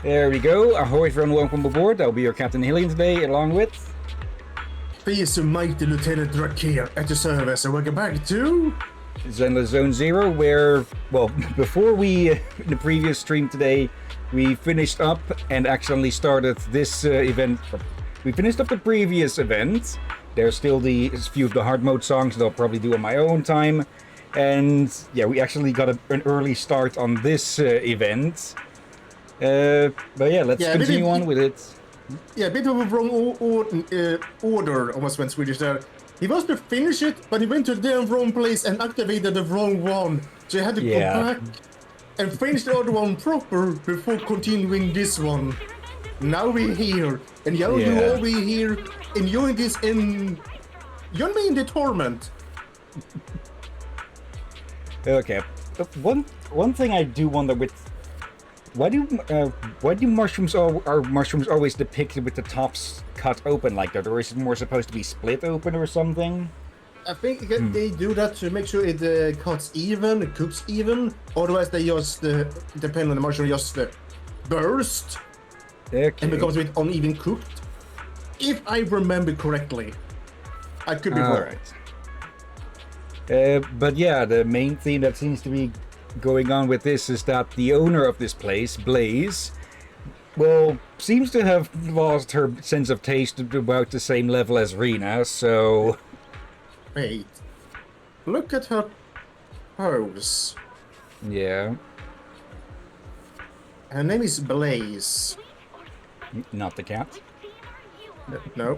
There we go. Ahoy everyone, welcome aboard. I'll be your Captain Hillyan today, along with... Peace and mighty Lieutenant Drake here at your service, and welcome back to... Zenless Zone Zero, where, well, before we, in the previous stream today, we finished up and accidentally started this event. We finished up the previous event. There's still a few of the hard mode songs that I'll probably do on my own time. And, yeah, we actually got an early start on this event. But yeah, let's continue on with it. Yeah, a bit of a wrong order, almost went Swedish there. He was to finish it, but he went to the wrong place and activated the wrong one. So he had to go back and finish the other one proper before continuing this one. Now we're here, and you all be here enjoying this in... You're me in the torment. Okay, one thing I do wonder with... Why do mushrooms are mushrooms always depicted with the tops cut open like that, or is it more supposed to be split open or something? I think they do that to make sure it cuts even, it cooks even. Otherwise, they just depend on the mushroom, just burst and becomes a bit uneven cooked. If I remember correctly, I could be wrong. Right. But yeah, the main theme that seems to be going on with this is that the owner of this place, Blaze, well, seems to have lost her sense of taste to about the same level as Rena, so... Wait. Look at her pose. Yeah. Her name is Blaze. Not the cat? No.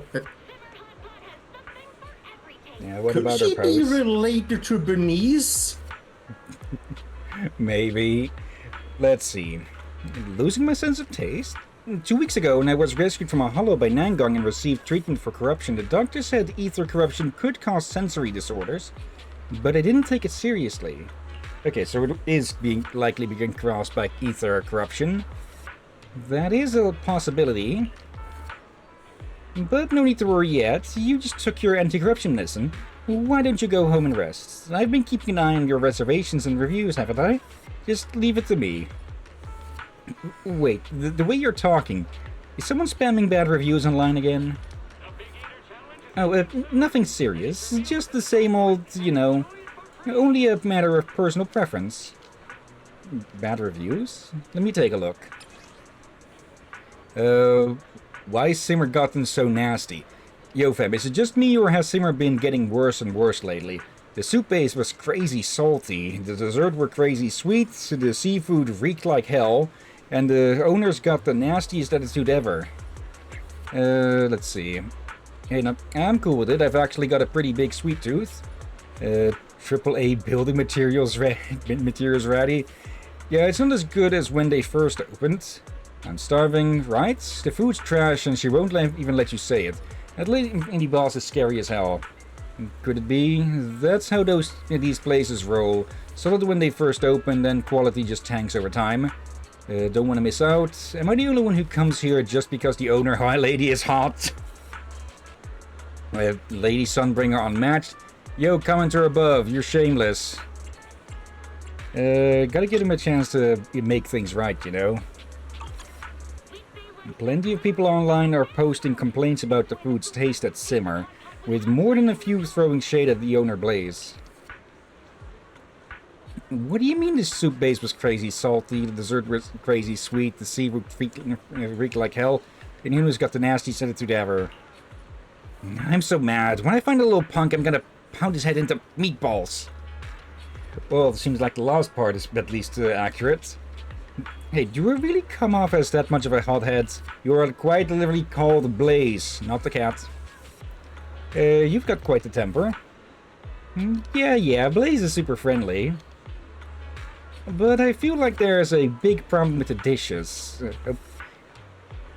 Yeah, what about her pose? Could she be related to Bernice? Maybe. Let's see. Losing my sense of taste? 2 weeks ago, when I was rescued from a hollow by Nangong and received treatment for corruption, the doctor said ether corruption could cause sensory disorders, but I didn't take it seriously. Okay, so it is likely being caused by ether corruption. That is a possibility. But no need to worry yet. You just took your anti-corruption medicine. Why don't you go home and rest? I've been keeping an eye on your reservations and reviews, haven't I? Just leave it to me. Wait, the way you're talking, is someone spamming bad reviews online again? Oh, nothing serious. Just the same old, you know, only a matter of personal preference. Bad reviews? Let me take a look. Why is Simmer gotten so nasty? Yo fam, is it just me or has Simmer been getting worse and worse lately? The soup base was crazy salty, the dessert were crazy sweet, the seafood reeked like hell, and the owners got the nastiest attitude ever. Let's see. Hey, no, I'm cool with it, I've actually got a pretty big sweet tooth. AAA building materials ready. Yeah, it's not as good as when they first opened. I'm starving, right? The food's trash and she won't even let you say it. That lady indie boss is scary as hell. Could it be? That's how these places roll. Solid when they first open, then quality just tanks over time. Don't want to miss out. Am I the only one who comes here just because the owner, hi lady, is hot? Lady Sunbringer unmatched. Yo, commenter above, you're shameless. Gotta give him a chance to make things right, you know. Plenty of people online are posting complaints about the food's taste at Simmer, with more than a few throwing shade at the owner Blaze. What do you mean the soup base was crazy salty, the dessert was crazy sweet, the seafood reeked like hell, and Yunu's got the nastiest attitude ever? I'm so mad. When I find a little punk, I'm gonna pound his head into meatballs. Well, it seems like the last part is at least accurate. Hey, do you really come off as that much of a hothead? You are quite literally called Blaze, not the cat. You've got quite the temper. Yeah, Blaze is super friendly. But I feel like there's a big problem with the dishes.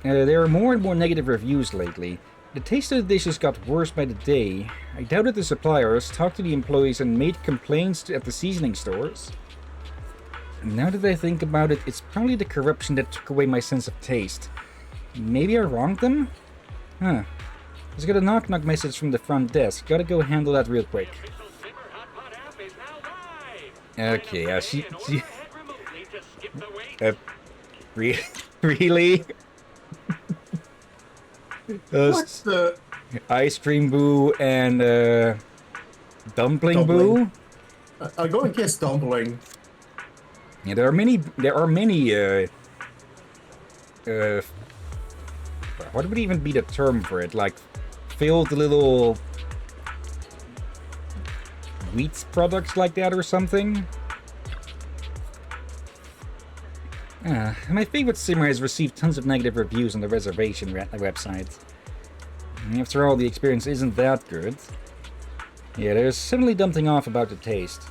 There are more and more negative reviews lately. The taste of the dishes got worse by the day. I doubted the suppliers, talked to the employees, and made complaints at the seasoning stores. Now that I think about it, it's probably the corruption that took away my sense of taste. Maybe I wronged them? Huh. Just got a knock-knock message from the front desk. Gotta go handle that real quick. Okay, Really? What the Ice cream boo and dumpling dumpling? boo? I'll go and guess dumpling. Yeah, there are many. What would even be the term for it? Like filled little wheat products like that or something. My favorite simmer has received tons of negative reviews on the reservation website. After all, the experience isn't that good. Yeah, there's certainly something off about the taste.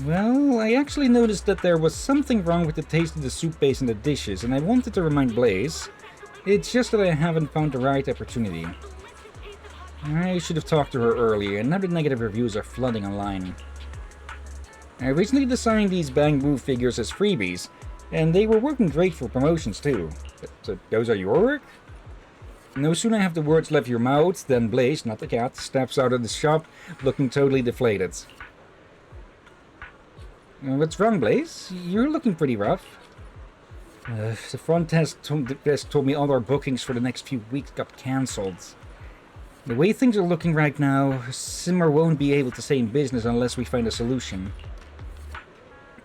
Well, I actually noticed that there was something wrong with the taste of the soup base and the dishes, and I wanted to remind Blaze. It's just that I haven't found the right opportunity. I should have talked to her earlier, and now the negative reviews are flooding online. I recently designed these Bangboo figures as freebies, and they were working great for promotions too. So those are your work? No sooner have the words left your mouth than Blaze, not the cat, steps out of the shop looking totally deflated. What's wrong, Blaze? You're looking pretty rough. The front desk told me all our bookings for the next few weeks got cancelled. The way things are looking right now, Simmer won't be able to stay in business unless we find a solution.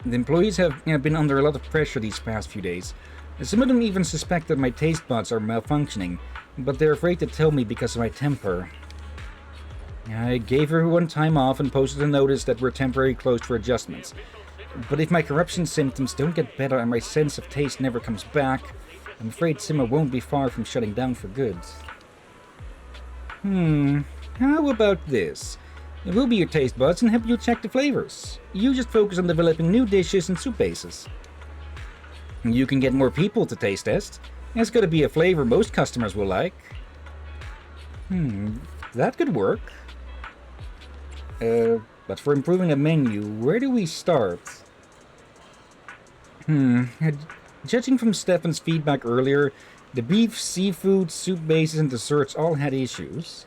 The employees have been under a lot of pressure these past few days. Some of them even suspect that my taste buds are malfunctioning, but they're afraid to tell me because of my temper. I gave everyone time off and posted a notice that we're temporarily closed for adjustments. But if my corruption symptoms don't get better and my sense of taste never comes back, I'm afraid Simmer won't be far from shutting down for good. How about this? We'll be your taste buds and help you check the flavors. You just focus on developing new dishes and soup bases. You can get more people to taste test. It's got to be a flavor most customers will like. That could work. But for improving a menu, where do we start? Judging from Stefan's feedback earlier, the beef, seafood, soup bases, and desserts all had issues.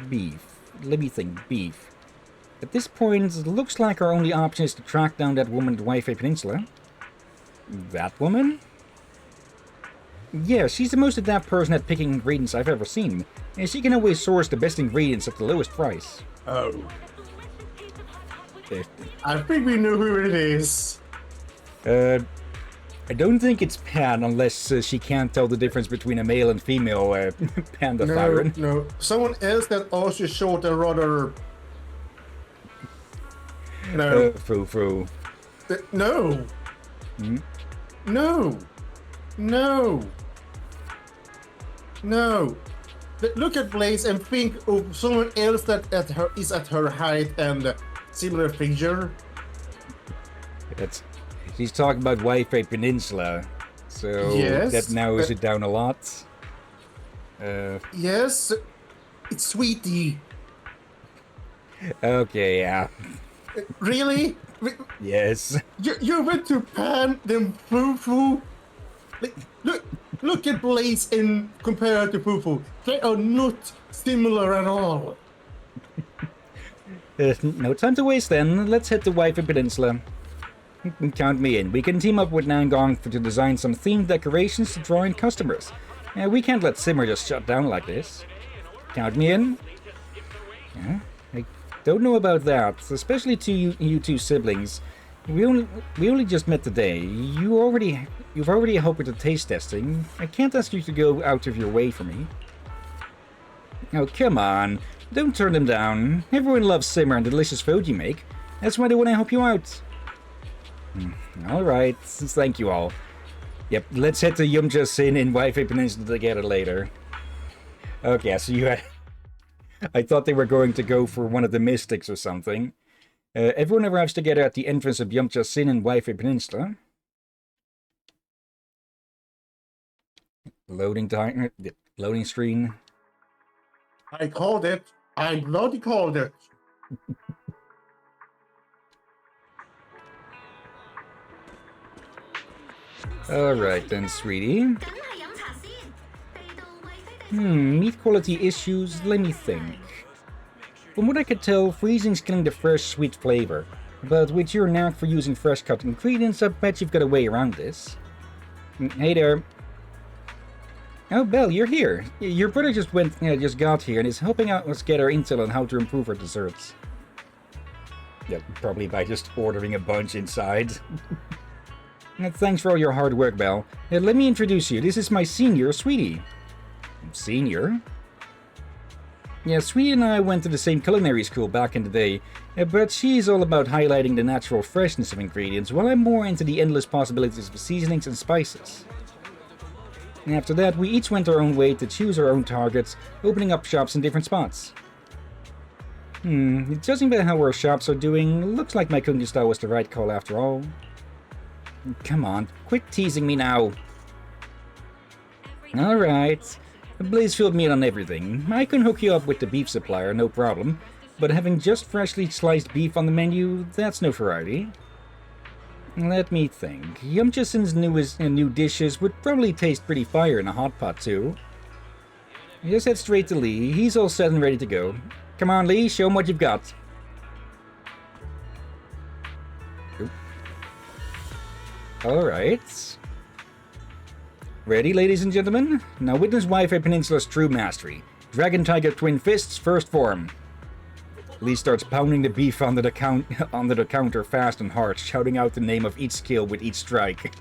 Beef. Let me think. Beef. At this point, it looks like our only option is to track down that woman at Wi-Fi Peninsula. That woman? Yeah, she's the most adept person at picking ingredients I've ever seen, and she can always source the best ingredients at the lowest price. Oh. I think we know who it is. I don't think it's Pan unless she can't tell the difference between a male and female panda siren. No. Someone else that also short and rather... No. Foo-foo. No. No. No. No. Look at Blaze and think of someone else that is at her height and similar figure. She's talking about Wi-Fi Peninsula, so yes, that narrows it down a lot. Yes, it's Sweetie. Okay, yeah. Really? Yes. You went to Pan, then Foo-Foo. Look at Blaze and compare to Foo-Foo. They are not similar at all. No time to waste then. Let's head to Wi-Fi Peninsula. Count me in. We can team up with Nangong to design some themed decorations to draw in customers. We can't let Simmer just shut down like this. Count me in. I don't know about that, especially to you two siblings. We only just met today. You've already helped with the taste testing. I can't ask you to go out of your way for me. Oh, come on. Don't turn them down. Everyone loves Simmer and the delicious food you make. That's why they want to help you out. Alright, thank you all. Yep, let's head to Yumcha Sin in Wi-Fi Peninsula together later. Okay, so you had... I thought they were going to go for one of the mystics or something. Everyone arrives together at the entrance of Yumcha Sin in Wi-Fi Peninsula. Loading time, loading screen. I called it. I bloody called it. Alright then, sweetie. Meat quality issues, let me think. From what I could tell, freezing's killing the fresh, sweet flavor. But with your knack for using fresh cut ingredients, I bet you've got a way around this. Hey there. Oh, Belle, you're here. Your brother just got here and is helping us get our intel on how to improve our desserts. Yeah, probably by just ordering a bunch inside. Thanks for all your hard work, Belle. Let me introduce you. This is my senior, Sweetie. Senior? Yeah, Sweetie and I went to the same culinary school back in the day, but she's all about highlighting the natural freshness of ingredients, while I'm more into the endless possibilities of seasonings and spices. And after that, we each went our own way to choose our own targets, opening up shops in different spots. Judging by how our shops are doing, looks like my cooking style was the right call after all. Come on, quit teasing me now. Alright. Blaze filled me in on everything. I can hook you up with the beef supplier, no problem. But having just freshly sliced beef on the menu, that's no variety. Let me think. Yumchason's new dishes would probably taste pretty fire in a hot pot too. Just head straight to Lee. He's all set and ready to go. Come on, Lee, show him what you've got. Alright. Ready, ladies and gentlemen? Now witness Wi-Fi Peninsula's true mastery. Dragon Tiger Twin Fists, first form. Lee starts pounding the beef onto the counter fast and hard, shouting out the name of each skill with each strike.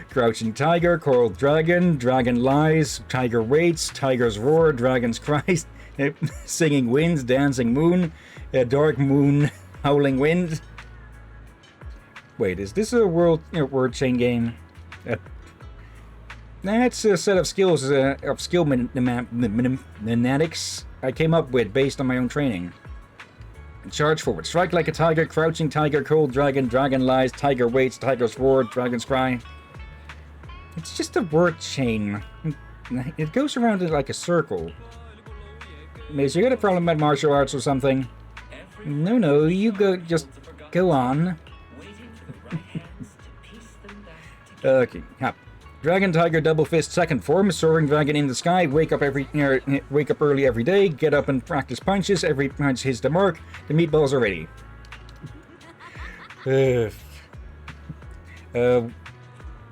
Crouching Tiger, Coral Dragon, Dragon Lies, Tiger Waits, Tiger's Roar, Dragon's Cry, Singing Wind, Dancing Moon, Dark Moon, Howling Wind. Wait, is this a word chain game? That's a set of skills, skill mnematics I came up with based on my own training. Charge forward. Strike like a tiger, crouching tiger, cold dragon, dragon lies, tiger waits, tiger's roar, dragon's cry. It's just a word chain. It goes around in like a circle. Miss, you got a problem at martial arts or something? No, you just go on. Okay, hop. Dragon Tiger Double Fist second form, soaring dragon in the sky, wake up early every day, get up and practice punches, every punch hits the mark, the meatballs are ready.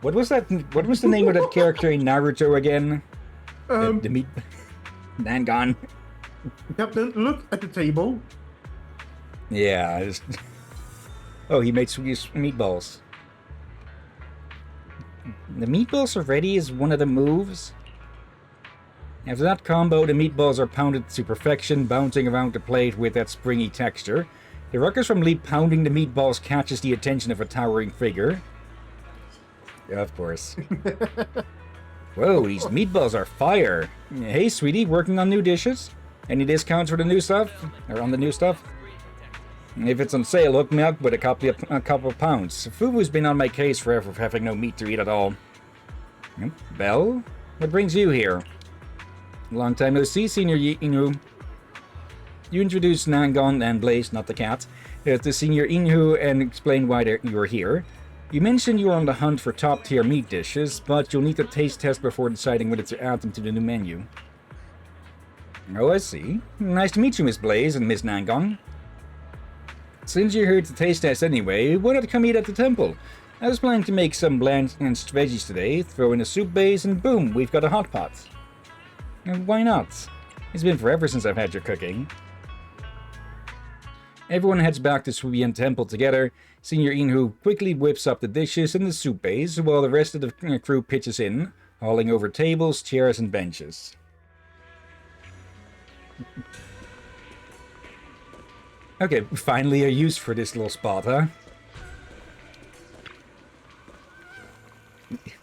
What was the name of that character in Naruto again? The meat... Nangon. Captain, look at the table. Yeah. Oh, he made sweet meatballs. The meatballs are ready is one of the moves. After that combo, the meatballs are pounded to perfection, bouncing around the plate with that springy texture. The ruckus from Lee pounding the meatballs catches the attention of a towering figure. Yeah, of course. Whoa, these meatballs are fire. Hey, sweetie, working on new dishes? Any discounts for the new stuff? Or on the new stuff? If it's on sale, hook me up with a couple of pounds. Fubu's been on my case forever for having no meat to eat at all. Belle? What brings you here? Long time no see, Senior Inu. You introduced Nangon and Blaze, not the cat, to Senior Inhu and explain why you're here. You mentioned you're on the hunt for top-tier meat dishes, but you'll need a taste test before deciding whether to add them to the new menu. Oh, I see. Nice to meet you, Miss Blaze and Miss Nangon. Since you're here to taste test anyway, why not come eat at the temple? I was planning to make some blanched veggies today, throw in a soup base, and boom, we've got a hot pot. And why not? It's been forever since I've had your cooking. Everyone heads back to Hillyan Temple together. Senior Inhu quickly whips up the dishes and the soup base, while the rest of the crew pitches in, hauling over tables, chairs, and benches. Okay, finally a use for this little spot, huh?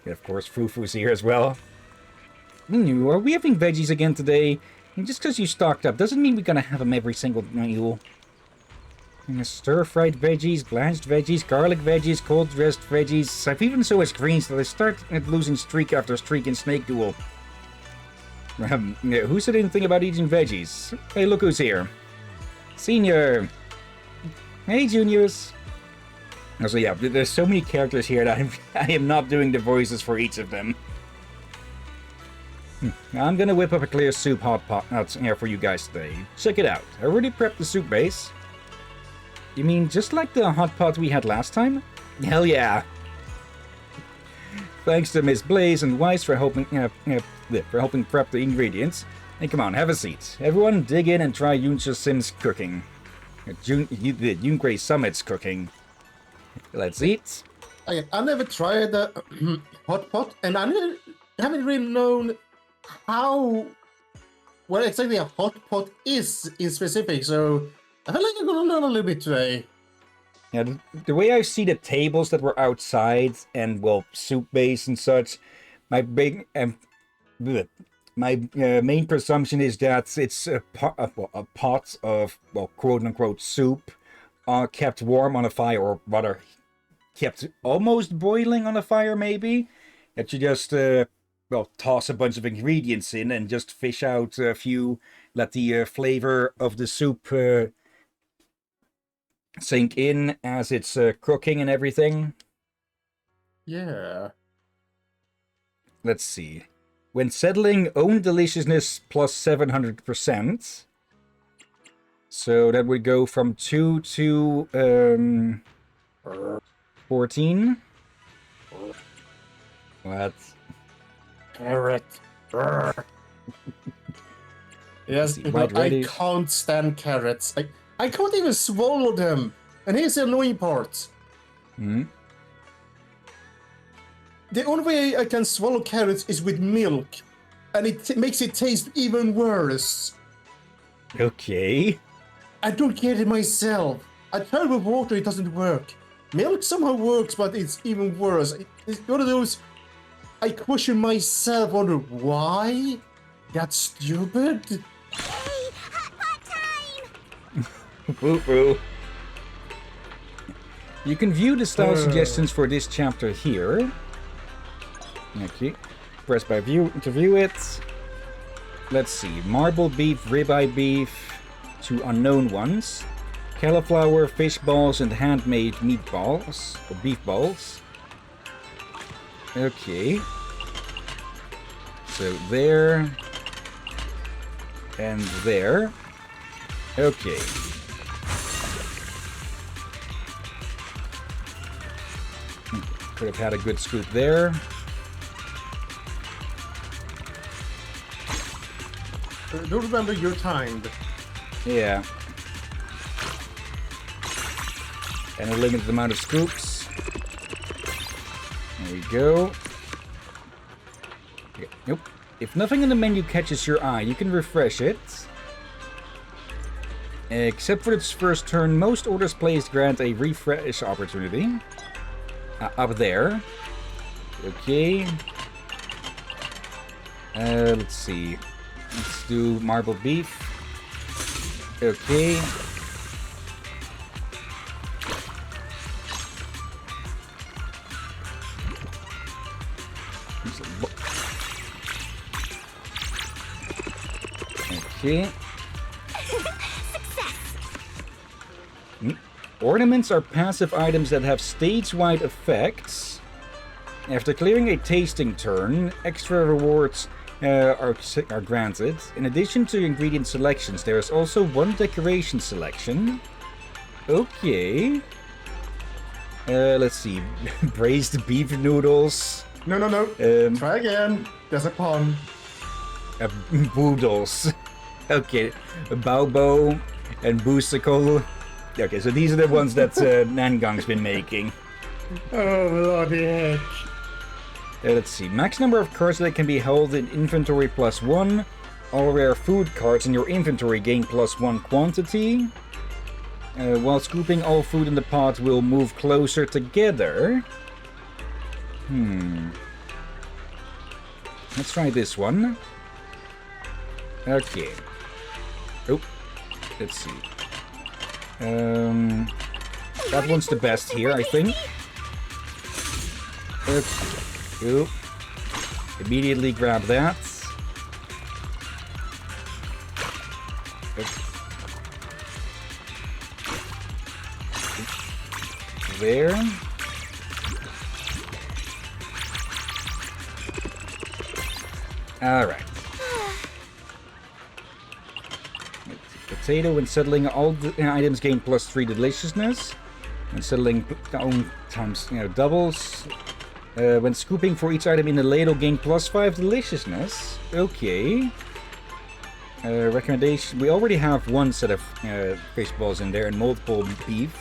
Of course, Fufu's here as well. Are we having veggies again today? Just because you stocked up doesn't mean we're gonna have them every single meal. Stir-fried veggies, blanched veggies, garlic veggies, cold-dressed veggies. I've even so much greens that I start losing streak after streak in Snake Duel. Who said anything about eating veggies? Hey, look who's here. Senior! Hey, Juniors! So yeah, there's so many characters here that I am not doing the voices for each of them. I'm gonna whip up a clear soup hot pot for you guys today. Check it out. I already prepped the soup base. You mean just like the hot pot we had last time? Hell yeah! Thanks to Miss Blaze and Weiss for helping prep the ingredients. And come on, have a seat. Everyone, dig in and try Yuncha Sim's cooking. Yungray Summit's cooking. Let's eat. I never tried the hot pot, and haven't really known what exactly a hot pot is in specific. So I feel like I'm gonna learn a little bit today. Yeah, the way I see the tables that were outside and, well, soup base and such, my main presumption is that it's a pot of, well, quote-unquote soup kept warm on a fire, or rather, kept almost boiling on a fire, maybe. That you just, well, toss a bunch of ingredients in and just fish out a few, let the flavor of the soup sink in as it's cooking and everything. Yeah. Let's see. When settling, own deliciousness plus 700%. So that would go from 2 to 14. What? Carrot. Yes, White I radish. can't stand carrots. I can't even swallow them. And here's the annoying part. Hmm? The only way I can swallow carrots is with milk. And it makes it taste even worse. Okay. I don't get it myself. I tried with water, it doesn't work. Milk somehow works, but it's even worse. It's one of those... I question myself, wonder why? That's stupid? Hey, hot pot time! Boo-boo. You can view the style suggestions for this chapter here. Okay. Press by view to view it. Let's see. Marble beef, ribeye beef, 2 unknown ones. Cauliflower, fish balls, and handmade meatballs, or beef balls. Okay. So there. And there. Okay. Could have had a good scoop there. Don't remember you're timed. Yeah. And a limited amount of scoops. There we go. Okay. Nope. If nothing in the menu catches your eye, you can refresh it. Except for its first turn, most orders placed grant a refresh opportunity. Up there. Okay. Let's see. Let's do marble beef. Okay. Okay. Ornaments are passive items that have stage-wide effects. After clearing a tasting turn, extra rewards are granted. In addition to ingredient selections, there is also one decoration selection. Okay. Let's see. Braised beef noodles. No. Try again. There's a pun. Boodles. Okay. Baobo and Boosticle. Okay, so these are the ones that Nangong's been making. Oh, bloody heck. Let's see. Max number of cards that can be held in inventory +1. All rare food cards in your inventory gain +1 quantity. While scooping, all food in the pot will move closer together. Let's try this one. Okay. Oh, let's see. That one's the best here, I think. Okay. Oop. Immediately grab that. There. Alright. Potato, when settling all the items gain +3 deliciousness. When settling own times, doubles. When scooping for each item in the ladle, gain +5 deliciousness. Okay. Recommendation. We already have one set of fish balls in there and multiple beef.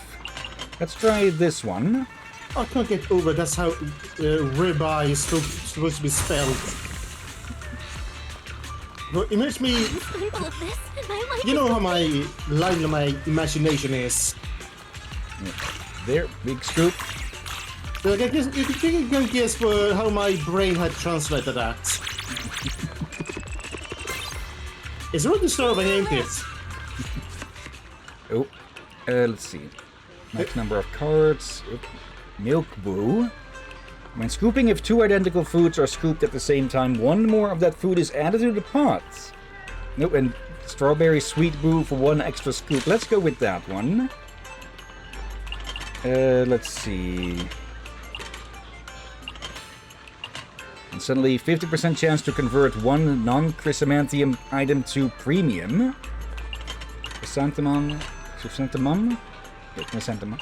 Let's try this one. I can't get over that's how ribeye is supposed to be spelled. But imagine me. All of this, and my life You know how my line of my imagination is. There, big scoop. Like, I guess you can guess for how my brain had translated that. It's really disturbing, ain't it? Oh, let's see. Max number of cards. Oh, milk boo. When scooping, if 2 identical foods are scooped at the same time, 1 more of that food is added to the pot. Nope, and strawberry sweet boo for 1 extra scoop. Let's go with that one. Let's see. And suddenly, 50% chance to convert 1 non-chrysanthemum item to premium. Chrysanthemum? Chrysanthemum? Yeah, chrysanthemum.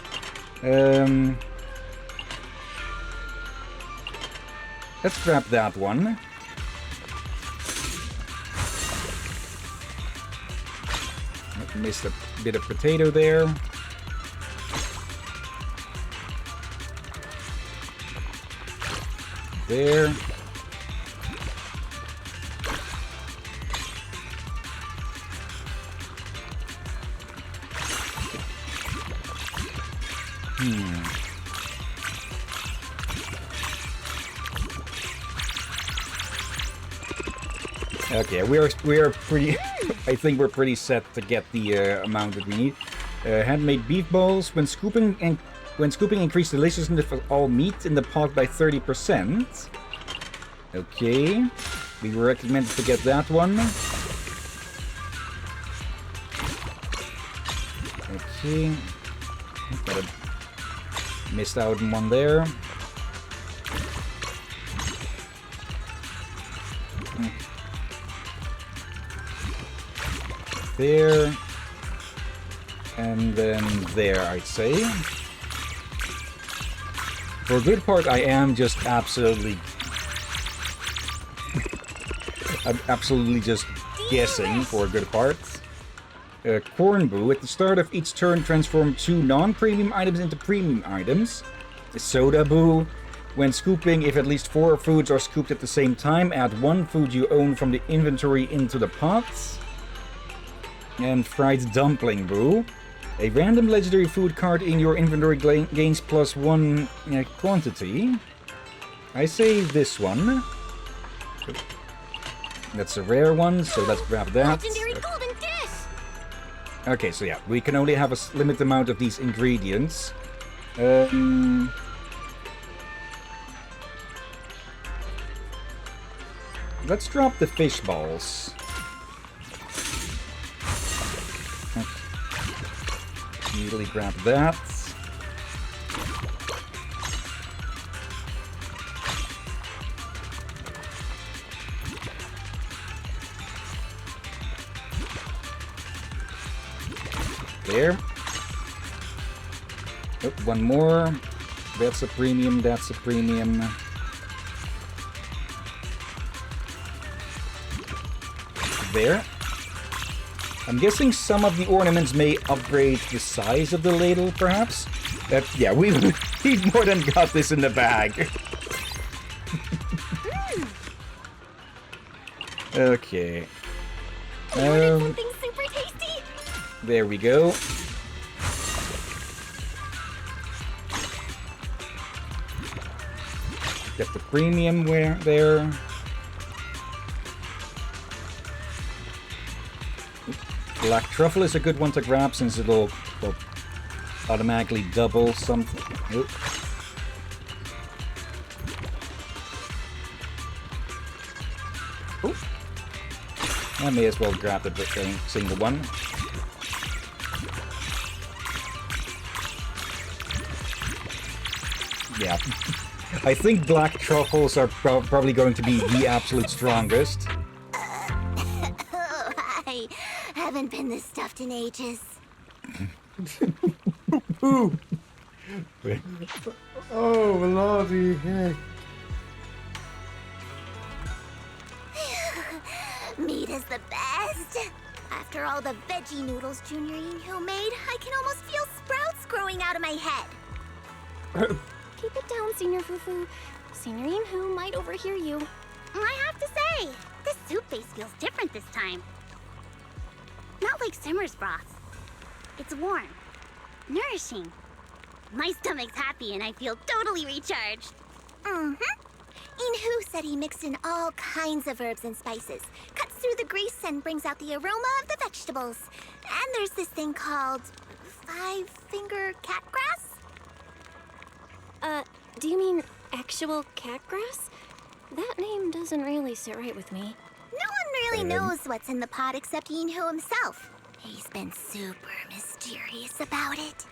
Let's grab that one. Missed a bit of potato there. There. Okay, we are pretty. I think we're pretty set to get the amount that we need. Handmade beef balls. When scooping, increase deliciousness of all meat in the pot by 30%. Okay, we were recommended to get that one. Okay, got a missed out on one there. There, and then there, I'd say. For a good part, I am just absolutely just guessing for a good part. Corn Boo. At the start of each turn, transform 2 non-premium items into premium items. Soda Boo. When scooping, if at least 4 foods are scooped at the same time, add 1 food you own from the inventory into the pot. And Fried Dumpling Boo. A random legendary food card in your inventory gains +1 quantity. I say this one. That's a rare one, so let's grab that. Legendary golden dish. Okay, so yeah, we can only have a limited amount of these ingredients. Let's drop the fish balls. Immediately grab that. There. Oh, one more. That's a premium, that's a premium. There. I'm guessing some of the ornaments may upgrade the size of the ladle, perhaps? Yeah, we more than got this in the bag. Okay. Something super tasty. There we go. Get the premium there. Black truffle is a good one to grab since it'll automatically double something. Oop. Oop. I may as well grab the single one. Yeah. I think black truffles are probably going to be the absolute strongest. Oh, I haven't been this stuffed in ages. Ooh. Oh, bloody heck. it is the best. After all the veggie noodles Junior Yinhu made, I can almost feel sprouts growing out of my head. Keep it down, Senior Fufu. Senior Yinhu might overhear you. I have to say, this soup base feels different this time. Not like Simmer's broth. It's warm, nourishing. My stomach's happy and I feel totally recharged. Yinhu said he mixed in all kinds of herbs and spices, cuts through the grease and brings out the aroma of the vegetables. And there's this thing called five-finger catgrass. Do you mean actual cat grass? That name doesn't really sit right with me. No one really knows what's in the pot except Yinhu himself. He's been super mysterious about it.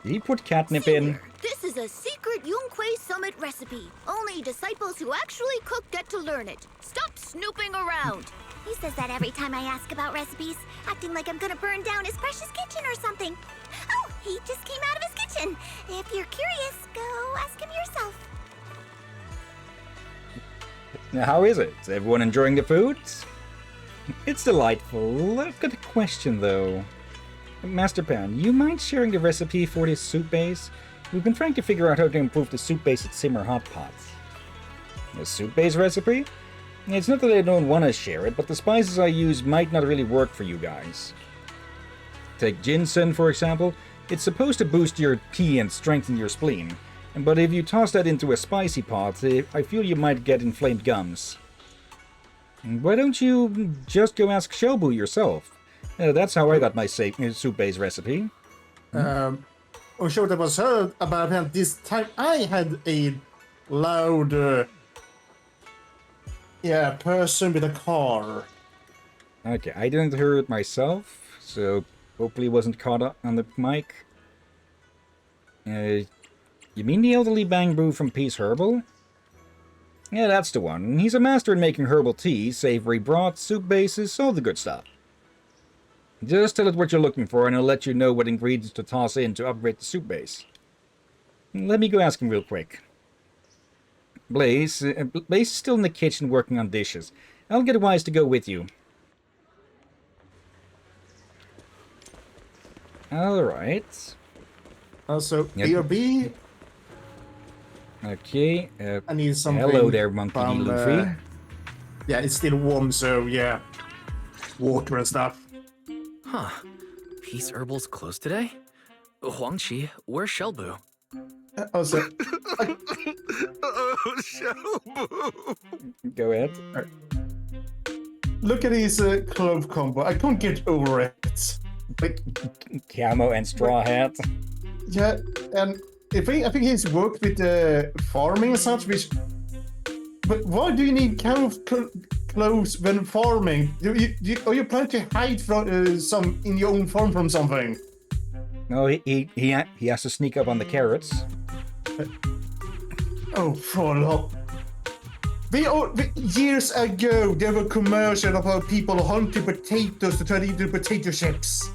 Did he put catnip in? This is a secret Yunquei Summit recipe. Only disciples who actually cook get to learn it. Stop snooping around. He says that every time I ask about recipes, acting like I'm gonna burn down his precious kitchen or something. Oh, he just came out of his kitchen. If you're curious, go ask him yourself. Now, how is it? Is everyone enjoying the food? It's delightful. I've got a question, though. Master Pan, you mind sharing the recipe for this soup base? We've been trying to figure out how to improve the soup base at Simmer Hot Pot. A soup base recipe? It's not that I don't want to share it, but the spices I use might not really work for you guys. Take ginseng, for example. It's supposed to boost your ki and strengthen your spleen. But if you toss that into a spicy pot, I feel you might get inflamed gums. Why don't you just go ask Shobu yourself? That's how I got my soup base recipe. I'm sure that was heard about him. This time I had a loud, person with a car. Okay, I didn't hear it myself, so hopefully it wasn't caught up on the mic. You mean the elderly Bang Boo from Peace Herbal? Yeah, that's the one. He's a master in making herbal tea, savory broths, soup bases, all the good stuff. Just tell it what you're looking for, and I'll let you know what ingredients to toss in to upgrade the soup base. Let me go ask him real quick. Blaze is still in the kitchen working on dishes. I'll get Wise to go with you. Alright. Also, BRB. Okay. I need something. Hello there, Monkey Luffy. Yeah, it's still warm, so yeah. Water and stuff. Huh. Peace Herbal's closed today? Huangqi, where's Shelbu? Also, Oh, Shelbu! Go ahead. look at his glove combo. I can't get over it. Like, Camo and straw hat. yeah, and I think he's worked with farming and such, which... But why do you need camo clothes when farming? Are you planning to hide from some in your own farm from something? No, he has to sneak up on the carrots. Oh, follow. Years ago, there were commercials about people hunting potatoes to turn into potato chips.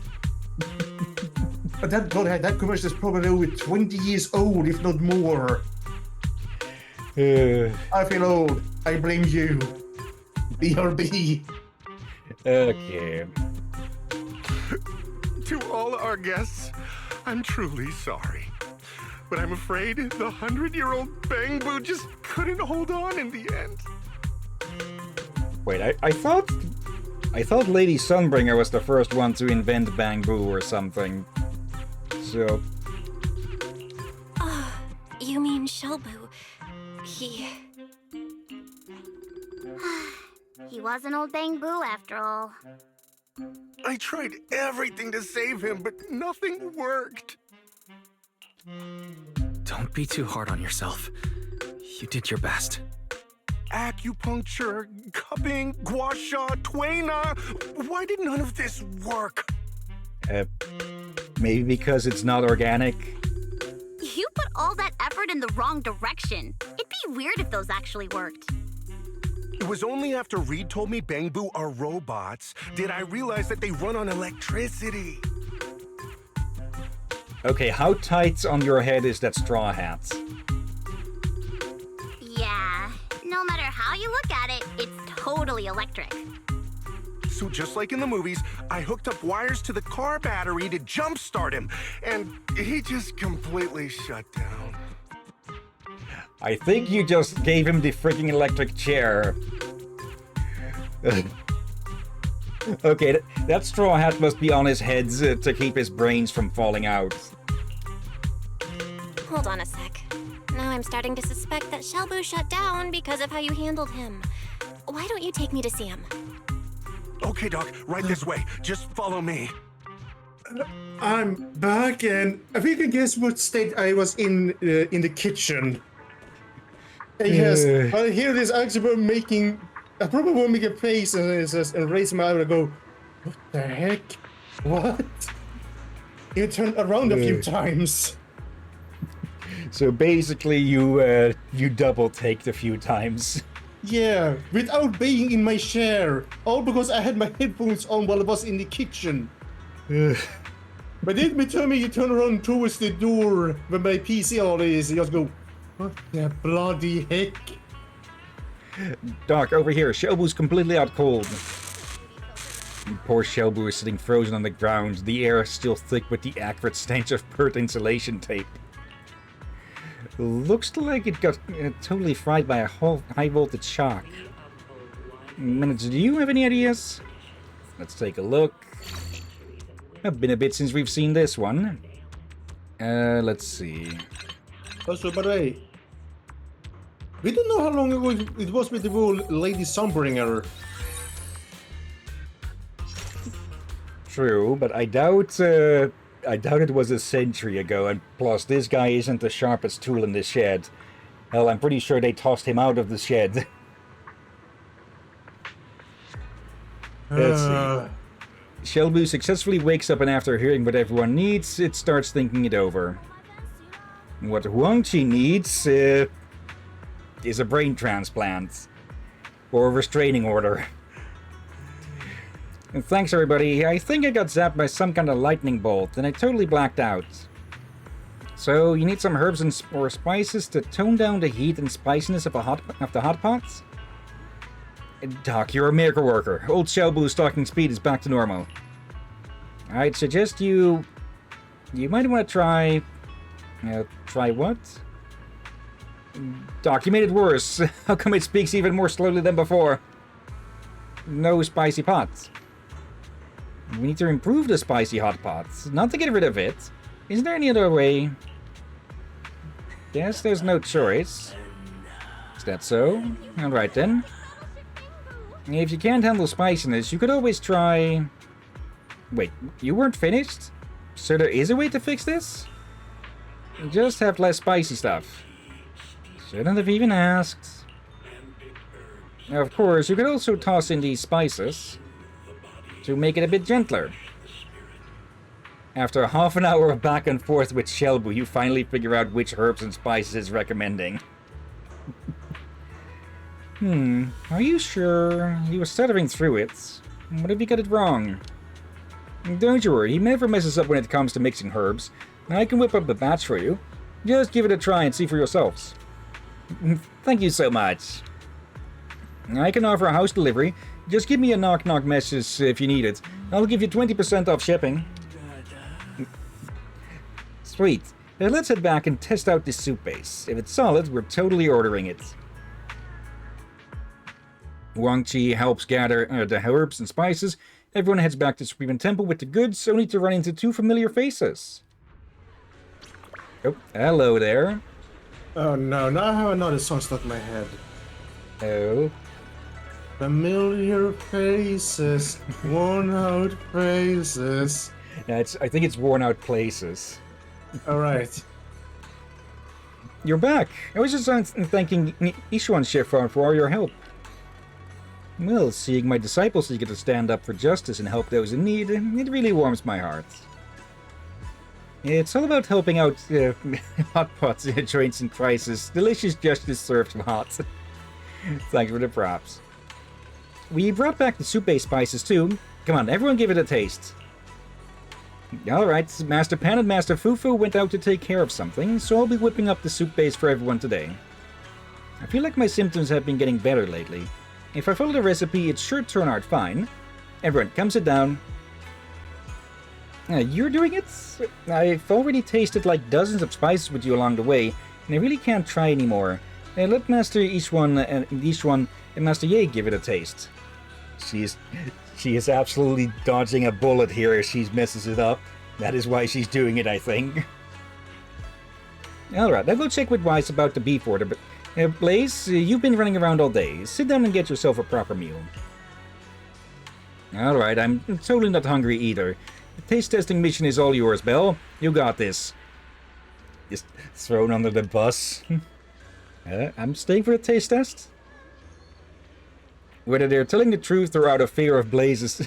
But that commercial is probably over 20 years old, if not more. I feel old. I blame you. BRB. Okay. To all our guests, I'm truly sorry. But I'm afraid the 100-year-old Bang Boo just couldn't hold on in the end. Wait, I thought Lady Sunbringer was the first one to invent Bang Boo or something. So... You mean Shelbu. He was an old Bang Boo after all. I tried everything to save him, but nothing worked. Don't be too hard on yourself. You did your best. Acupuncture, cupping, gua sha, tuina. Why did none of this work? Maybe because it's not organic. You put all that effort in the wrong direction. It'd be weird if those actually worked. It was only after Reed told me Bang Boo are robots did I realize that they run on electricity. Okay, how tight on your head is that straw hat? Yeah, no matter how you look at it, it's totally electric. So just like in the movies, I hooked up wires to the car battery to jumpstart him, and he just completely shut down. I think you just gave him the freaking electric chair. Okay, that straw hat must be on his head to keep his brains from falling out. Hold on a sec. Now I'm starting to suspect that Shelbu shut down because of how you handled him. Why don't you take me to see him? Okay, Doc, right this way. Just follow me. I'm back, and I think I guess what state I was in the kitchen. Yes, I hear this Axelberg making. I probably won't make a face and raise my eye and go, "What the heck? What?" You turned around a few times. So basically, you double taked a few times. Yeah, without being in my chair, all because I had my headphones on while I was in the kitchen. But then tell me you turn around towards the door when my PC all is, you just go, "What the bloody heck?" Doc, over here. Shelbu's completely out cold. Poor Shelbu is sitting frozen on the ground, the air still thick with the acrid stench of burnt insulation tape. Looks like it got totally fried by a high voltage shock. Minutes, do you have any ideas? Let's take a look. It's been a bit since we've seen this one. Let's see. Also, by the way, we don't know how long ago it was with the whole Lady Sunbringer. True, but I doubt it was a century ago, and plus this guy isn't the sharpest tool in the shed. Hell, I'm pretty sure they tossed him out of the shed. Let's see. Shelbu successfully wakes up, and after hearing what everyone needs, it starts thinking it over. What Huangqi needs is a brain transplant. Or a restraining order. And thanks everybody, I think I got zapped by some kind of lightning bolt, and I totally blacked out. So, you need some herbs or spices to tone down the heat and spiciness of the hot pots? Doc, you're a miracle worker. Old Shelbu's talking speed is back to normal. I'd suggest you might want to try... try what? Doc, you made it worse. How come it speaks even more slowly than before? No spicy pots. We need to improve the spicy hot pots, not to get rid of it. Is there any other way? Guess there's no choice. Is that so? Alright then. If you can't handle spiciness, you could always try... Wait, you weren't finished? So there is a way to fix this? Just have less spicy stuff. Shouldn't have even asked. Of course, you could also toss in these spices to make it a bit gentler. After half an hour of back and forth with Shelbu, you finally figure out which herbs and spices is recommending. Are you sure? He was stuttering through it. What if he got it wrong? Don't you worry, he never messes up when it comes to mixing herbs. I can whip up a batch for you. Just give it a try and see for yourselves. Thank you so much. I can offer a house delivery. Just give me a knock-knock message if you need it. I'll give you 20% off shipping. Sweet. Now let's head back and test out this soup base. If it's solid, we're totally ordering it. Huangqi helps gather the herbs and spices. Everyone heads back to Supreme Temple with the goods, only to run into two familiar faces. Oh, hello there. Oh no, now I have another song stuck in my head. Oh. Familiar faces, worn out faces. Yeah, I think it's worn out places. Alright. You're back. I was just thanking Ishuan Shifra for all your help. Well, seeing my disciples eager to stand up for justice and help those in need, it really warms my heart. It's all about helping out hot pots, joints in crisis. Delicious justice served hot. Thanks for the props. We brought back the soup-based spices too. Come on, everyone give it a taste. Alright, Master Pan and Master Fufu went out to take care of something, so I'll be whipping up the soup base for everyone today. I feel like my symptoms have been getting better lately. If I follow the recipe, it should turn out fine. everyone, come sit down. You're doing it? I've already tasted like dozens of spices with you along the way, and I really can't try anymore. Let Master Ishwan and Master Ye give it a taste. She is absolutely dodging a bullet here as she messes it up. That is why she's doing it, I think. Alright, I'll go check with Wise about the beef order, but Blaze, you've been running around all day. Sit down and get yourself a proper meal. Alright, I'm totally not hungry either. The taste testing mission is all yours, Belle. You got this. Just thrown under the bus. I'm staying for the taste test. Whether they're telling the truth or out of fear of Blazes,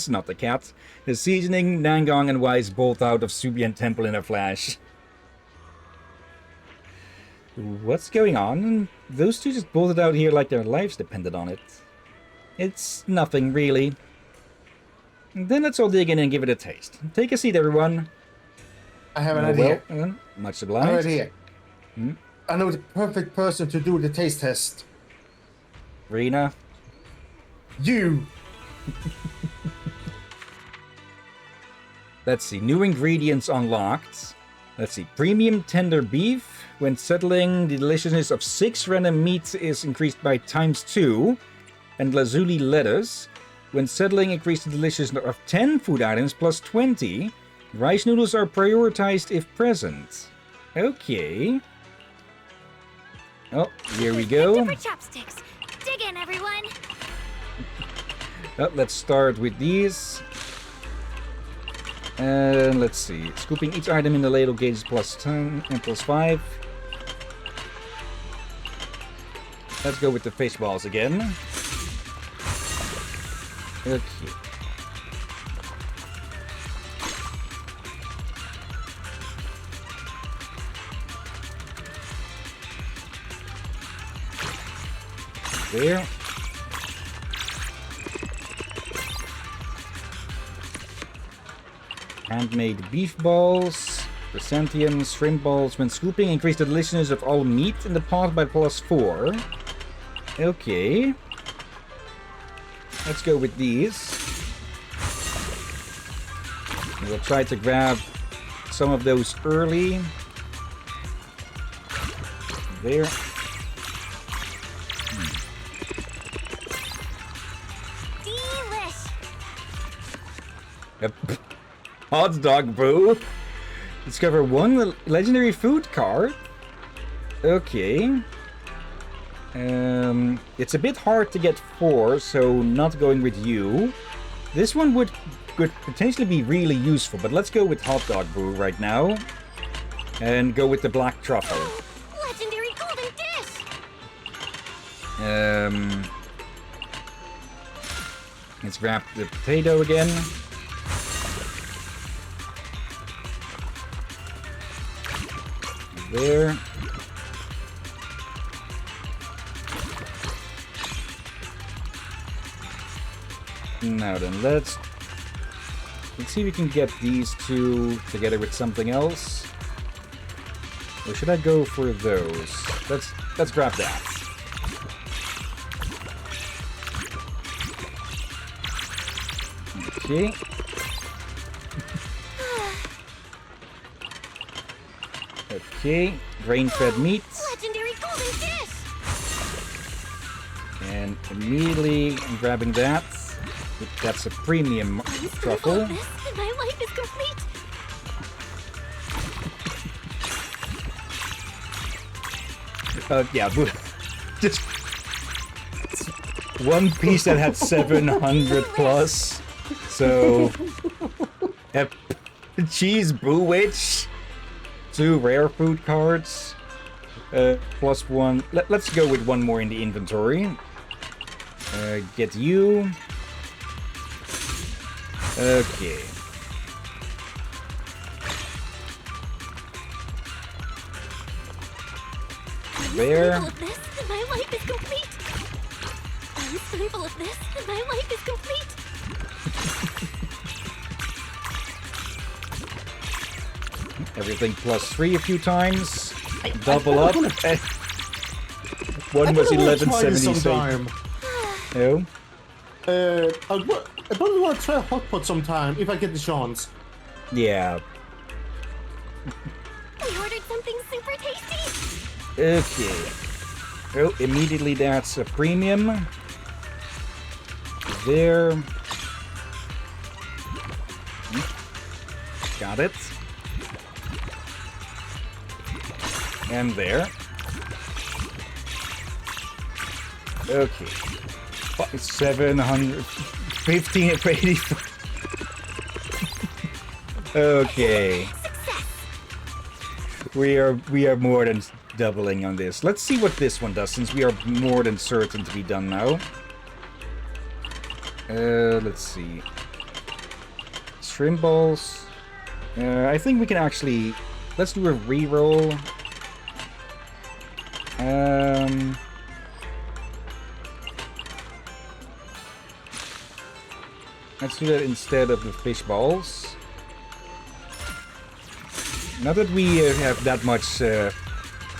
not the cat, the seasoning, Nangong and Wise bolt out of Subian Temple in a flash. What's going on? Those two just bolted out here like their lives depended on it. It's nothing, really. Then let's all dig in and give it a taste. Take a seat, everyone. I have an idea. Well, much I have obliged. an idea. I know the perfect person to do the taste test. Rena. You! Let's see. New ingredients unlocked. Let's see. Premium tender beef. When settling, the deliciousness of 6 random meats is increased by ×2. And lazuli lettuce. When settling, increase the deliciousness of 10 food items plus 20. Rice noodles are prioritized if present. Okay. Oh, here we go. For chopsticks. Dig in, everyone. Well, let's start with these. And let's see. Scooping each item in the ladle gauges plus 10 and plus 5. Let's go with the fish balls again. Okay. There. Handmade beef balls. Chrysanthemum shrimp balls. When scooping, increase the deliciousness of all meat in the pot by plus 4. Okay. Let's go with these. We'll try to grab some of those early. There. Delish. Hot dog brew. Discover 1 legendary food card. Okay. It's a bit hard to get 4, so not going with you. This one could potentially be really useful, but let's go with hot dog brew right now. And go with the black truffle. Legendary golden dish. Let's grab the potato again. There. Now then, let's see if we can get these two together with something else. Or should I go for those? Let's grab that. Okay. Okay, grain-fed meat. Legendary golden dish. And immediately I'm grabbing that. That's a premium truffle. And my life is complete. Yeah, just one piece that had 700 plus. So, cheese brew witch, 2 rare food cards, plus 1. Let's go with 1 more in the inventory. Get you. Okay. There. Of this, and my life is complete. One spoonful of this, and my life is complete. Everything plus 3 a few times. Double up. One was 1176. Oh. I probably want to try a hot pot sometime if I get the chance. Yeah. We ordered something super tasty. Okay. Oh, immediately that's a premium. There. Got it. And there. Okay. 715 and 84. Okay. We are more than doubling on this. Let's see what this one does, since we are more than certain to be done now. Let's see. Shrimp balls. I think we can actually... Let's do a reroll. Let's do that instead of the fish balls. Not that we have that much of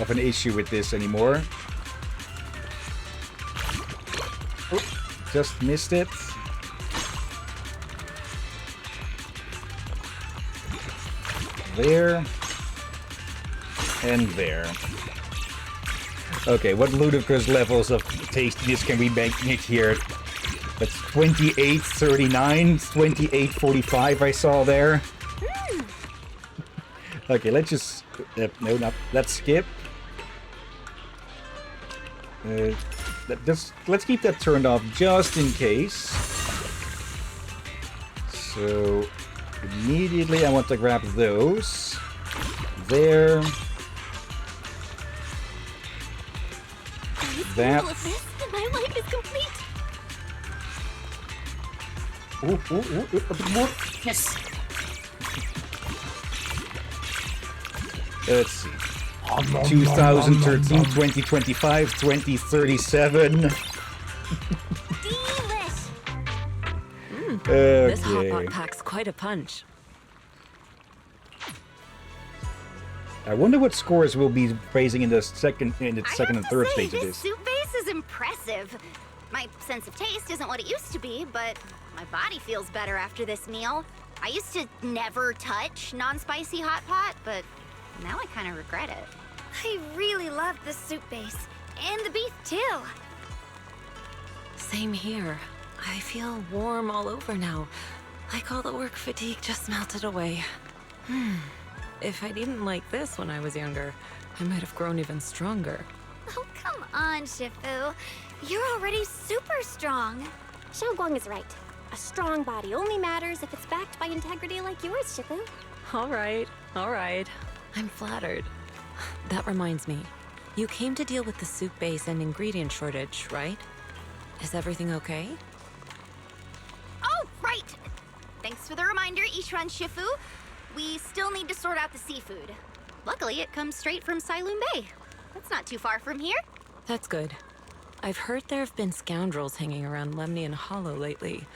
an issue with this anymore. Oh, just missed it. There. And there. Okay, what ludicrous levels of tastiness can we make here? That's 28.39, 28.45 I saw there. Okay, let's just... no, not... Let's skip. Let's keep that turned off just in case. So... Immediately I want to grab those. There. That. My life is complete. A bit more. Yes. Let's see. 2013, 2025, 2037. Delish! This hot pot Okay. packs quite a punch. I wonder what scores we'll be facing in the second and third stage of this this. soup base is impressive. My sense of taste isn't what it used to be, but my body feels better after this meal. I used to never touch non-spicy hot pot, but now I kind of regret it. I really love the soup base. And the beef, too. Same here. I feel warm all over now. Like all the work fatigue just melted away. If I didn't like this when I was younger, I might have grown even stronger. Oh, come on, Shifu. You're already super strong. Shoguang is right. A strong body only matters if it's backed by integrity like yours, Shifu. All right. I'm flattered. That reminds me. You came to deal with the soup base and ingredient shortage, right? Is everything okay? Oh, right. Thanks for the reminder, Ishran Shifu. We still need to sort out the seafood. Luckily, it comes straight from Sailoon Bay. That's not too far from here. That's good. I've heard there have been scoundrels hanging around Lemnian Hollow lately.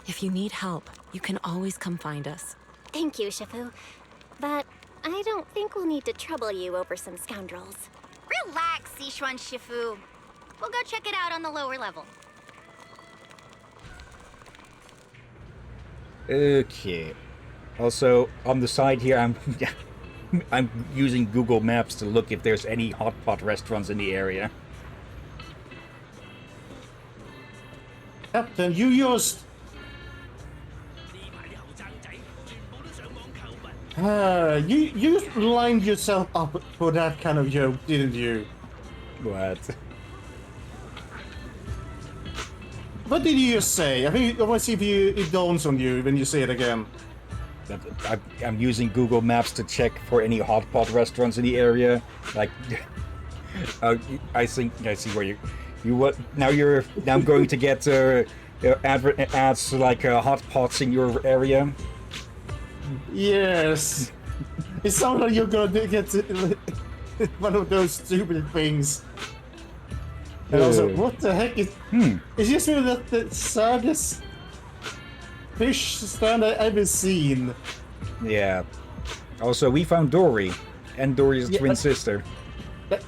If you need help, you can always come find us. Thank you, Shifu. But I don't think we'll need to trouble you over some scoundrels. Relax, Sichuan Shifu. We'll go check it out on the lower level. Okay. Also, on the side here, I'm using Google Maps to look if there's any hot pot restaurants in the area. Captain, you used... you lined yourself up for that kind of joke, didn't you? What? What did you just say? I want to see if it dawns on you when you say it again. I'm using Google Maps to check for any hot pot restaurants in the area. Like, I think I see where you what now I'm going to get ads like hot pots in your area. Yes. It sounds like you're going to get one of those stupid things. And also, what the heck is... It's just really the saddest fish stand I've ever seen. Yeah. Also, we found Dory, and Dory's twin sister.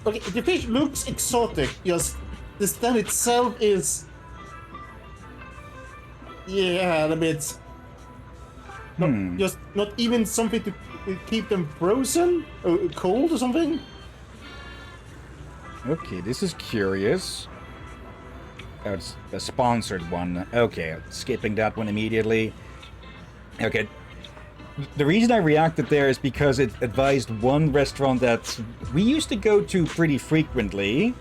Okay, the fish looks exotic, just the stand itself is... Yeah, a bit. Not even something to keep them frozen, or cold or something. Okay, this is curious. Oh, it's a sponsored one. Okay, skipping that one immediately. Okay. The reason I reacted there is because it advised one restaurant that we used to go to pretty frequently,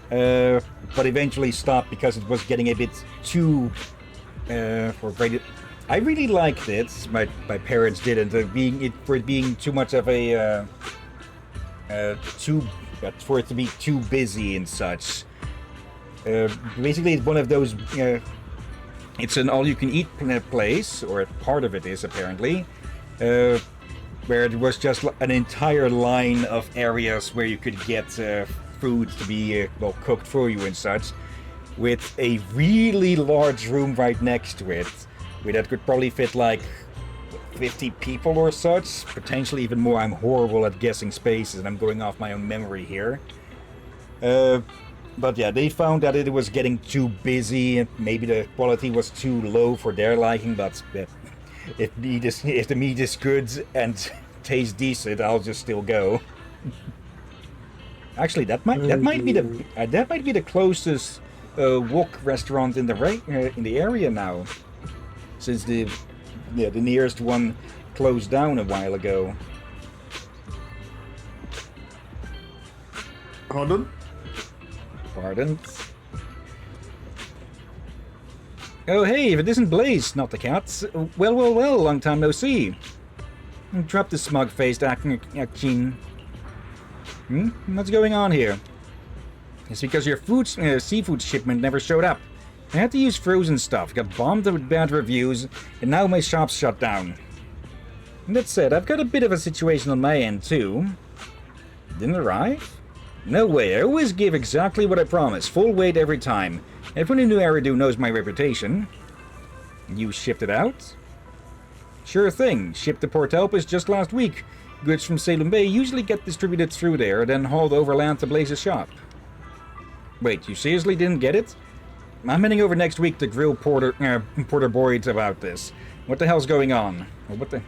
but eventually stopped because it was getting a bit too... I really liked it. My parents didn't. For it being too much of a... for it to be too busy and such. Basically, it's one of those... it's an all-you-can-eat place, or part of it is, apparently, where it was just an entire line of areas where you could get food to be, cooked for you and such, with a really large room right next to it, where that could probably fit, like, 50 people or such, potentially even more. I'm horrible at guessing spaces, and I'm going off my own memory here. But yeah, they found that it was getting too busy, and maybe the quality was too low for their liking, but if the meat is good and tastes decent, I'll just still go. Actually, that might be the closest wok restaurant in the area now, since the nearest one closed down a while ago. Pardon? Oh, hey, if it isn't Blaze, not the cats. Well, long time no see. Drop the smug-faced acting. What's going on here? It's because your seafood shipment never showed up. I had to use frozen stuff, got bombed with bad reviews, and now my shop's shut down. That said, I've got a bit of a situation on my end, too. Didn't arrive? No way, I always give exactly what I promise, full weight every time. Everyone in New Eridu knows my reputation. You shipped it out? Sure thing, shipped to Port Elpis just last week. Goods from Salem Bay usually get distributed through there, then hauled overland to Blaze's shop. Wait, you seriously didn't get it? I'm heading over next week to grill Porter Boyd about this. What the hell's going on? What the...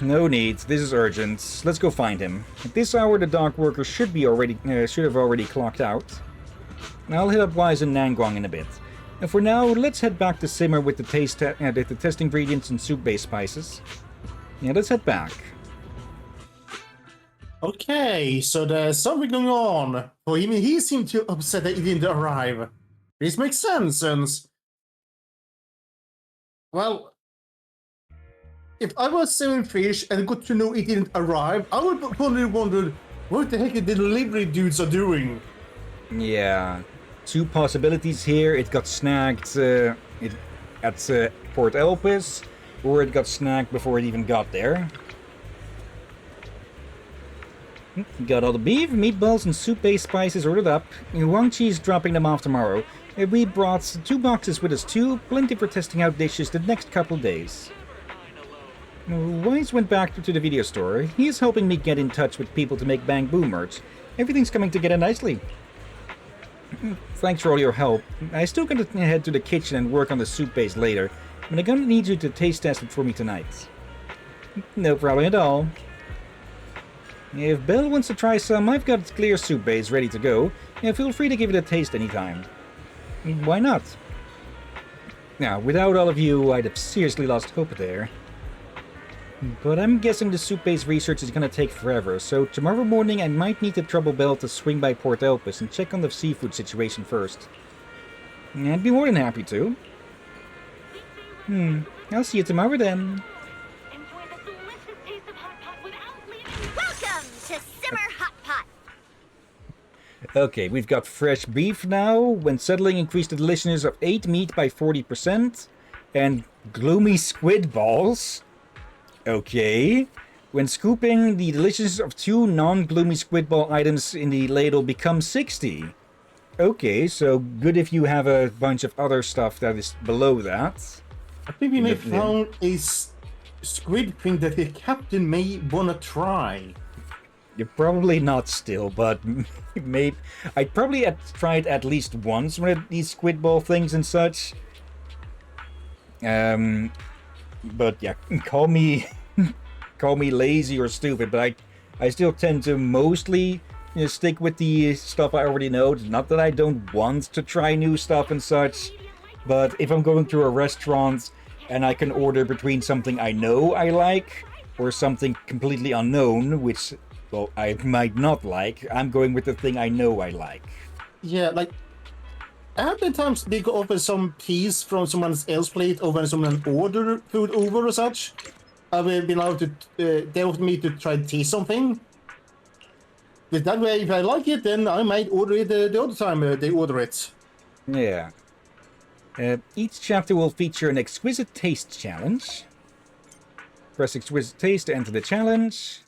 No need. This is urgent. Let's go find him. At this hour, the dock workers should have already clocked out. I'll hit up Wise and Nangguang in a bit. And for now, let's head back to Simmer with the test ingredients and soup-based spices. Yeah, let's head back. Okay, so there's something going on. For him, he seemed too upset that he didn't arrive. This makes sense, since... Well... If I was selling fish and got to know it didn't arrive, I would probably wondered what the heck the delivery dudes are doing. Yeah, two possibilities here. It got snagged at Port Elpis, or it got snagged before it even got there. Got all the beef, meatballs, and soup-based spices ordered up. Wang Chi's dropping them off tomorrow. We brought 2 boxes with us too, plenty for testing out dishes the next couple days. Wise went back to the video store. He is helping me get in touch with people to make Bang Boom merch. Everything's coming together nicely. Thanks for all your help. I still gotta head to the kitchen and work on the soup base later, but I'm gonna need you to taste test it for me tonight. No problem at all. If Belle wants to try some, I've got clear soup base ready to go. Feel free to give it a taste anytime. Why not? Now, without all of you, I'd have seriously lost hope there. But I'm guessing the soup-based research is gonna take forever, so tomorrow morning I might need to trouble Bell to swing by Port Elpis and check on the seafood situation first. I'd be more than happy to. I'll see you tomorrow then. Welcome to Simmer Hot Pot. Okay, we've got fresh beef now. When settling, increased the deliciousness of 8 meat by 40%. And gloomy squid balls. Okay. When scooping, the deliciousness of 2 non-gloomy squid ball items in the ladle becomes 60. Okay, so good if you have a bunch of other stuff that is below that. I think we may have found a squid thing that the captain may wanna try. You're probably not still, but maybe... I'd probably have tried at least once one of these squid ball things and such. But yeah, call me lazy or stupid, but I still tend to mostly stick with the stuff I already know. Not that I don't want to try new stuff and such, but if I'm going to a restaurant and I can order between something I know I like or something completely unknown, which, well, I might not like, I'm going with the thing I know I like. Yeah, like, have been times they go offer some piece from someone else's plate or when someone order food over or such. I've been able to, they offered me to try to taste something. But that way, if I like it, then I might order it the other time they order it. Yeah. Each chapter will feature an exquisite taste challenge. Press exquisite taste to enter the challenge.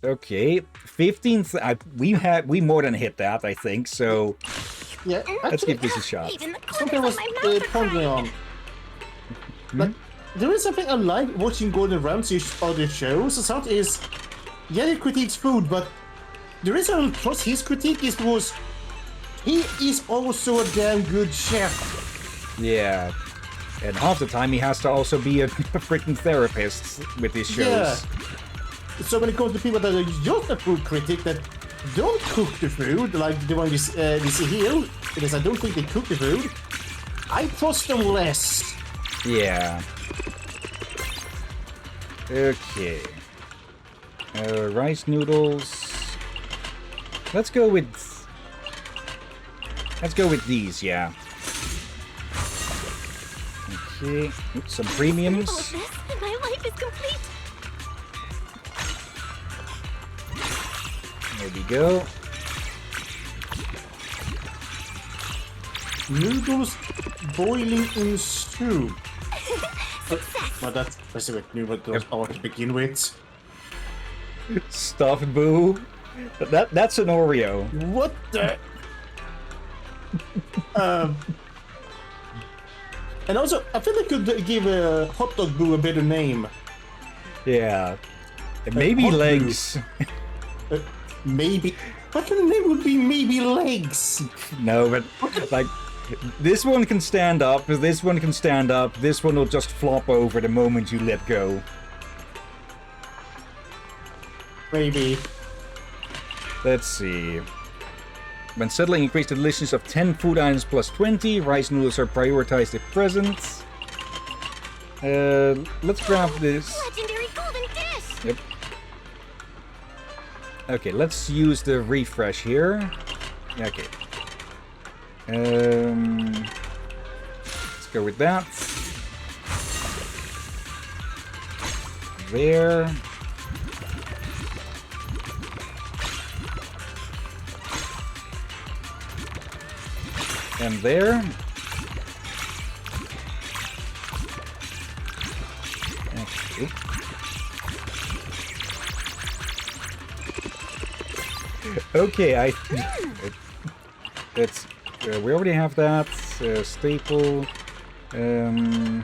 Okay, 15th. We more than hit that, I think. So Yeah, let's actually, give this a shot. Even the something I corners was of my mouth are pondering crying. on. Like, there is something I like watching Gordon Ramsay's other shows. The sound is, yeah, he critiques food, but the reason I trust his critique is because he is also a damn good chef. Yeah. And half the time he has to also be a freaking therapist with his shows. Yeah. So when it comes to people that are just a food critic that don't cook the food, like the one we see here, because I don't think they cook the food, I trust them less. Yeah. Okay. Rice noodles. Let's go with these, yeah. Okay. Oops, some All premiums. of this, and my life is complete. There we go. Noodles boiling in stew. Well, that's basically what noodles are to begin with. Stuffed boo. That's an Oreo. What the? And also, I think they could give a hot dog boo a better name. Yeah. And maybe hot legs. Maybe. What kind of name would be maybe legs? No, but like this one can stand up, this one can stand up, this one will just flop over the moment you let go. Maybe. Let's see. When settling, increase the deliciousness of 10 food items plus 20. Rice noodles are prioritized if present. Let's grab this. Legendary golden dish. Yep. Okay, let's use the refresh here. Okay. Let's go with that. There. And there. Okay. Okay, that's we already have that staple. Let's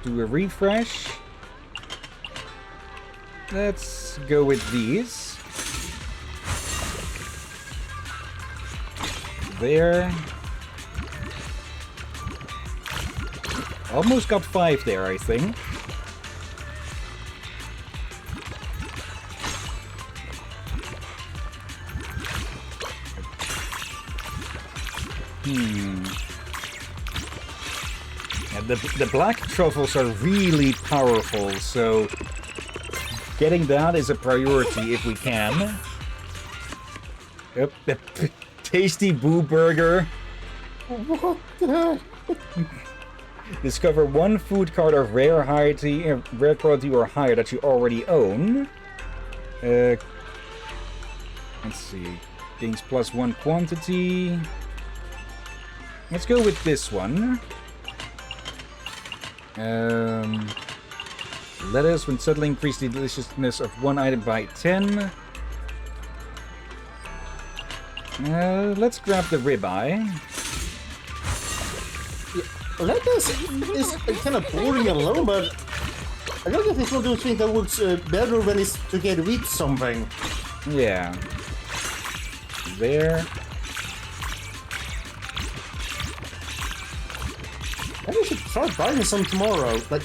do a refresh. Let's go with these. There. Almost got 5 there, I think. Yeah, the black truffles are really powerful, so getting that is a priority if we can. Yep. Tasty Boo Burger. What the? Discover one food card of rare quality or higher that you already own. Let's see. Gains +1 quantity. Let's go with this one. Lettuce, when settling, increase the deliciousness of one item by 10. Let's grab the ribeye. Lettuce is kind of boring alone, but I don't know if it's one of those things that works better when it's together with something. Yeah. There. Maybe I should try buying some tomorrow. Like,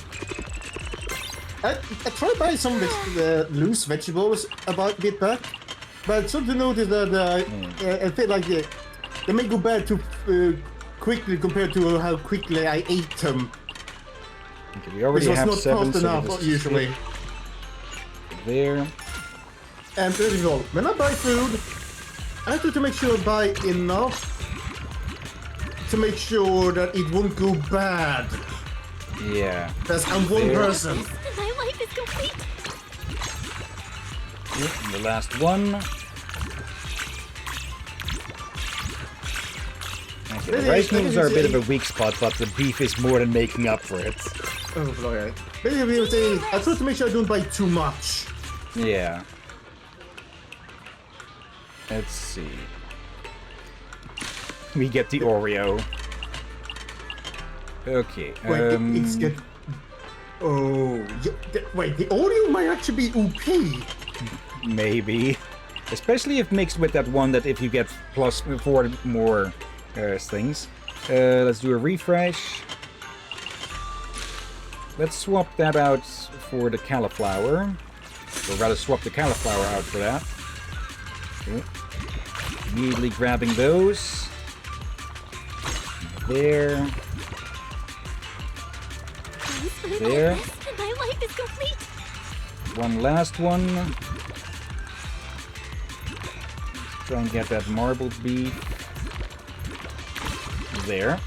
I tried buying some loose vegetables a bit back, but I sort of noticed that I feel like they may go bad too quickly compared to how quickly I ate them. Okay, we already Which have was 7, not fast so enough, this is usually. there. And first of all, when I buy food, I have to make sure I buy enough to make sure that it won't go bad. Yeah. Because I'm one person. My life is complete. Yep, and the last one. Okay, the rice noodles are a bit of a weak spot, but the beef is more than making up for it. Oh, okay. Maybe I say I try to make sure I don't buy too much. Yeah. Let's see. We get the Oreo. Okay. Wait, it's get. Oh, wait. The Oreo might actually be OP. Maybe. Especially if mixed with that one that if you get plus 4 more things. Let's do a refresh. Let's swap that out for the cauliflower. Or rather swap the cauliflower out for that. Okay. Immediately grabbing those. There. There. My life is complete. One last one. Let's try and get that marbled beef. There.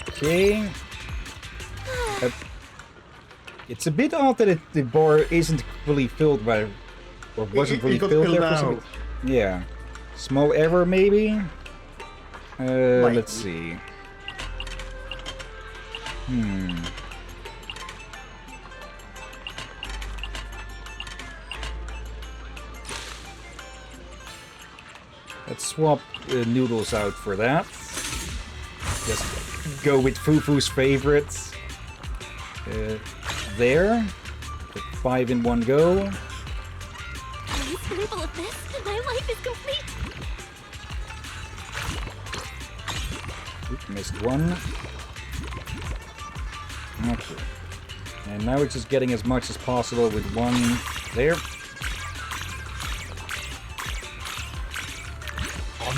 Okay. It's a bit odd that the bar isn't fully filled by, or wasn't fully got filled filled there for some. out. Yeah. Small error maybe. Let's see. Let's swap noodles out for that. Just go with Fufu's favorites. There. 5 in one go. Are you capable of this? My life is complete. Oops, missed one. Okay. And now we're just getting as much as possible with one there.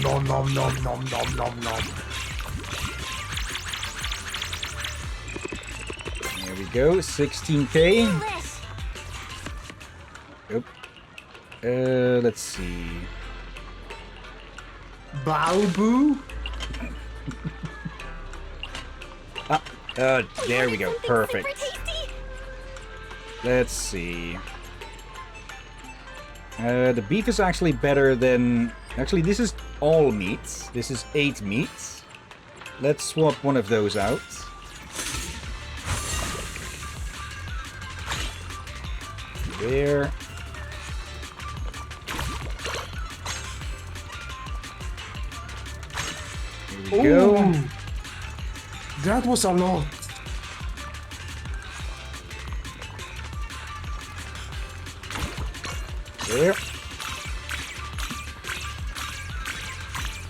Nom nom nom nom nom nom nom. There we go, 16k. Yep. Let's see. Baobu? There we go, perfect. Let's see. The beef is actually better than... Actually, this is all meats. This is 8 meats. Let's swap one of those out. There. Here we go. That was a lot. There.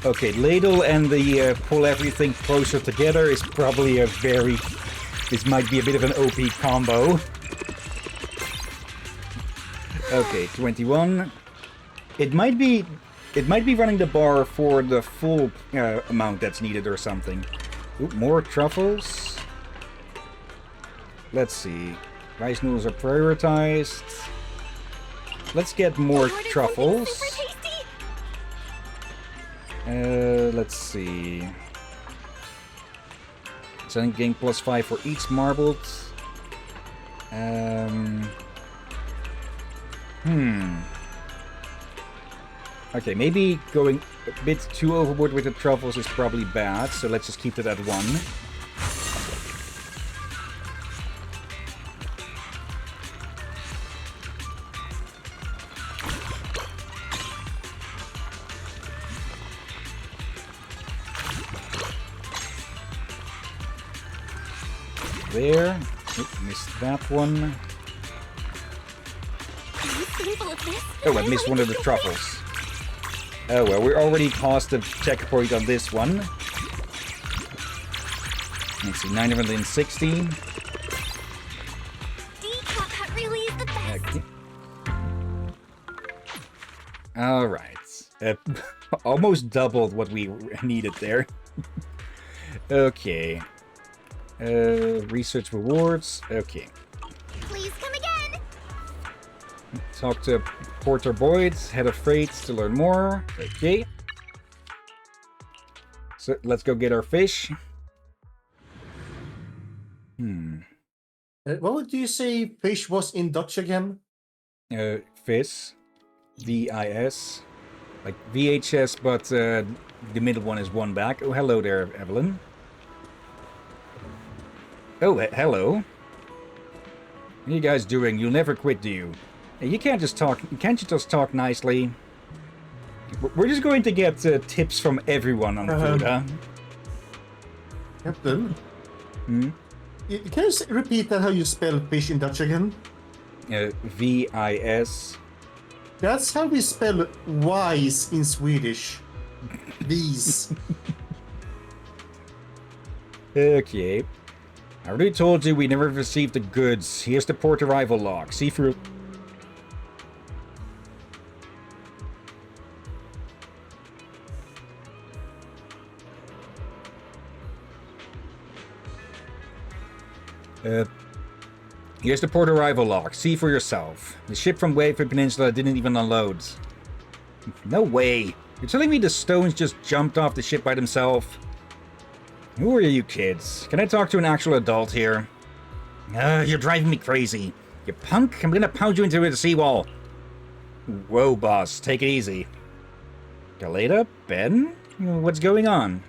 Okay, ladle and the pull everything closer together is probably a very... This might be a bit of an OP combo. Okay, 21. It might be running the bar for the full amount that's needed or something. Ooh, more truffles. Let's see. Rice noodles are prioritized. Let's get more truffles. Let's see. So I'm getting +5 for each marbled. Okay, maybe going a bit too overboard with the truffles is probably bad, so let's just keep it at 1. There. Oop, missed that one. spoonful of this. Oh, I missed one of the truffles. Oh well, we're already past the checkpoint on this one. Let's see, 916. Decaf hut really is the best. Okay. Alright. Almost doubled what we needed there. Okay. Research rewards. Okay. Please come again. Talk to Porter Boyd, head of freight, to learn more. Okay. So let's go get our fish. What would you say fish was in Dutch again? Fish. V-I-S. Like VHS, but the middle one is one back. Oh, hello there, Evelyn. Oh, hello. What are you guys doing? You'll never quit, do you? You can't just talk. Can't you just talk nicely? We're just going to get tips from everyone on food, huh? Captain? Hmm? Can you repeat that how you spell fish in Dutch again? V-I-S. That's how we spell wise in Swedish. These. Okay. I already told you we never received the goods. Here's the port arrival log. See through. Here's the port arrival log. See for yourself. The ship from Wayford Peninsula didn't even unload. No way. You're telling me the stones just jumped off the ship by themselves? Who are you kids? Can I talk to an actual adult here? You're driving me crazy. You punk, I'm gonna pound you into the seawall. Whoa, boss. Take it easy. Galeta? Ben? What's going on?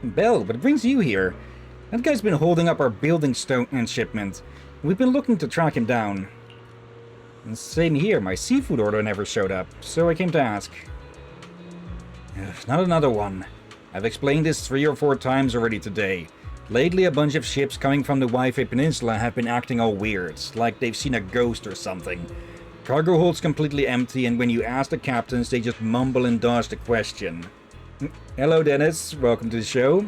Belle, what brings you here? That guy's been holding up our building stone and shipment. We've been looking to track him down. And same here, my seafood order never showed up, so I came to ask. Not another one. I've explained this 3 or 4 times already today. Lately, a bunch of ships coming from the Wi-Fi Peninsula have been acting all weird, like they've seen a ghost or something. Cargo hold's completely empty, and when you ask the captains, they just mumble and dodge the question. Hello, Dennis. Welcome to the show.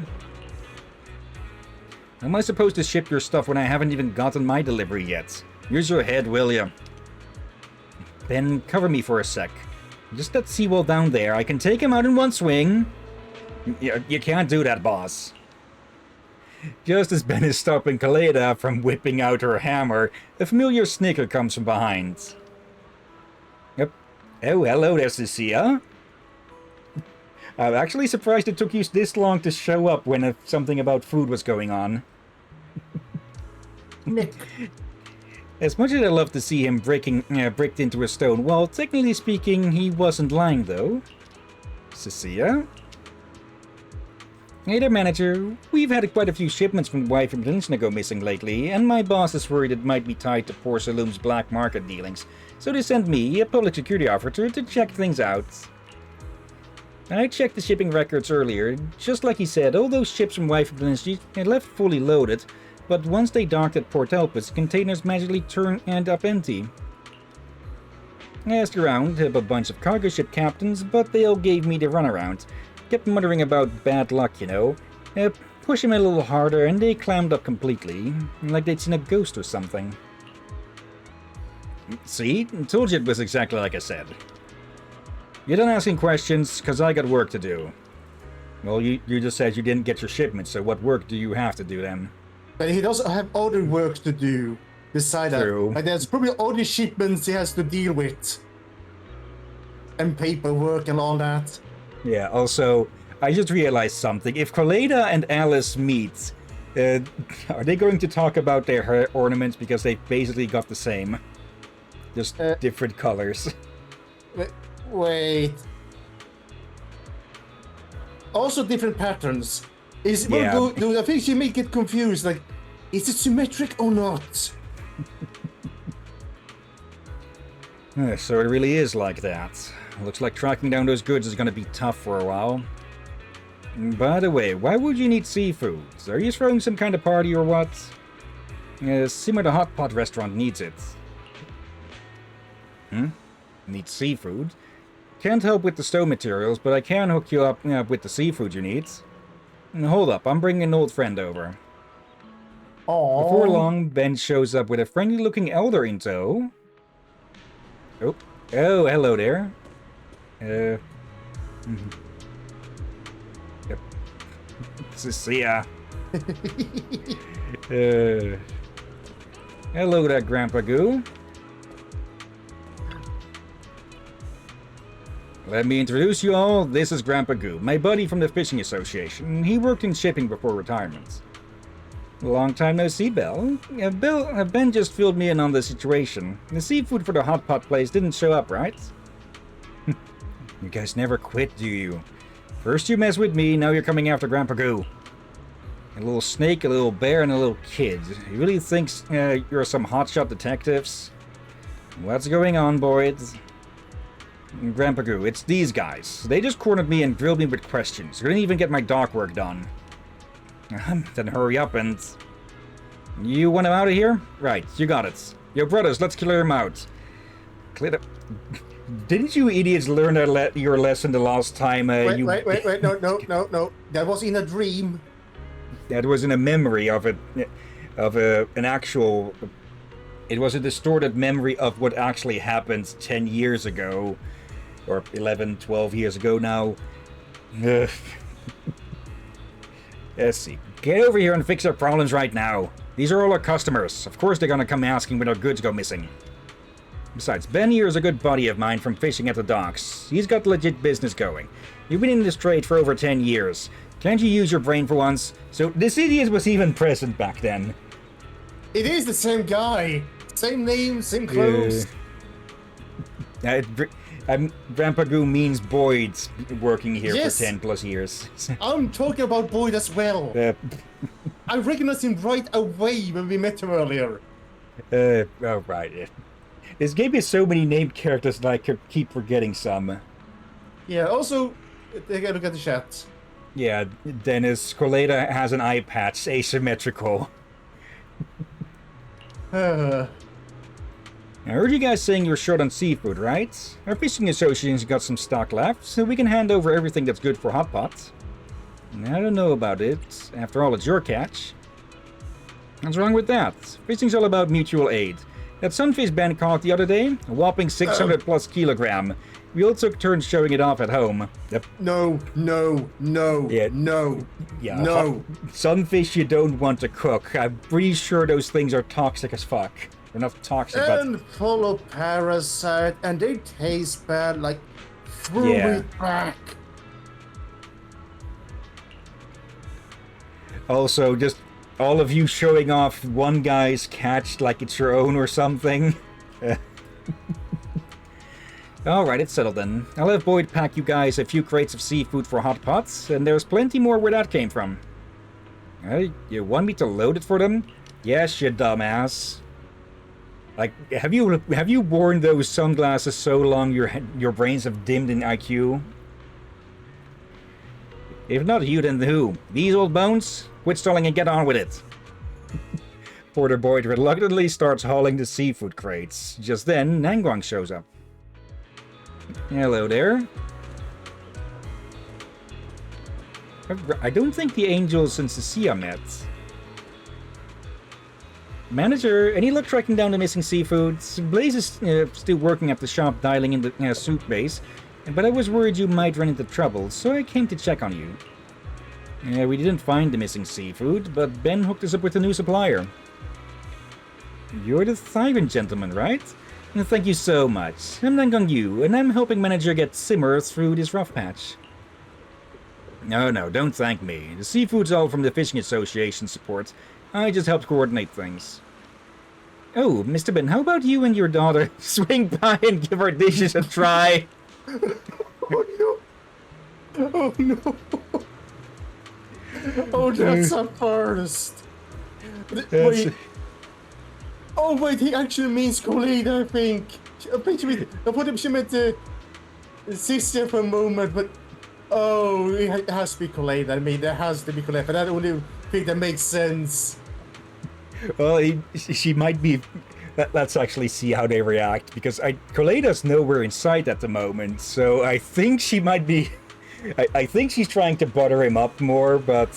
How am I supposed to ship your stuff when I haven't even gotten my delivery yet? Use your head, will ya? Ben, cover me for a sec. Just that seawall down there. I can take him out in one swing. You can't do that, boss. Just as Ben is stopping Kaleda from whipping out her hammer, a familiar snicker comes from behind. Yep. Oh, hello there, Cecilia. I'm actually surprised it took you this long to show up when something about food was going on. Nick. As much as I love to see him bricked into a stone, well, technically speaking, he wasn't lying, though. Cecilia? Hey there, manager. We've had quite a few shipments from Wi-Fi Peninsula go missing lately, and my boss is worried it might be tied to Porcelain's black market dealings, so they sent me, a public security officer, to check things out. I checked the shipping records earlier. Just like he said, all those ships from Wi-Fi Peninsula had left fully loaded, but once they docked at Port Elpis, containers magically end up empty. I asked around, a bunch of cargo ship captains, but they all gave me the runaround. Kept muttering about bad luck, you know. Push them a little harder and they clammed up completely, like they'd seen a ghost or something. See? Told you it was exactly like I said. You're done asking questions, because I got work to do. Well, you just said you didn't get your shipment, so what work do you have to do then? But he does have other work to do beside that. True. Like there's probably other shipments he has to deal with. And paperwork and all that. Yeah, also, I just realized something. If Coleda and Alice meet, are they going to talk about their hair ornaments because they basically got the same? Just different colors. Wait. Also different patterns. Yeah. Well, I think you may get confused, like, is it symmetric or not? So it really is like that. Looks like tracking down those goods is going to be tough for a while. By the way, why would you need seafood? Are you throwing some kind of party or what? Simmer the Hot Pot restaurant needs it. Need seafood. Can't help with the stove materials, but I can hook you up with the seafood you need. And hold up, I'm bringing an old friend over. Oh. Before long, Ben shows up with a friendly-looking elder in tow. Oh, hello there. See ya. Hello there, Grandpa Goo. Let me introduce you all. This is Grandpa Goo, my buddy from the Fishing Association. He worked in shipping before retirement. Long time no see, Ben just filled me in on the situation. The seafood for the hot pot place didn't show up, right? You guys never quit, do you? First you mess with me, now you're coming after Grandpa Goo. A little snake, a little bear, and a little kid. He really thinks you're some hotshot detectives? What's going on, boys? Grandpa Goo, it's these guys. They just cornered me and grilled me with questions. Couldn't even get my dock work done. Then hurry up and... You want him out of here? Right, you got it. Yo, brothers, let's clear him out. Clear the... Didn't you idiots learn your lesson the last time wait, you... Wait, no. That was in a dream. That was in a memory of it, an actual... It was a distorted memory of what actually happened 10 years ago. Or 11, 12 years ago now. Let's see. Get over here and fix our problems right now. These are all our customers. Of course they're gonna come asking when our goods go missing. Besides, Ben here is a good buddy of mine from fishing at the docks. He's got legit business going. You've been in this trade for over 10 years. Can't you use your brain for once? So this idiot was even present back then. It is the same guy. Same name, same clothes. Grandpa Goo means Boyd's working here Yes. for 10 plus years. I'm talking about Boyd as well. I recognized him right away when we met him earlier. Oh, right. This game has so many named characters that I could keep forgetting some. Yeah, also, take a look at the chat. Yeah, Dennis, Coleta has an eye patch, asymmetrical. I heard you guys saying you're short on seafood, right? Our fishing association's got some stock left, so we can hand over everything that's good for hot pots. I don't know about it. After all, it's your catch. What's wrong with that? Fishing's all about mutual aid. That sunfish Ben caught the other day, a whopping 600 plus kilogram. We all took turns showing it off at home. Yep. No. Yeah, sunfish you don't want to cook. I'm pretty sure those things are toxic as fuck. They're not toxic, And full of parasite, and they taste bad, like, threw it back. Also, just all of you showing off one guy's catch like it's your own or something. Alright, it's settled then. I'll have Boyd pack you guys a few crates of seafood for hot pots, and there's plenty more where that came from. You want me to load it for them? Yes, you dumbass. Like, have you worn those sunglasses so long your brains have dimmed in IQ? If not you, then who? These old bones? Quit stalling and get on with it. Porter Boyd reluctantly starts hauling the seafood crates. Just then, Nangwang shows up. Hello there. I don't think the Angels and Cecilia met. Manager, any luck tracking down the missing seafoods? Blaze is still working at the shop dialing in the soup base, but I was worried you might run into trouble, so I came to check on you. We didn't find the missing seafood, but Ben hooked us up with a new supplier. You're the Thyron gentleman, right? Thank you so much. I'm Nangang Yu, and I'm helping Manager get Simmer through this rough patch. No, don't thank me. The seafood's all from the Fishing Association support. I just helped coordinate things. Oh, Mr. Ben, how about you and your daughter swing by and give our dishes a try? Oh no. Oh, that's a first. Wait. Oh wait, he actually means Colleen, I think. I thought she meant the sister for a moment, but oh, it has to be Colleen. I mean, there has to be Colleen, but I don't really think that makes sense. Well, she might be Let's actually see how they react, because Coleda's nowhere in sight at the moment, so I think she might be... I think she's trying to butter him up more, but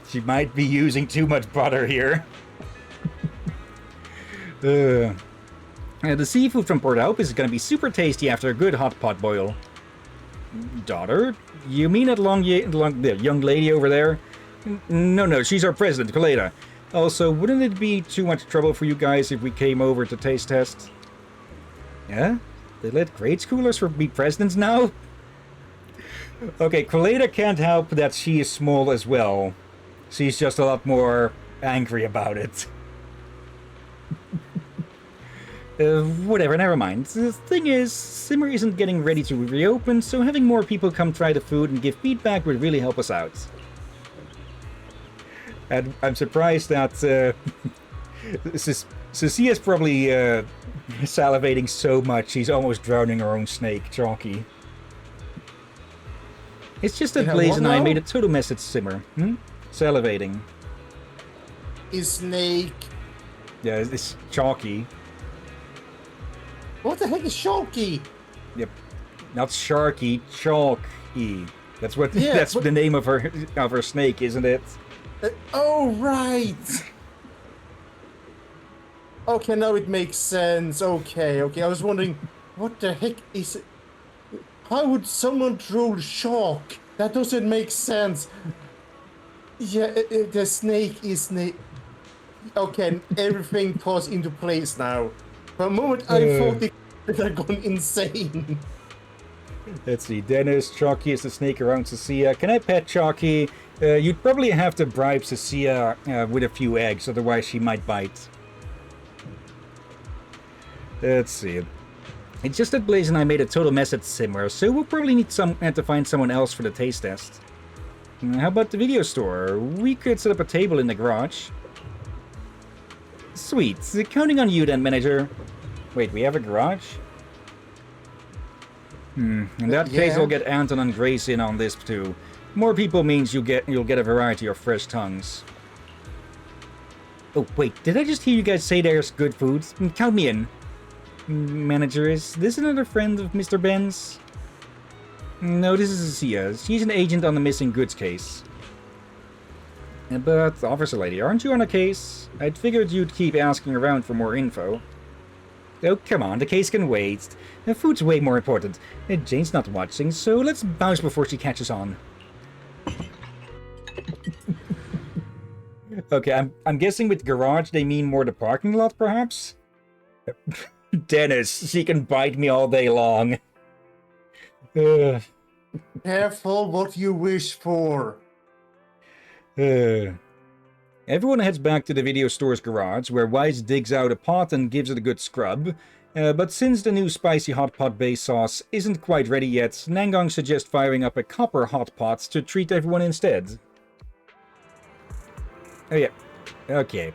she might be using too much butter here. The seafood from Port Hope is going to be super tasty after a good hot pot boil. Daughter? You mean that the young lady over there? No, she's our president, Coleda. Also, wouldn't it be too much trouble for you guys if we came over to taste test? Yeah? They let grade schoolers be presidents now? Okay, Coleda can't help that she is small as well. She's just a lot more angry about it. Whatever, never mind. The thing is, Simmer isn't getting ready to reopen, so having more people come try the food and give feedback would really help us out. And I'm surprised that Cecia's probably salivating so much she's almost drowning her own snake, Chalky. It's just that Blaze and I made a total mess at Simmer. Salivating. Is snake... Yeah, it's Chalky. What the heck is Sharky? Yep. Not Sharky, Chalky. That's what. Yeah, that's the name of her snake, isn't it? Oh right. Okay, now it makes sense. Okay. I was wondering, what the heck is it? How would someone troll shark? That doesn't make sense. Yeah, the snake is snake. Okay, everything falls into place now. For a moment, I thought they had gone insane. Let's see. Dennis, Chalky is the snake around Cecilia. Can I pet Chalky? You'd probably have to bribe Cecilia with a few eggs, otherwise she might bite. Let's see. It's just that Blaze and I made a total mess at Simmer, so we'll probably need to find someone else for the taste test. How about the video store? We could set up a table in the garage. Sweet. Counting on you then, manager. Wait, we have a garage? In that case, I'll get Anton and Grace in on this too. More people means you'll get a variety of fresh tongues. Oh, wait, did I just hear you guys say there's good food? Count me in. Manager, is this another friend of Mr. Ben's? No, this is Asia. She's an agent on the missing goods case. But, officer lady, aren't you on a case? I'd figured you'd keep asking around for more info. Oh, come on, the case can wait. The food's way more important. Jane's not watching, so let's bounce before she catches on. Okay, I'm guessing with garage they mean more the parking lot, perhaps? Dennis, she can bite me all day long. Careful what you wish for. Everyone heads back to the video store's garage, where Wise digs out a pot and gives it a good scrub. But since the new spicy hot pot base sauce isn't quite ready yet, Nangong suggests firing up a copper hot pot to treat everyone instead. Oh yeah, okay.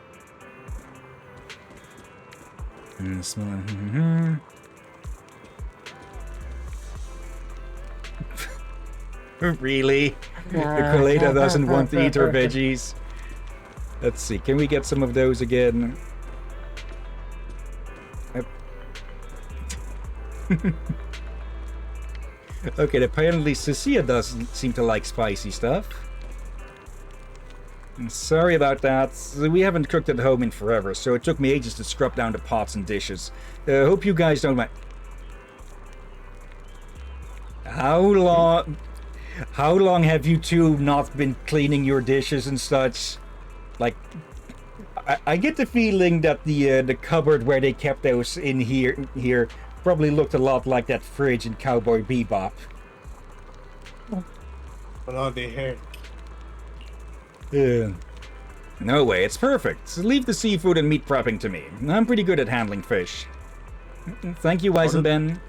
Really? Coleda doesn't want to eat her veggies. Let's see, can we get some of those again? Okay, apparently Cecilia doesn't seem to like spicy stuff. Sorry about that. We haven't cooked at home in forever, so it took me ages to scrub down the pots and dishes. Hope you guys don't mind. How long have you two not been cleaning your dishes and such? Like, I get the feeling that the cupboard where they kept those in here probably looked a lot like that fridge in Cowboy Bebop. Bloody heck. No way, it's perfect. Leave the seafood and meat prepping to me. I'm pretty good at handling fish. Thank you, Weizenben.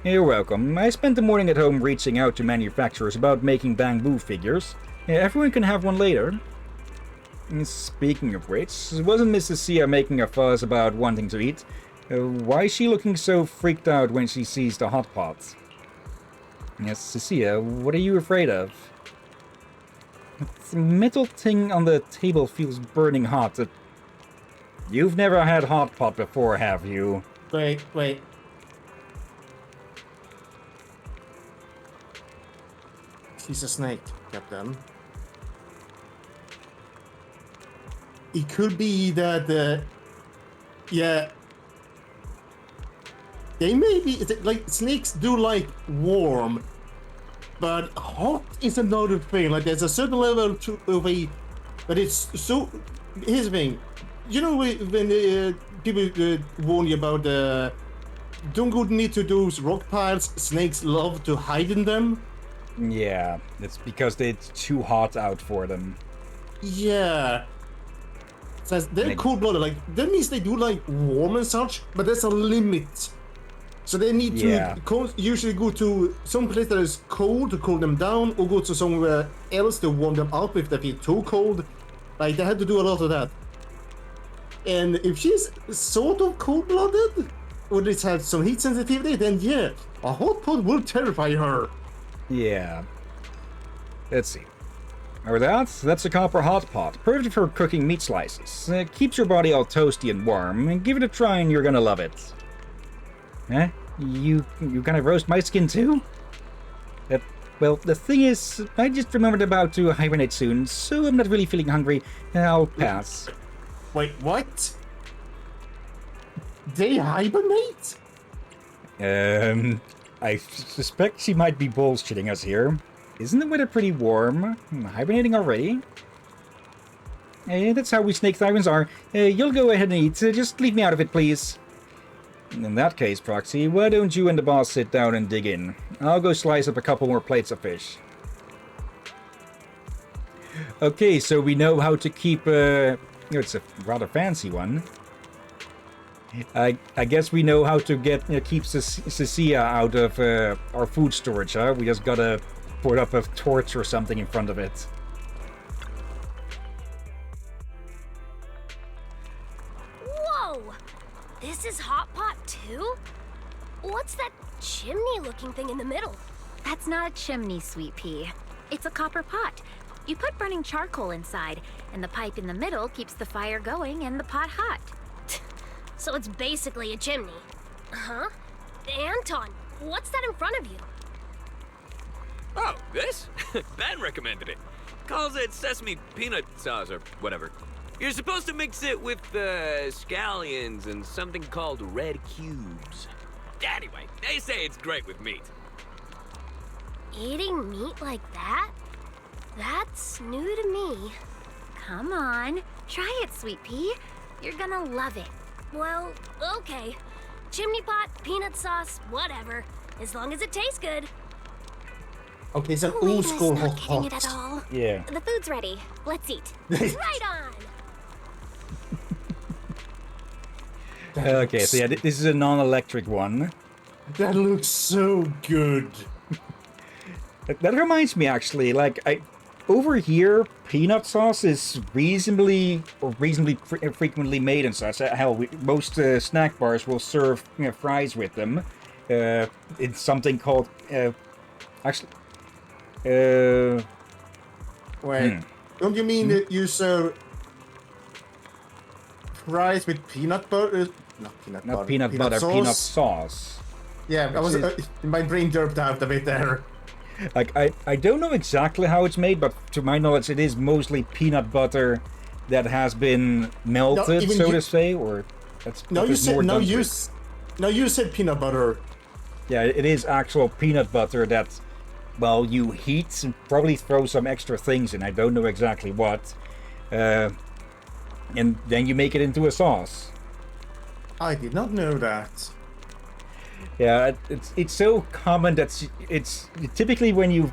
You're welcome. I spent the morning at home reaching out to manufacturers about making bamboo figures. Everyone can have one later. Speaking of which, wasn't Mrs. Sia making a fuss about wanting to eat? Why is she looking so freaked out when she sees the hot pot? Yes, Cecilia, what are you afraid of? The metal thing on the table feels burning hot. You've never had hot pot before, have you? Wait. He's a snake, Captain. It could be that, yeah. They may be, like, snakes do like warm, but hot is another thing. Like, there's a certain level of a, but it's so, here's the thing. You know when people warn you about don't go near to those rock piles, snakes love to hide in them? Yeah, it's because it's too hot out for them. Yeah. So they're cold-blooded, like, that means they do like warm and such, but there's a limit. So they need to usually go to some place that is cold to cool them down, or go to somewhere else to warm them up if they feel too cold. Like, they had to do a lot of that. And if she's sort of cold-blooded, or at least has some heat sensitivity, then yeah, a hot pot will terrify her. Yeah. Let's see. Or that's a copper hot pot. Perfect for cooking meat slices. Keeps your body all toasty and warm. And give it a try and you're gonna love it. Huh? You gonna roast my skin too? Well, the thing is, I just remembered about to hibernate soon, so I'm not really feeling hungry. I'll pass. Wait, what? They hibernate? I suspect she might be bullshitting us here. Isn't the weather pretty warm? Hibernating already? That's how we snake sirens are. You'll go ahead and eat. Just leave me out of it, please. In that case, Proxy, why don't you and the boss sit down and dig in? I'll go slice up a couple more plates of fish. Okay, so we know how to keep... it's a rather fancy one. I guess we know how to get keep Cecilia out of our food storage, huh? We just gotta put up a torch or something in front of it. Whoa! This is hot pot too? What's that chimney-looking thing in the middle? That's not a chimney, Sweet Pea. It's a copper pot. You put burning charcoal inside, and the pipe in the middle keeps the fire going and the pot hot. So it's basically a chimney. Huh? Anton, what's that in front of you? Oh, this? Ben recommended it. Calls it sesame peanut sauce or whatever. You're supposed to mix it with scallions and something called red cubes. Anyway, they say it's great with meat. Eating meat like that? That's new to me. Come on, try it, Sweet Pea. You're gonna love it. Well, okay. Chimney pot, peanut sauce, whatever. As long as it tastes good. Okay, it's an old school hot Getting it at pot. all. Yeah. The food's ready. Let's eat. Right on! Okay, so yeah, this is a non-electric one. That looks so good. That reminds me, actually, like, over here, peanut sauce is reasonably frequently made and such. Hell, most snack bars will serve fries with them. It's something called, Wait, don't you mean that you serve fries with peanut butter? Not peanut butter, sauce? peanut sauce. Yeah, I was my brain derped out a bit there. Like, I don't know exactly how it's made, but to my knowledge, it is mostly peanut butter that has been melted, so to say, or that's You said peanut butter. Yeah, it is actual peanut butter that, well, you heat and probably throw some extra things in. I don't know exactly what, and then you make it into a sauce. I did not know that. Yeah, it's so common that it's typically when you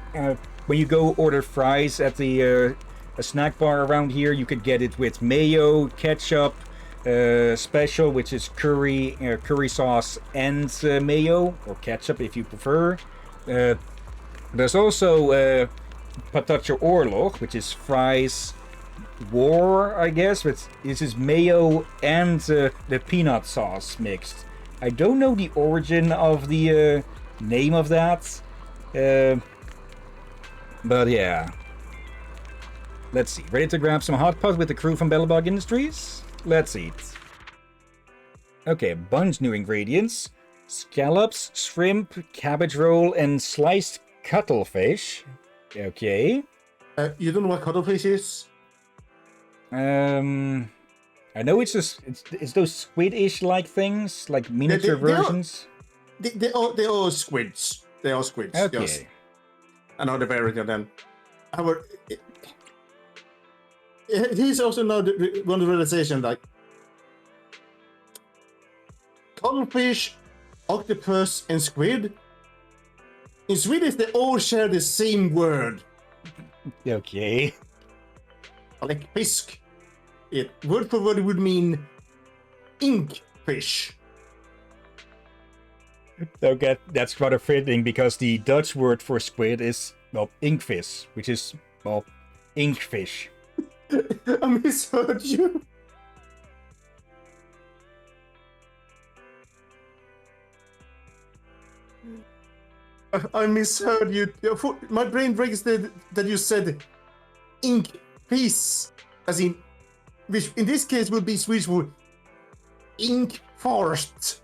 go order fries at the a snack bar around here, you could get it with mayo, ketchup, special, which is curry sauce and mayo or ketchup if you prefer. There's also patatje oorlog, which is fries war, I guess. But this is mayo and the peanut sauce mixed. I don't know the origin of the name of that, but yeah. Let's see. Ready to grab some hot pot with the crew from Bellbug Industries? Let's eat. Okay, a bunch new ingredients. Scallops, shrimp, cabbage roll, and sliced cuttlefish. Okay. You don't know what cuttlefish is? I know it's just it's those squid-ish like things, like miniature versions. They are squids. They are squids. Okay. Yes. Another variant of them. However, here's also another one realization, like cuttlefish, octopus, and squid. In Swedish, they all share the same word. Okay. Like fisk. It word for word would mean ink fish. Okay, that's rather fitting because the Dutch word for squid is, well, inkvis, which is, well, inkfish. I misheard you. I misheard you. My brain breaks that you said ink piece, as in, which in this case would be Swedish for ink forest.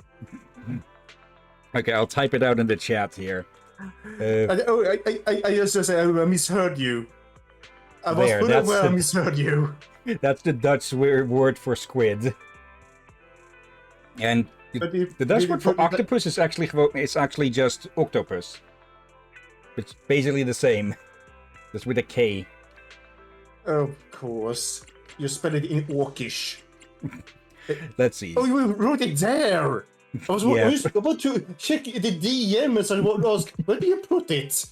Okay, I'll type it out in the chat here. I just say I misheard you. I was There, fully that's aware I the- misheard you. That's the Dutch word for squid. And the Dutch word for octopus is actually just octopus. It's basically the same, just with a K. Of course. You spell it in Orkish. Let's see. Oh, you wrote it there! I was Yeah. about to check the DM and I was ask, where do you put it?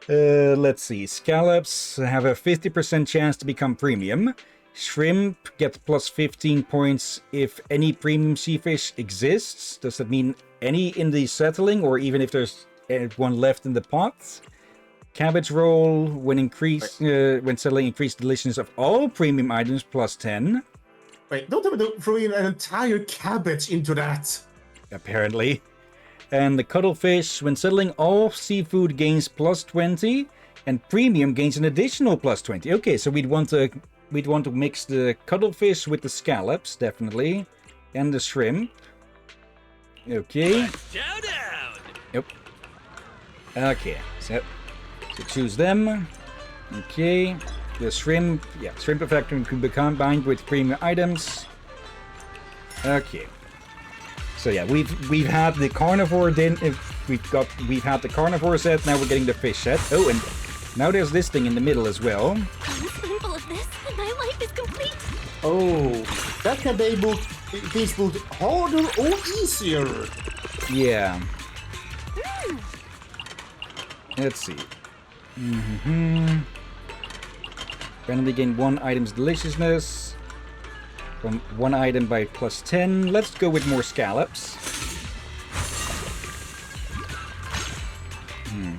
Let's see. Scallops have a 50% chance to become premium. Shrimp get plus 15 points if any premium sea fish exists. Does that mean any in the settling, or even if there's one left in the pot? Cabbage roll, when settling, increase the deliciousness of all premium items plus 10. Wait, don't have to throw in an entire cabbage into that. Apparently. And the cuttlefish, when settling, all seafood gains plus 20, and premium gains an additional plus 20. Okay, so we'd want to mix the cuttlefish with the scallops, definitely, and the shrimp. Okay. Down. Yep. Okay, so choose them. Okay. The shrimp, shrimp effect can be combined with premium items. Okay. So yeah, we've had the carnivore we've had the carnivore set, now we're getting the fish set. Oh, and now there's this thing in the middle as well. One spoonful of this, and my life is complete. Oh, that can be things both harder or easier. Yeah. Let's see. Randomly gain one item's deliciousness. From one item by plus 10. Let's go with more scallops. One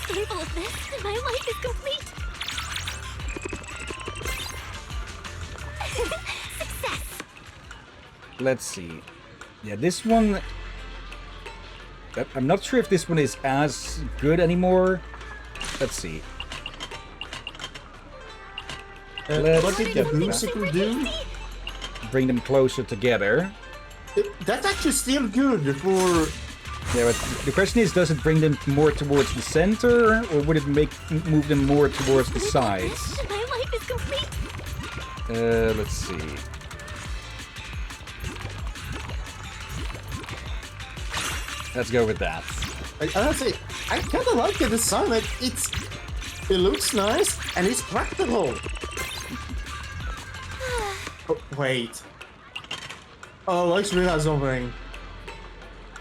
spoonful of this, and my life is complete. Success! Let's see. Yeah, this one... I'm not sure if this one is as good anymore. Let's see. What did the musical do? Bring them closer together. That's actually still good for... Yeah, but the question is, does it bring them more towards the center, or would it move them more towards the sides? And my life is complete. Let's see. Let's go with that. I kind of like the design. It looks nice and it's practical. Oh, wait. Oh, I just realized something.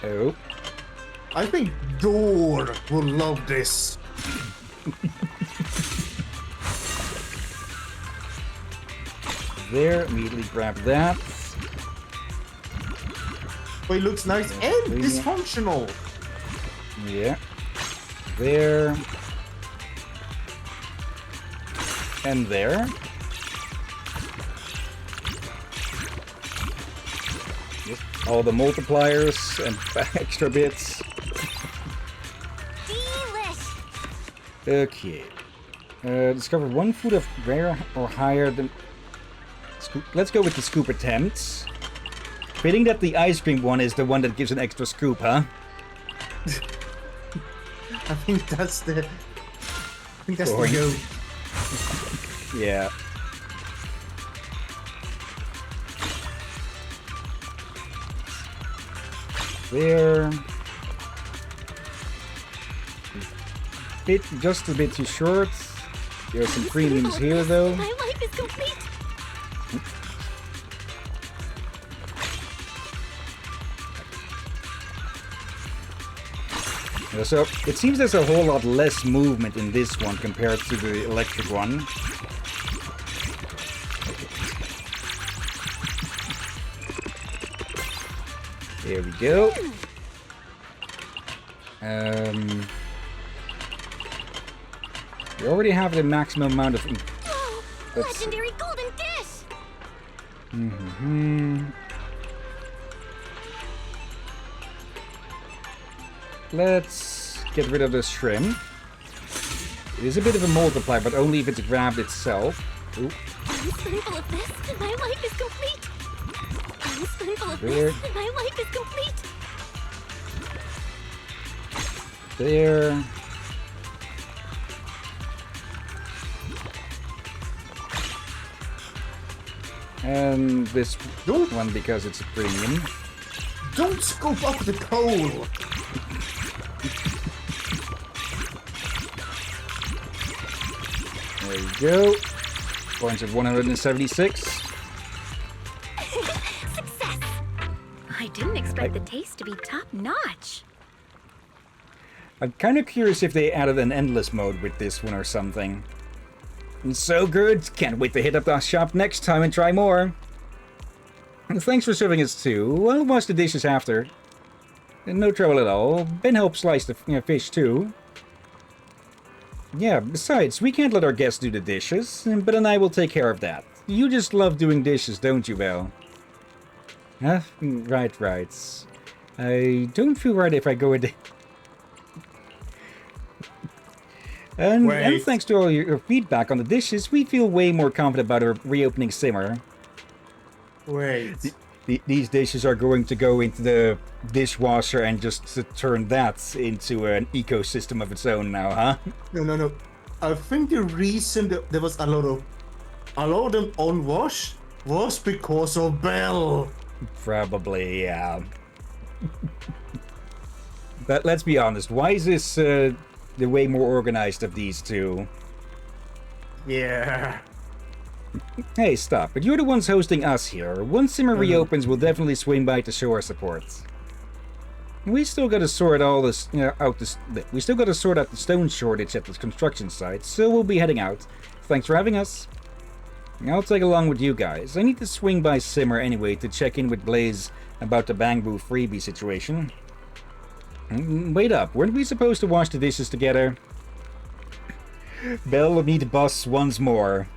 Oh. I think Dor will love this. There, immediately grab that. Oh, it looks nice and dysfunctional. Yeah. There. And there. Yep. All the multipliers and extra bits. Delish. Okay. Discover one food of rare or higher than... Let's go with the scoop attempts. Fitting that the ice cream one is the one that gives an extra scoop, huh? I think that's the Boring. go. Yeah. There. Just a bit too short. There's some premiums here, though. My life is complete. So, it seems there's a whole lot less movement in this one compared to the electric one. There we go. We already have the maximum amount of... Whoa! Legendary golden dish! Let's get rid of the shrimp. It is a bit of a multiplier, but only if it's grabbed itself. Ooh. One spoonful of this, and my life is complete. One spoonful of There. this, and my life is complete. There. And this one because it's a premium. Don't scoop up the coal. There you go. Points of 176. Success! I didn't expect the taste to be top-notch. I'm kind of curious if they added an endless mode with this one or something. It's so good, can't wait to hit up the shop next time and try more. And thanks for serving us too. I'll wash the dishes after. No trouble at all. Ben helped slice the fish too. Yeah, besides, we can't let our guests do the dishes, but then I will take care of that. You just love doing dishes, don't you, Belle? Huh? Right. I don't feel right if I go a day. And thanks to all your feedback on the dishes, we feel way more confident about our reopening simmer. Wait. These dishes are going to go into the dishwasher and just to turn that into an ecosystem of its own now, huh? No. I think the reason that there was a lot of them on wash was because of Belle. Probably, yeah. But let's be honest, why is this the way more organized of these two? Yeah. Hey, stop. But you're the ones hosting us here. Once Simmer reopens, we'll definitely swing by to show our support. We still gotta sort all this, we still gotta sort out the stone shortage at the construction site, so we'll be heading out. Thanks for having us. I'll take along with you guys. I need to swing by Simmer anyway to check in with Blaze about the Bamboo freebie situation. Wait up, weren't we supposed to wash the dishes together? Belle, meet boss once more.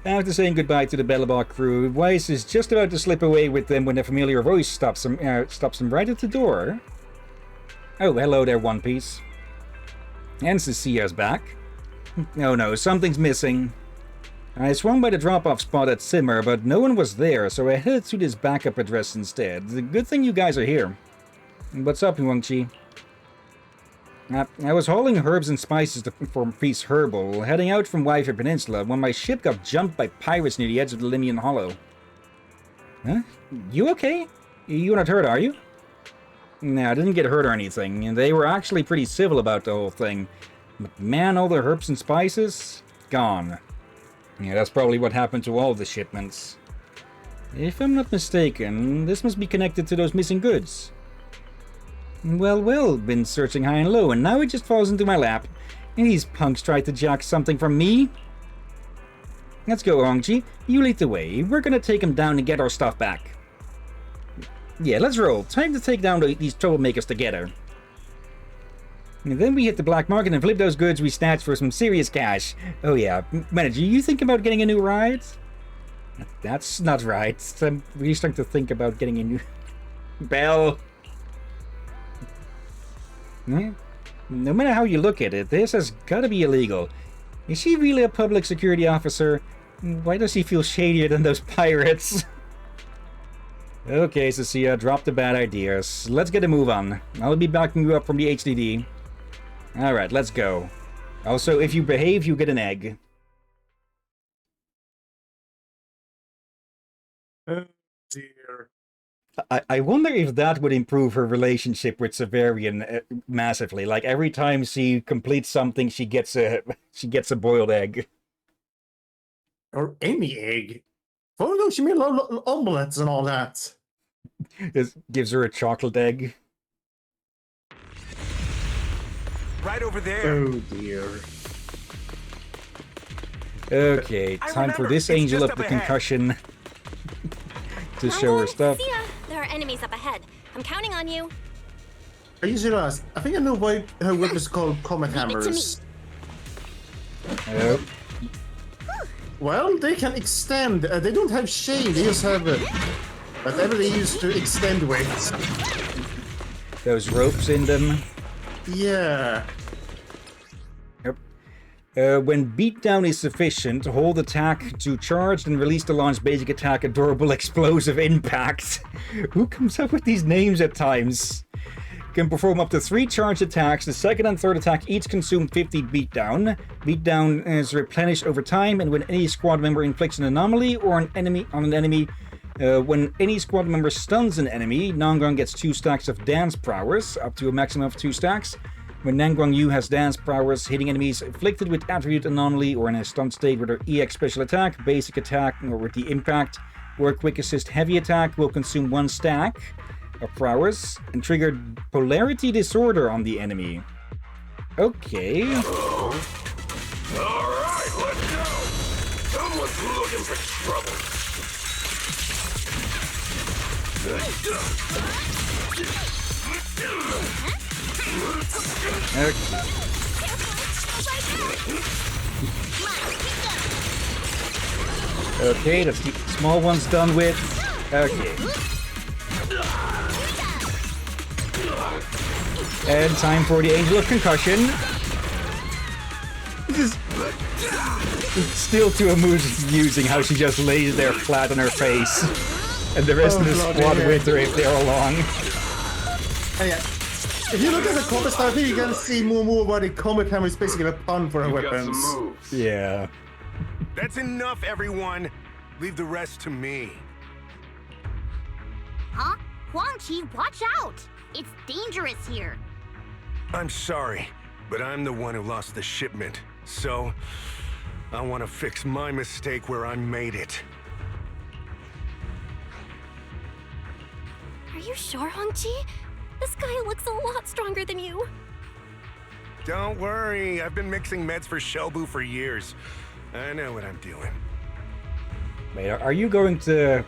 After saying goodbye to the Bellabach crew, Weiss is just about to slip away with them when a familiar voice stops him right at the door. Oh, hello there, One Piece. And Cecia's back. Oh no, something's missing. I swung by the drop-off spot at Simmer, but no one was there, so I headed to this backup address instead. Good thing you guys are here. What's up, Huangchi? I was hauling herbs and spices for Peace Herbal, heading out from Waifu Peninsula, when my ship got jumped by pirates near the edge of the Limian Hollow. Huh? You okay? You're not hurt, are you? No, I didn't get hurt or anything. They were actually pretty civil about the whole thing. But man, all the herbs and spices? Gone. Yeah, that's probably what happened to all the shipments. If I'm not mistaken, this must be connected to those missing goods. Well, been searching high and low, and now it just falls into my lap. And these punks tried to jack something from me. Let's go, Hongji. You lead the way. We're gonna take them down and get our stuff back. Yeah, let's roll. Time to take down these troublemakers together. And then we hit the black market and flip those goods we snatched for some serious cash. Oh yeah, manager, you think about getting a new ride? That's not right. I'm really starting to think about getting a new... Belle! No matter how you look at it, this has gotta be illegal. Is she really a public security officer? Why does she feel shadier than those pirates? Okay, Cecilia, drop the bad ideas. Let's get a move on. I'll be backing you up from the HDD. Alright, let's go. Also, if you behave, you get an egg. Oh dear. I wonder if that would improve her relationship with Severian massively. Like, every time she completes something, she gets a boiled egg. Or any egg. Oh no, she made a lot of omelets and all that. It gives her a chocolate egg. Right over there. Oh dear. Okay, time for this angel of the concussion to show her stuff. See ya. There are enemies up ahead. I'm counting on you. Are you serious? I think I know why her weapons called comet hammers. Yep. Well, they can extend. They don't have shade. They just have whatever they use to extend with. Those ropes in them. Yeah. When beatdown is sufficient, hold attack to charge and release the launch basic attack Adorable Explosive Impact. Who comes up with these names at times? Can perform up to 3 charged attacks. The second and third attack each consume 50 beatdown. Beatdown is replenished over time, and when any squad member inflicts an anomaly or an enemy on an enemy, when any squad member stuns an enemy, Nanguang gets 2 stacks of dance prowess, up to a maximum of 2 stacks. When Nanguang Yu has dance prowess, hitting enemies afflicted with attribute anomaly or in a stunned state with her EX special attack, basic attack, or with the impact, or quick assist heavy attack will consume 1 stack of prowess and trigger polarity disorder on the enemy. Okay. Alright, let's go! Someone's looking for trouble. Okay, that's the small one's done with. Okay. And time for the Angel of Concussion. This is still too amusing how she just lays there flat on her face. And the rest of the squad with her if they're along. Hey, if you look at the combat style, I think you're gonna see more about the comet hammer is basically a pun for her weapons. Yeah. That's enough, everyone. Leave the rest to me. Huh? Huangqi, watch out! It's dangerous here. I'm sorry, but I'm the one who lost the shipment. So, I want to fix my mistake where I made it. Are you sure, Hongqi? This guy looks a lot stronger than you. Don't worry, I've been mixing meds for Shelbu for years. I know what I'm doing. Wait, are you going to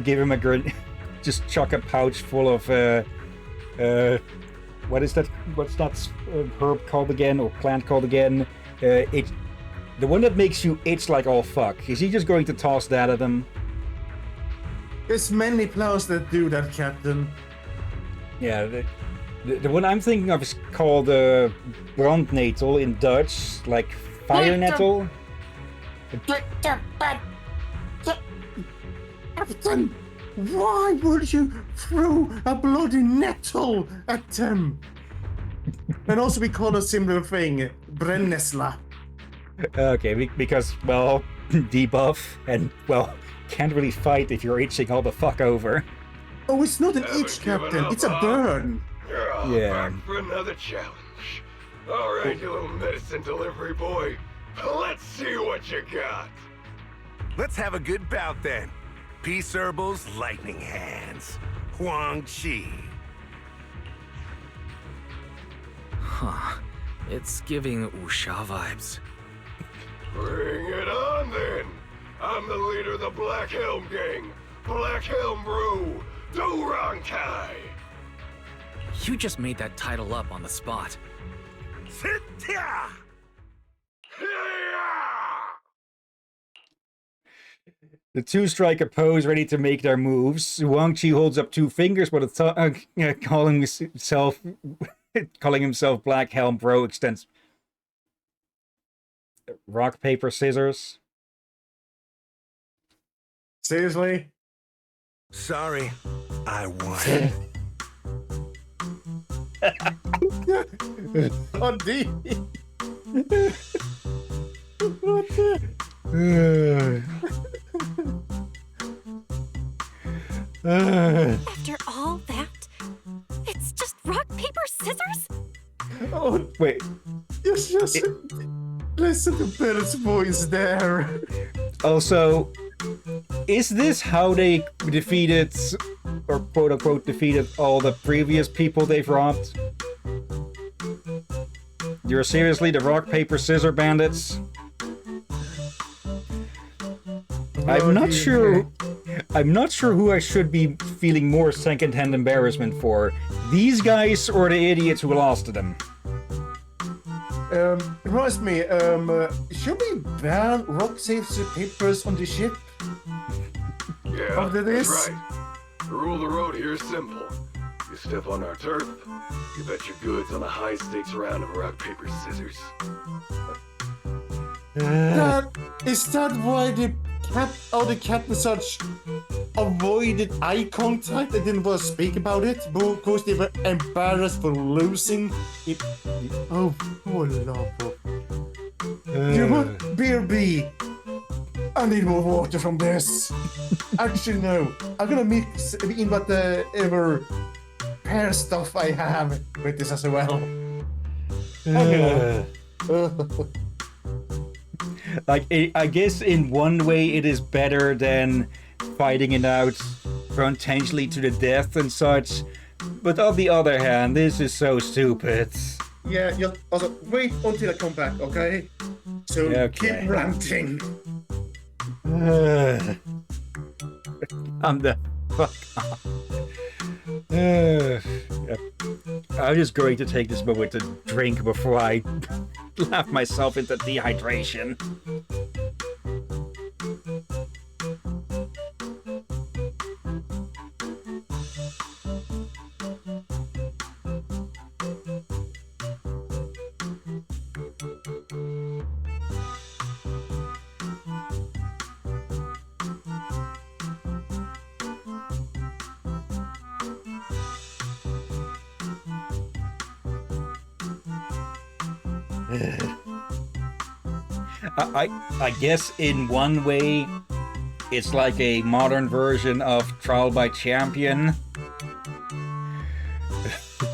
give him a just chuck a pouch full of what is that? What's that herb called again, or plant called again? The one that makes you itch like all fuck. Is he just going to toss that at him? There's many plants that do that, Captain. Yeah, the one I'm thinking of is called brandnetel in Dutch, like fire nettle. Captain, why would you throw a bloody nettle at them? And also we call a similar thing, brennesla. Okay, because, well, debuff, and, well, can't really fight if you're itching all the fuck over. Oh, it's not an itch, Captain, it's a burn. Yeah. Back for another challenge. All right, you little medicine delivery boy. Let's see what you got. Let's have a good bout then. Peace Herbal's lightning hands. Huangqi. Huh. It's giving wuxia vibes. Bring it on then. I'm the leader of the Black Helm Gang. Black Helm Brew. Do wrong tie. You just made that title up on the spot. Sit ya. The two-striker pose, ready to make their moves. Huangqi holds up 2 fingers, but calling himself Black Helm Bro extends rock, paper, scissors. Seriously? Sorry, I won. Oh, D. After all that, it's just rock, paper, scissors? Oh, Wait, just listen to Bill's voice there. also, is this how they defeated, or quote-unquote defeated, all the previous people they've robbed? You're seriously the rock, paper, scissor bandits? I'm not sure who I should be feeling more second-hand embarrassment for. These guys or the idiots who lost to them? Reminds me, should we ban rock, scissors, papers on the ship? Yeah, After this? that's right. The rule of the road here is simple. You step on our turf, you bet your goods on a high-stakes round of rock, paper, scissors. Is that why the captain such avoided eye contact? They didn't want to speak about it because they were embarrassed for losing it. Oh, poor Lobo. You want BRB? I need more water from this. Actually, no. I'm gonna mix in whatever pear stuff I have with this as well. Like, I guess in one way it is better than fighting it out potentially to the death and such, but on the other hand, this is so stupid. Yeah, you also wait until I come back, okay? So Okay. keep ranting. I'm the fuck off. I'm just going to take this moment to drink before I laugh myself into dehydration. I guess in one way, it's like a modern version of Trial by Champion.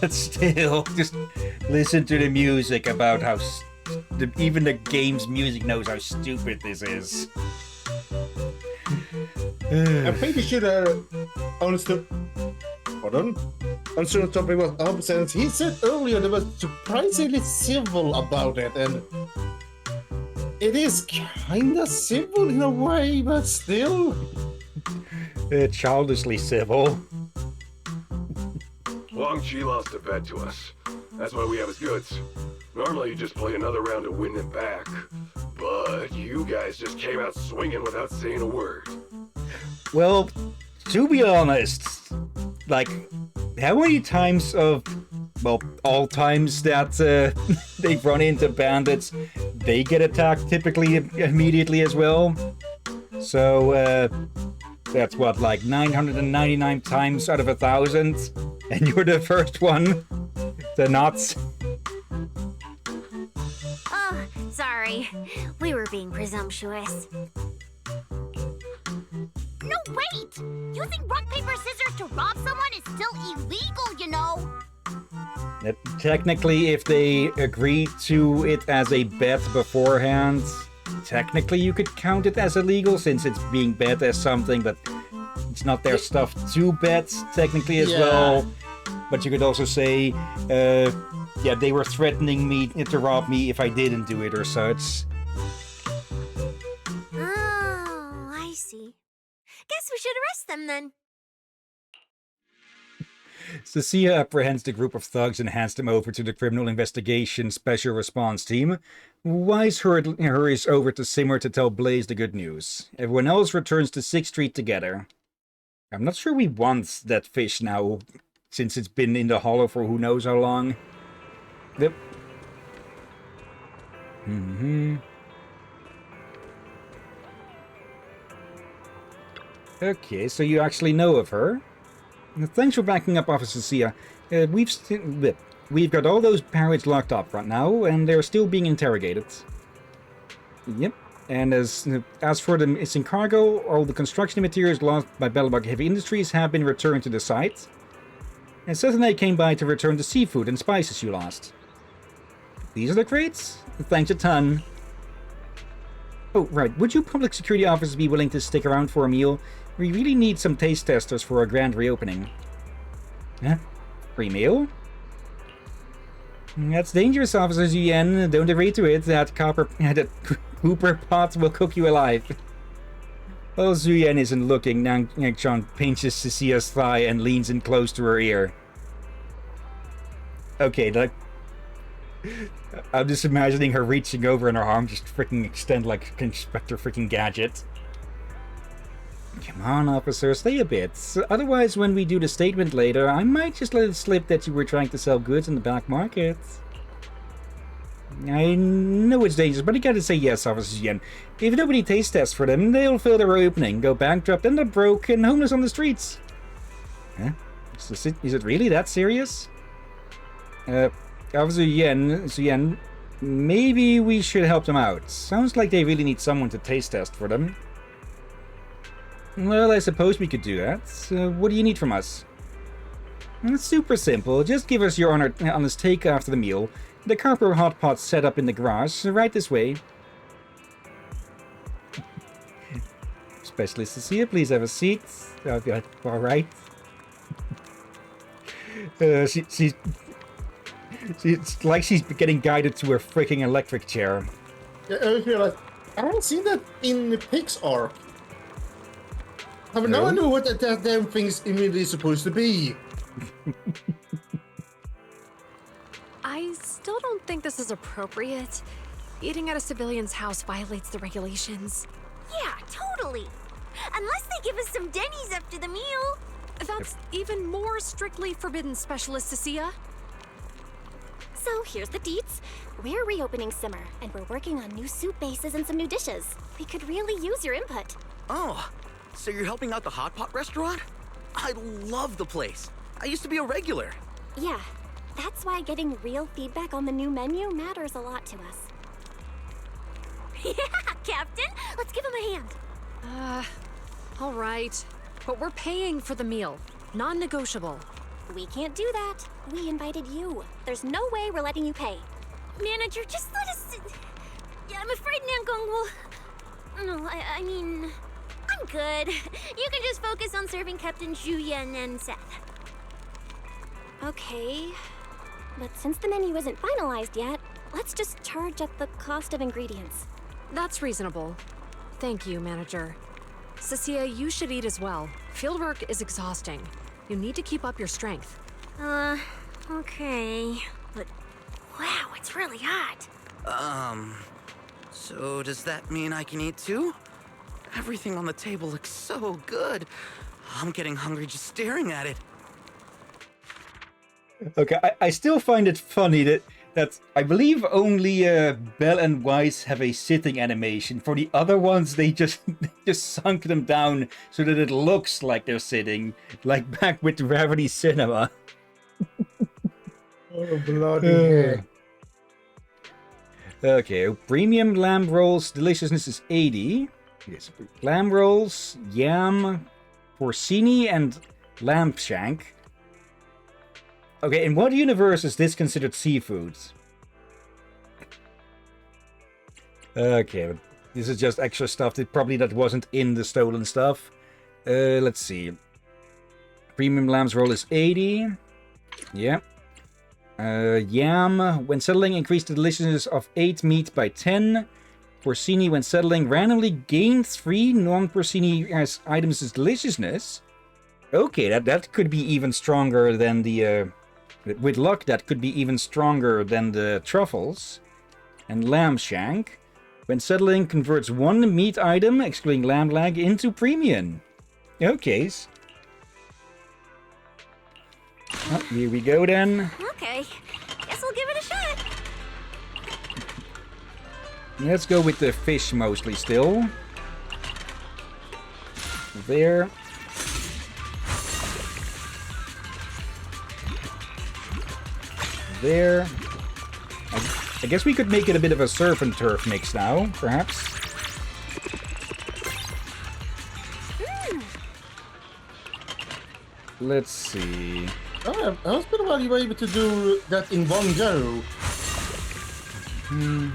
But still, just listen to the music about how even the game's music knows how stupid this is. I think you should understood. Hold on. I'm sure the topic was opposite. He said earlier they were surprisingly civil about it, and it is kinda civil in a way, but still. Childishly civil. Wang Chi lost a bet to us. That's why we have his goods. Normally you just play another round to win them back. But you guys just came out swinging without saying a word. Well, to be honest, like, how many times of, well, all times that they've run into bandits, they get attacked typically immediately as well. So, that's what, like 999 times out of 1,000? And you're the first one to not. Oh, sorry. We were being presumptuous. No, wait! Using rock, paper, scissors to rob someone is still illegal, you know! Technically, if they agree to it as a bet beforehand, technically you could count it as illegal since it's being bet as something, but it's not their stuff to bet technically as well. But you could also say, yeah, they were threatening me to rob me if I didn't do it or such. Oh, I see. Guess we should arrest them then. Cecilia apprehends the group of thugs and hands them over to the Criminal Investigation Special Response Team. Wise hurries over to Simmer to tell Blaze the good news. Everyone else returns to 6th Street together. I'm not sure we want that fish now, since it's been in the hollow for who knows how long. Yep. Okay, so you actually know of her. Thanks for backing up, Officer Sia. We've got all those pirates locked up right now, and they're still being interrogated. Yep. And as for the missing cargo, all the construction materials lost by Bellabug Heavy Industries have been returned to the site. And Seth and I came by to return the seafood and spices you lost. These are the crates. Thanks a ton. Oh, right. Would you public security officers be willing to stick around for a meal? We really need some taste testers for our grand reopening. Huh? Free meal? That's dangerous, Officer Zen. Don't agree to it. That Hooper pot will cook you alive. Well, Zuyen isn't looking. Nangchon pinches Cecia's thigh and leans in close to her ear. Okay, like... I'm just imagining her reaching over and her arm just freaking extend like Inspector freaking Gadget. Come on, officer, stay a bit. Otherwise, when we do the statement later, I might just let it slip that you were trying to sell goods in the black market. I know it's dangerous, but you gotta say yes, Officer Yen. If nobody taste tests for them, they'll fail their opening, go bankrupt, end up broke and homeless on the streets. Huh? Is it really that serious? Officer Yen, maybe we should help them out. Sounds like they really need someone to taste test for them. Well, I suppose we could do that. What do you need from us? It's super simple. Just give us your honest take after the meal. The copper hot pot's set up in the garage, right this way. Specialist Cecilia, please have a seat. Alright. It's like she's getting guided to her freaking electric chair. Yeah, I realized I haven't seen that in the Pixar. Now I know what that damn thing's immediately supposed to be. I still don't think this is appropriate. Eating at a civilian's house violates the regulations. Yeah, totally. Unless they give us some Denny's after the meal. That's even more strictly forbidden, Specialist Cecilia. So here's the deets. We're reopening Simmer, and we're working on new soup bases and some new dishes. We could really use your input. Oh, so you're helping out the hot pot restaurant? I love the place. I used to be a regular. Yeah, that's why getting real feedback on the new menu matters a lot to us. Yeah, Captain! Let's give him a hand. All right. But we're paying for the meal. Non-negotiable. We can't do that. We invited you. There's no way we're letting you pay. Manager, just let us... I'm afraid Nangong will... No, I mean... I'm good. You can just focus on serving Captain Juyen and Seth. Okay. But since the menu isn't finalized yet, let's just charge at the cost of ingredients. That's reasonable. Thank you, Manager. Cecilia, you should eat as well. Fieldwork is exhausting. You need to keep up your strength. Okay. But, wow, it's really hot. So does that mean I can eat too? Everything on the table looks so good. I'm getting hungry just staring at it. Okay, I still find it funny that I believe only Bell and Weiss have a sitting animation. For the other ones, they just sunk them down so that it looks like they're sitting, like back with Gravity Cinema. Oh, bloody Okay, premium lamb rolls deliciousness is 80. Yes, lamb rolls, yam, porcini, and lamb shank. Okay, in what universe is this considered seafood? Okay, but this is just extra stuff that wasn't in the stolen stuff. Let's see. Premium lamb's roll is 80. Yeah. Yam, when settling, increased the deliciousness of 8 meat by 10. Porcini, when settling, randomly gained 3 non-porcini as items as deliciousness. Okay, that could be even stronger than the... with luck, that could be even stronger than the truffles. And lamb shank. When settling, converts 1 meat item, excluding lamb lag, into premium. Okay. Oh, here we go then. Okay, guess we'll give it a shot. Let's go with the fish mostly still. there. There. I guess we could make it a bit of a surf and turf mix now, perhaps. Let's see. Oh, I was been while you were able to do that in one go. One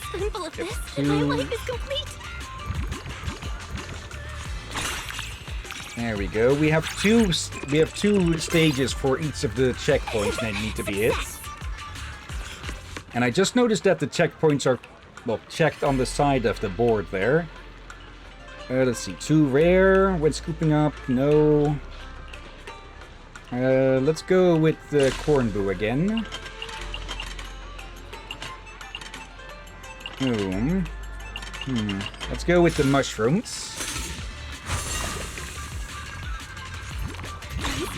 spoonful of this, and my life is complete. There we go. We have two stages for each of the checkpoints that need to be hit. And I just noticed that the checkpoints are, well, checked on the side of the board there. Let's see. 2 rare when scooping up. No. Let's go with the cornboo again. Let's go with the mushrooms.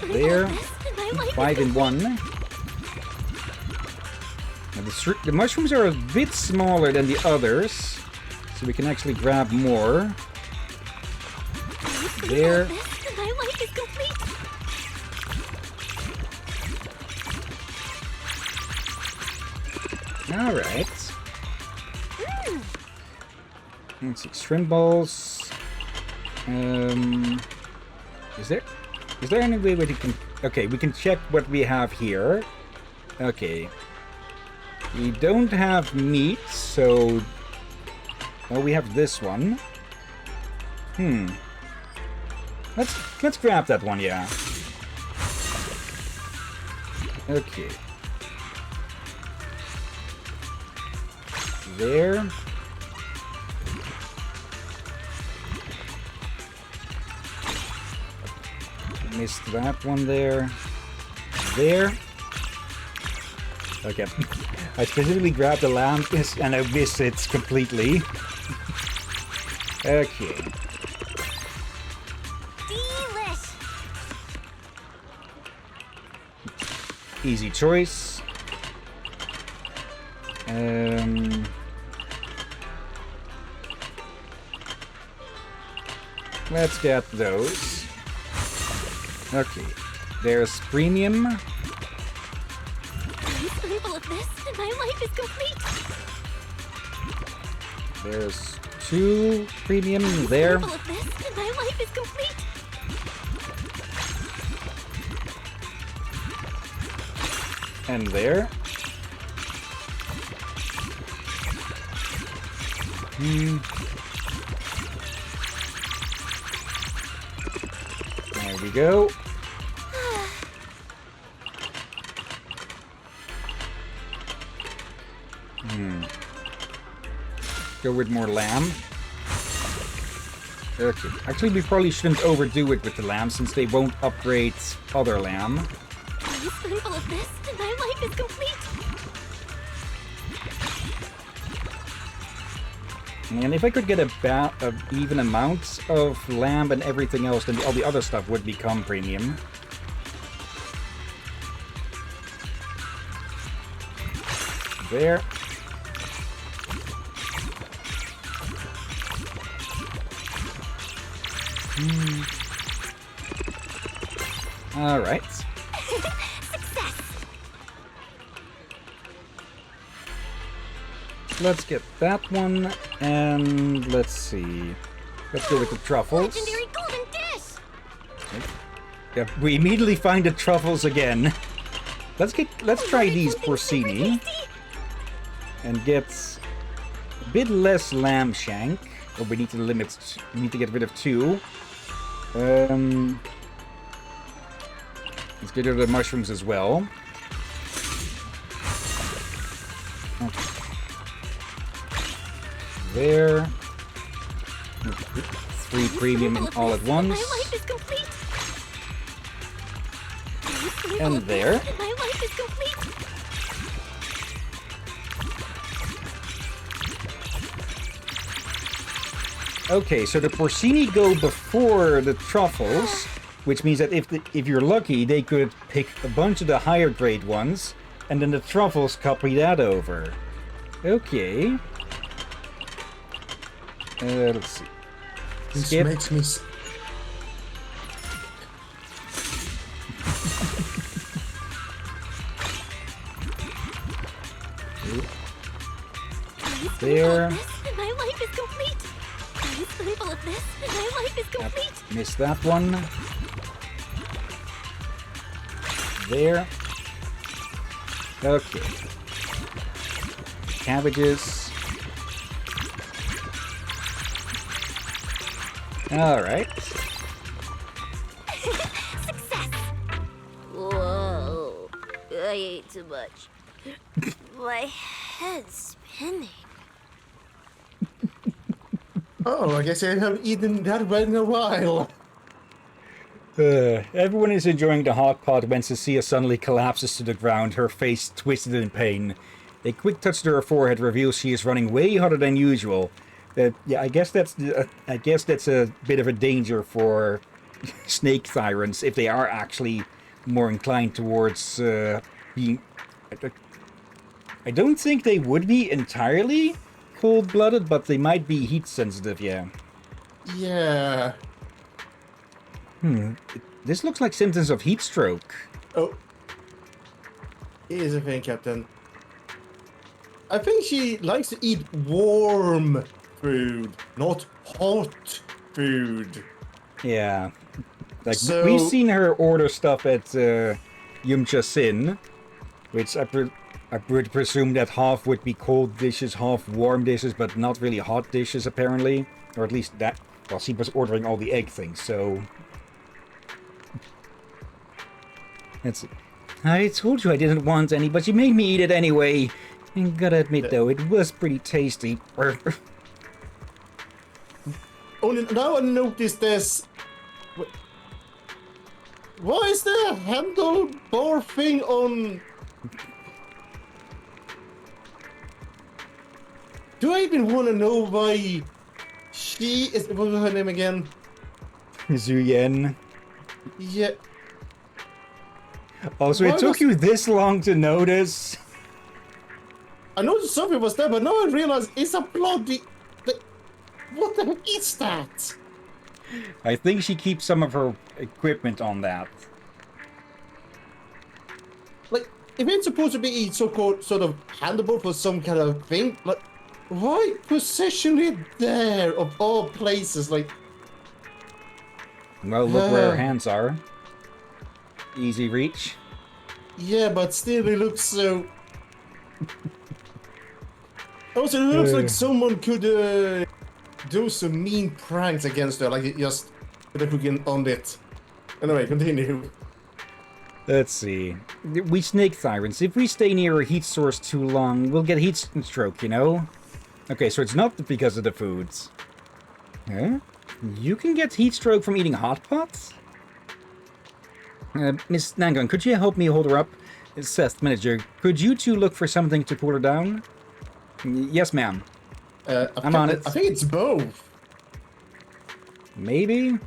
There. 5 in 1. Now the mushrooms are a bit smaller than the others, so we can actually grab more. There. My life is complete. Alright. Let's see. Shrimp balls. Is there any way we can... Okay, we can check what we have here. Okay. We don't have meat, so... Oh, we have this one. Let's grab that one, yeah. Okay. There. Missed that one there. There. Okay. I specifically grabbed the lamb and I missed it completely. Okay. Delish. Easy choice. Let's get those. Okay. There's premium. One spoonful of this, and my life is complete. There's 2 premium there. One spoonful of this, and my life is complete. And there. There we go. Go with more lamb. Okay. Actually, we probably shouldn't overdo it with the lamb since they won't upgrade other lamb. One spoonful of this, and my life is complete. And if I could get a even amount of lamb and everything else, then all the other stuff would become premium. There. All right. Success. Let's get that one, and let's see. Let's go with the truffles. Legendary golden dish. Yep, we immediately find the truffles again. Let's try these porcini and get a bit less lamb shank. Oh, we need to get rid of 2. Let's get rid of the mushrooms as well. Okay. There. 3 premium all at once. My life is complete. And there. My life is complete. Okay, so the porcini go before the truffles, which means that if you're lucky, they could pick a bunch of the higher grade ones, and then the truffles copy that over. Okay. Let's see. This Skip. makes me... There. This, and my life is complete. One spoonful of this, and my life is complete. Missed that one. There. Okay. Cabbages. Alright. Success. Whoa. I ate too much. My head's spinning. Oh, I guess I haven't eaten that well in a while. Everyone is enjoying the hot pot when Cecilia suddenly collapses to the ground, her face twisted in pain. A quick touch to her forehead reveals she is running way hotter than usual. Yeah, I guess that's a bit of a danger for snake tyrants if they are actually more inclined towards being. I don't think they would be entirely cold-blooded, but they might be heat-sensitive. Yeah. Yeah. This looks like symptoms of heat stroke. Oh. Here's the thing, Captain. I think she likes to eat warm food, not hot food. Yeah. Like, So- we've seen her order stuff at Yumcha Sin, which I would presume that half would be cold dishes, half warm dishes, but not really hot dishes, apparently. Or at least that... Well, she was ordering all the egg things, so... Let's see. I told you I didn't want any, but you made me eat it anyway. And gotta admit, though, it was pretty tasty. Only now I noticed this. Why is there a handlebar thing on? Do I even want to know why she is? What was her name again? Zuyen. Yeah. Also, Why it took was- you this long to notice. I noticed something was there, but now I realize it's a bloody. What the heck is that? I think she keeps some of her equipment on that. Like, if it's supposed to be a so-called sort of handlebar for some kind of thing, like, why position it there of all places? Like, Well, look where her hands are. Easy reach. yeah, but still it looks so... Also, it looks like someone could do some mean pranks against her, like just put a hook on it. Anyway, continue. Let's see. We snake tyrants. If we stay near a heat source too long, we'll get heat stroke, you know? Okay, so it's not because of the foods. Huh? You can get heat stroke from eating hot pots? Miss Nangon, could you help me hold her up? Seth, manager, could you two look for something to cool her down? Yes, ma'am. I'm on it. I think it's both. Maybe?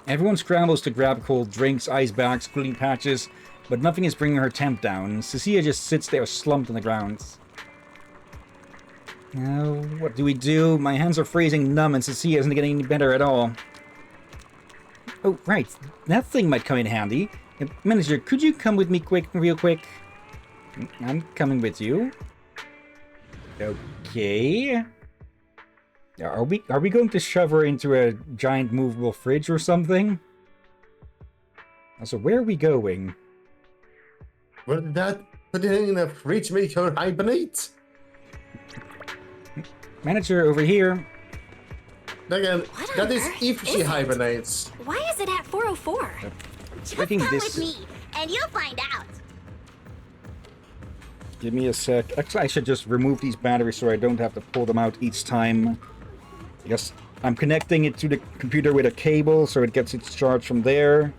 Everyone scrambles to grab cold drinks, ice bags, cooling patches, but nothing is bringing her temp down. Cecilia just sits there slumped on the ground. Now, what do we do? My hands are freezing numb and Cecilia isn't getting any better at all. Oh, right. That thing might come in handy. Manager, could you come with me real quick? I'm coming with you. Okay. Are we going to shove her into a giant movable fridge or something? Also, where are we going? Well, that put it in a fridge make her hibernate? Manager, over here. Again, What that on is earth if she is it? hibernates. Why is it at 404? Just Freaking come this- with me, and you'll find out. Give me a sec. Actually, I should just remove these batteries so I don't have to pull them out each time. Yes, I'm connecting it to the computer with a cable so it gets its charge from there.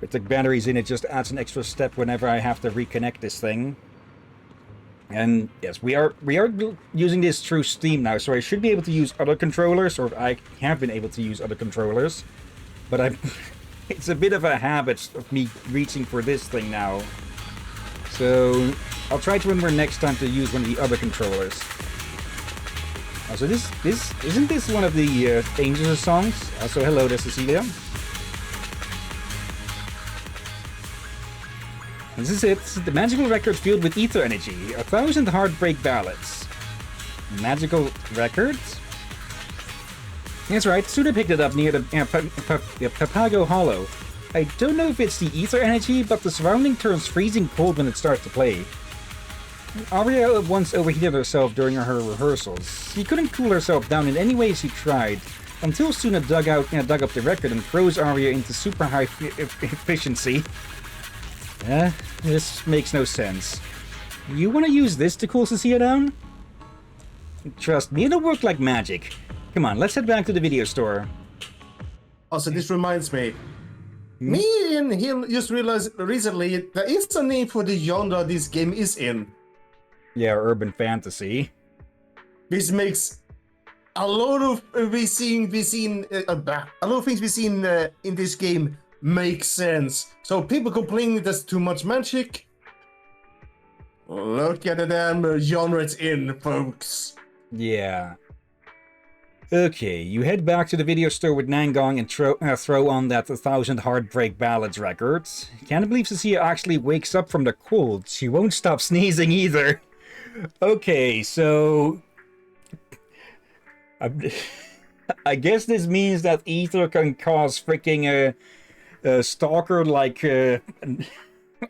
With the batteries in, it just adds an extra step whenever I have to reconnect this thing. And yes, we are using this through Steam now, so I should be able to use other controllers, or I have been able to use other controllers. But it's a bit of a habit of me reaching for this thing now. So I'll try to remember next time to use one of the other controllers. So this isn't this one of the Dangerous songs? Also, hello to Cecilia. This is it. The magical record filled with ether energy. 1,000 heartbreak ballads. Magical records? That's right. Suda picked it up near the Papago Hollow. I don't know if it's the ether energy, but the surrounding turns freezing cold when it starts to play. Aria once overheated herself during her rehearsals. She couldn't cool herself down in any way she tried, until Suna dug up the record and froze Aria into super high efficiency. This makes no sense. You want to use this to cool Cecilia down? Trust me, it'll work like magic. Come on, let's head back to the video store. Also, this reminds me. Me and him just realized recently there is a name for the genre this game is in. Yeah, urban fantasy. This makes a lot of a lot of things we've seen in this game make sense. So people complaining there's too much magic. Look at the damn genre it's in, folks. Yeah. Okay, you head back to the video store with Nangong and throw on that 1,000 Heartbreak Ballads record. Can't believe Cecilia actually wakes up from the cold. She won't stop sneezing either. Okay, so... I guess this means that ether can cause freaking stalker-like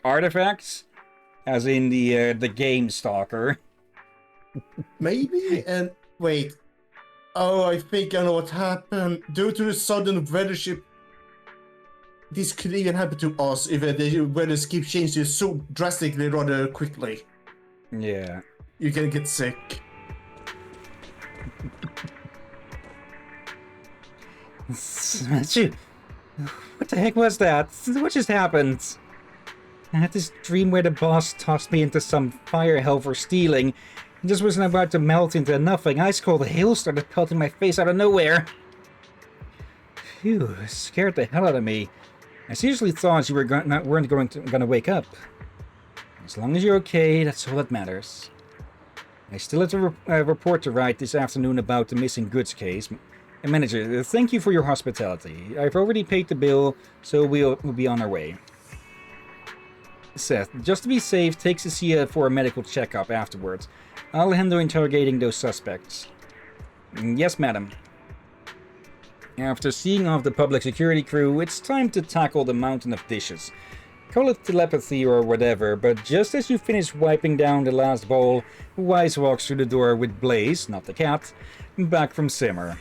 artifacts, as in the game Stalker. Maybe? And wait. Oh, I think I know what happened. Due to the sudden weather shift, this could even happen to us if the weather keep changing so drastically rather quickly. Yeah. You can get sick. What the heck was that? What just happened? I had this dream where the boss tossed me into some fire hell for stealing. And just wasn't about to melt into nothing. Ice cold hail started pelting my face out of nowhere. Phew, scared the hell out of me. I seriously thought you weren't going to wake up. As long as you're okay, that's all that matters. I still have a report to write this afternoon about the missing goods case. Manager, thank you for your hospitality. I've already paid the bill, so we'll be on our way. Seth, just to be safe, take Cecilia for a medical checkup afterwards. I'll handle interrogating those suspects. Yes, madam. After seeing off the public security crew, it's time to tackle the mountain of dishes. Call it telepathy or whatever, but just as you finish wiping down the last bowl, Wise walks through the door with Blaze, not the cat, back from Simmer.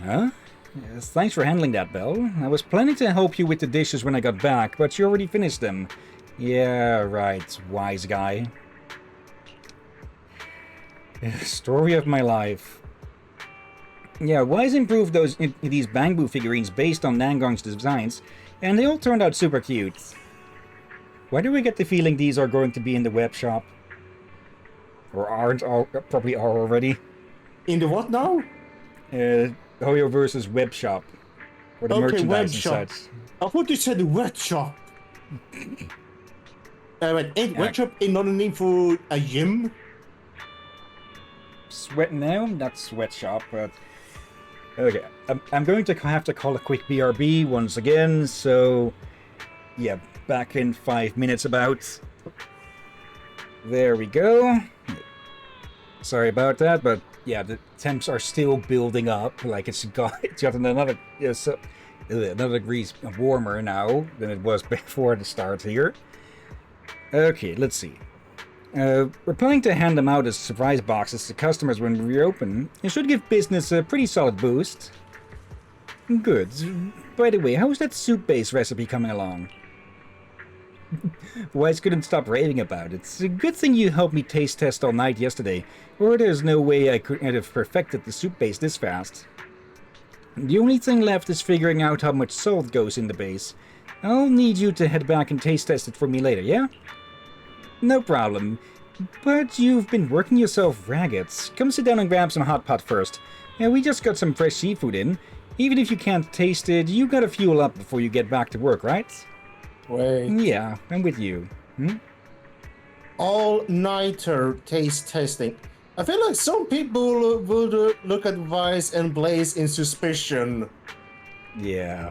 Huh? Yes, thanks for handling that, Belle. I was planning to help you with the dishes when I got back, but you already finished them. Yeah, right, wise guy. Story of my life. Yeah, Wise improved these Bangbu figurines based on Nangong's designs, and they all turned out super cute. Why do we get the feeling these are going to be in the web shop? Or aren't, probably are already. In the what now? Hoyo versus web shop. Or the merchandise and such. I thought you said web shop. Ain't web shop another name for a gym? No, not sweatshop, but... Okay, I'm going to have to call a quick BRB once again, so... Yeah, back in 5 minutes about. There we go. Sorry about that, but yeah, the temps are still building up. Like it's gotten another degrees warmer now than it was before the start here. Okay, let's see. We're planning to hand them out as surprise boxes to customers when we reopen. It should give business a pretty solid boost. Good. By the way, how's that soup-based recipe coming along? Wise couldn't stop raving about it. It's a good thing you helped me taste test all night yesterday, or there's no way I could have perfected the soup base this fast. The only thing left is figuring out how much salt goes in the base. I'll need you to head back and taste test it for me later, yeah? No problem. But you've been working yourself ragged. Come sit down and grab some hot pot first. Yeah, we just got some fresh seafood in. Even if you can't taste it, you gotta fuel up before you get back to work, right? Wait. Yeah, I'm with you. all-nighter taste testing. I feel like some people would look at Vice and Blaze in suspicion. Yeah.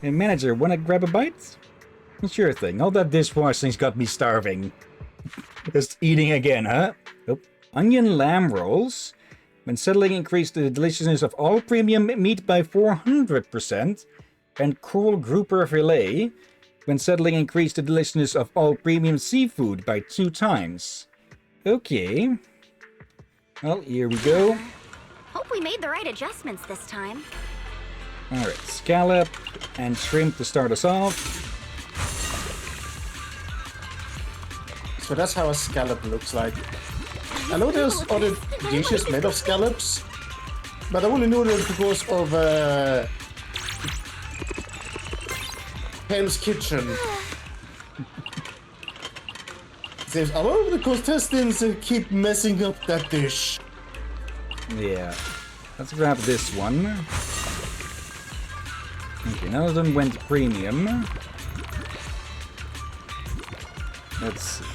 Hey, manager, wanna grab a bite? Sure thing. All that dishwashing's got me starving. Just eating again, huh? Oh. Onion lamb rolls. When settling, increased the deliciousness of all premium meat by 400%. And coral grouper fillet. When settling, increased the deliciousness of all premium seafood by 2 times. Okay. Well, here we go. Hope we made the right adjustments this time. Alright, scallop and shrimp to start us off. So that's how a scallop looks like. I know there's other dishes made of scallops, but I only know that because of Hell's Kitchen. Seems a lot of the contestants keep messing up that dish. Yeah. Let's grab this one. Okay, none of them went premium. Let's see.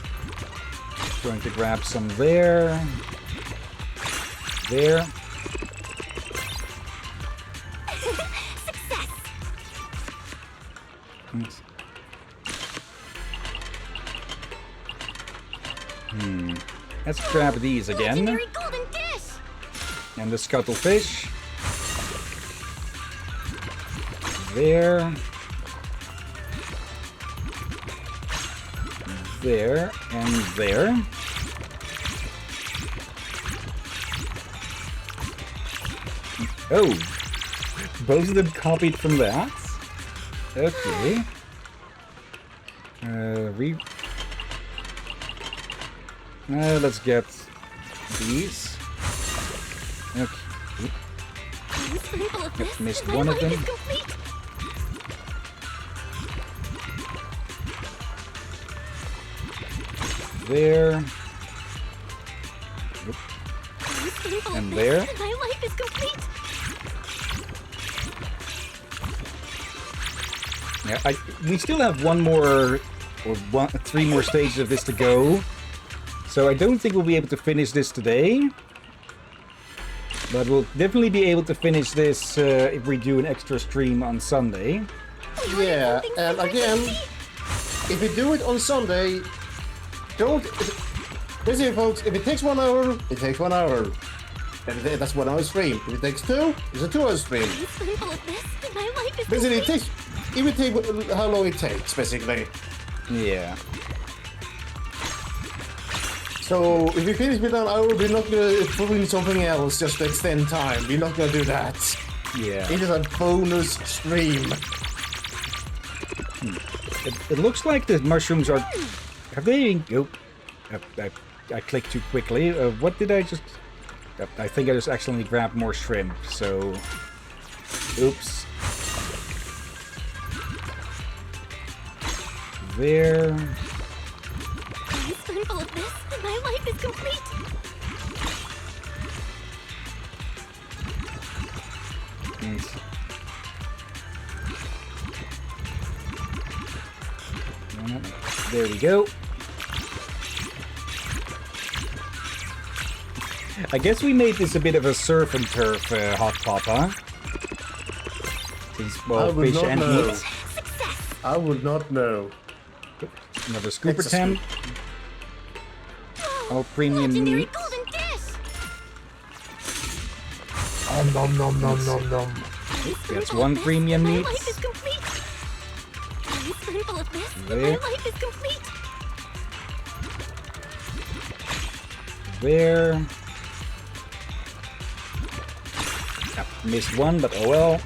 Going to grab some there. There. Success! Let's grab these again. Legendary golden dish! And the scuttlefish. There. There and there. Oh, both of them copied from that. Okay. Let's get these. Okay. Missed one of them. There. And there. My life is complete. Yeah, we still have one more, or 3 more stages of this to go. So I don't think we'll be able to finish this today. But we'll definitely be able to finish this if we do an extra stream on Sunday. Yeah, and again, if we do it on Sunday, don't... Basically, folks, if it takes 1 hour, it takes 1 hour. That's 1 hour stream. If it takes 2, it's a 2 hour stream. Basically, it will take how long it takes, basically. Yeah. So, if we finish within an hour, we're not gonna put in something else just to extend time. We're not gonna do that. Yeah. It is a bonus stream. It looks like the mushrooms are... Have they... Oh, I clicked too quickly. What did I just... I think I just accidentally grabbed more shrimp, so... Oops. There. I'm a spoonful of this, and my life is complete. There we go. I guess we made this a bit of a surf and turf hot pot, huh? Since, well, fish and meat. I would not know. Another scoop attempt. All premium meat. Nom nom nom nom nom. That's 1 premium meat. There. There. Yep, missed 1, but oh well.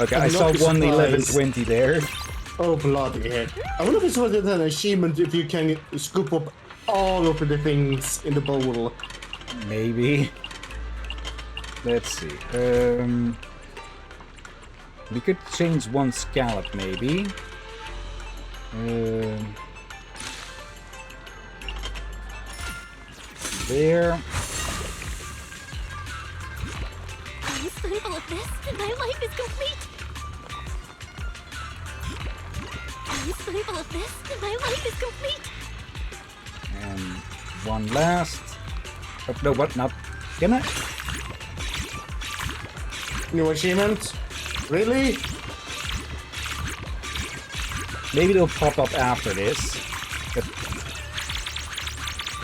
Okay, I saw 1 11-20 there. Oh bloody heck. I wonder if it's worth an achievement if you can scoop up all of the things in the bowl. Maybe. Let's see. We could change 1 scallop, maybe. There. spoonful of this, and my life is complete. One spoonful of this, and my life is complete. And one last. Oh, no, what? Not. Damn it. New achievement? Really? Maybe they'll pop up after this. But...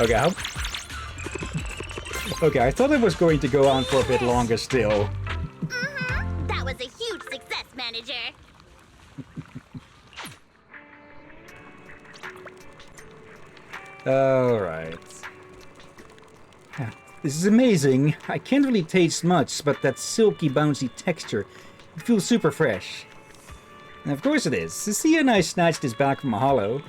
Okay, okay, I thought it was going to go on for a bit longer still. Mm-hmm. That was a huge success, manager. Alright. This is amazing. I can't really taste much, but that silky, bouncy texture, it feels super fresh. And of course it is. See, and I snatched this back from a hollow.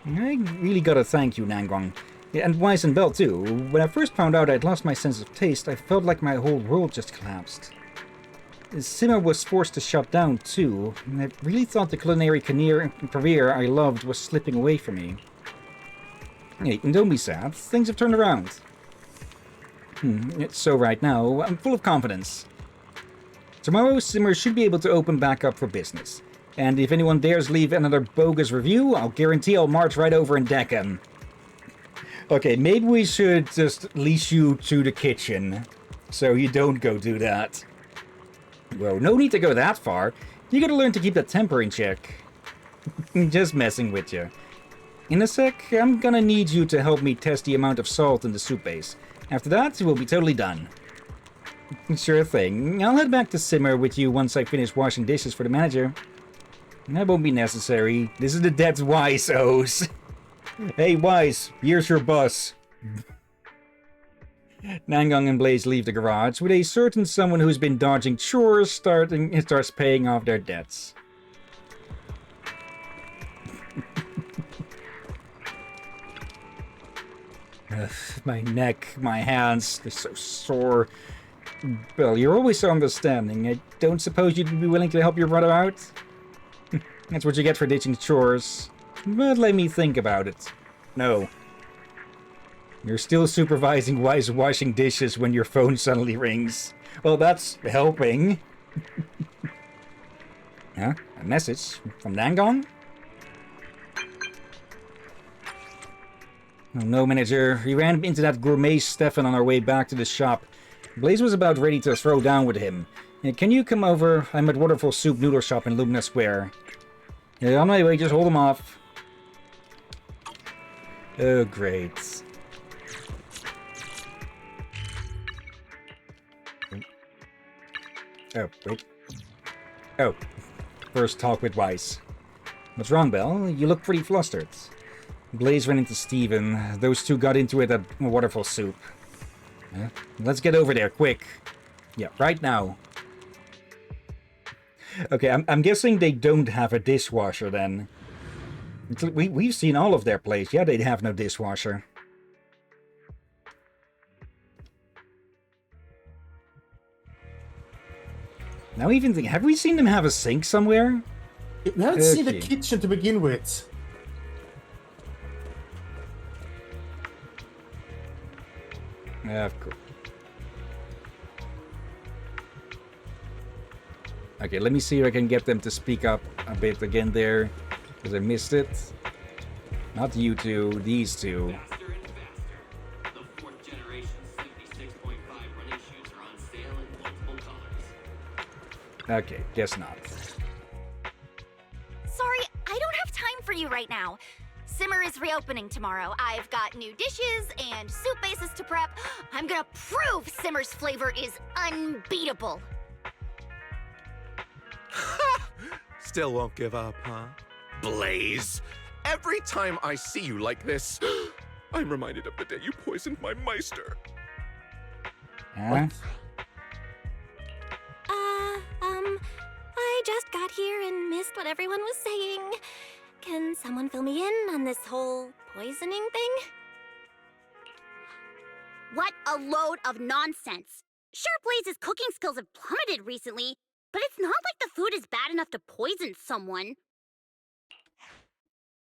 I really gotta thank you, Nangong. Yeah, and Wise and Bell too. When I first found out I'd lost my sense of taste, I felt like my whole world just collapsed. Simmer was forced to shut down too, and I really thought the culinary career I loved was slipping away from me. Hey, don't be sad. Things have turned around. So right now, I'm full of confidence. Tomorrow, Simmer should be able to open back up for business. And if anyone dares leave another bogus review, I'll guarantee I'll march right over and deck him. Okay, maybe we should just leash you to the kitchen, so you don't go do that. Well, no need to go that far. You gotta learn to keep that temper in check. Just messing with you. In a sec, I'm gonna need you to help me test the amount of salt in the soup base. After that, we'll be totally done. Sure thing. I'll head back to Simmer with you once I finish washing dishes for the manager. That won't be necessary. This is the dead Wise owes. Hey Wise, here's your bus. Nangong and Blaze leave the garage with a certain someone who's been dodging chores starts paying off their debts. My neck, my hands, they're so sore. Bill, you're always so understanding. I don't suppose you'd be willing to help your brother out? That's what you get for ditching chores. But let me think about it. No. You're still supervising Wise washing dishes when your phone suddenly rings. Well, that's helping. Huh? A message from Nangong? Oh no, manager. We ran into that gourmet Stefan on our way back to the shop. Blaze was about ready to throw down with him. Can you come over? I'm at Waterfall Soup Noodle Shop in Lumina Square. Yeah, on my way, just hold him off. Oh, great. Oh, wait. Oh. First talk with Wise. What's wrong, Belle? You look pretty flustered. Blaze ran into Steven. Those two got into it at Waterfall Soup. Let's get over there, quick. Yeah, right now. Okay, I'm guessing they don't have a dishwasher then. We've seen all of their plates. Yeah, they have no dishwasher. Now even think, have we seen them have a sink somewhere? We haven't seen the kitchen to begin with. Yeah, of course. Okay, let me see if I can get them to speak up a bit again there, because I missed it. Not you two, these two. Okay, guess not. Sorry, I don't have time for you right now. Simmer is reopening tomorrow. I've got new dishes and soup bases to prep. I'm gonna prove Simmer's flavor is unbeatable. Still won't give up, huh? Blaze, every time I see you like this, I'm reminded of the day you poisoned my Meister. Huh? I just got here and missed what everyone was saying. Can someone fill me in on this whole poisoning thing? What a load of nonsense. Sure, Blaze's cooking skills have plummeted recently, but it's not like the food is bad enough to poison someone.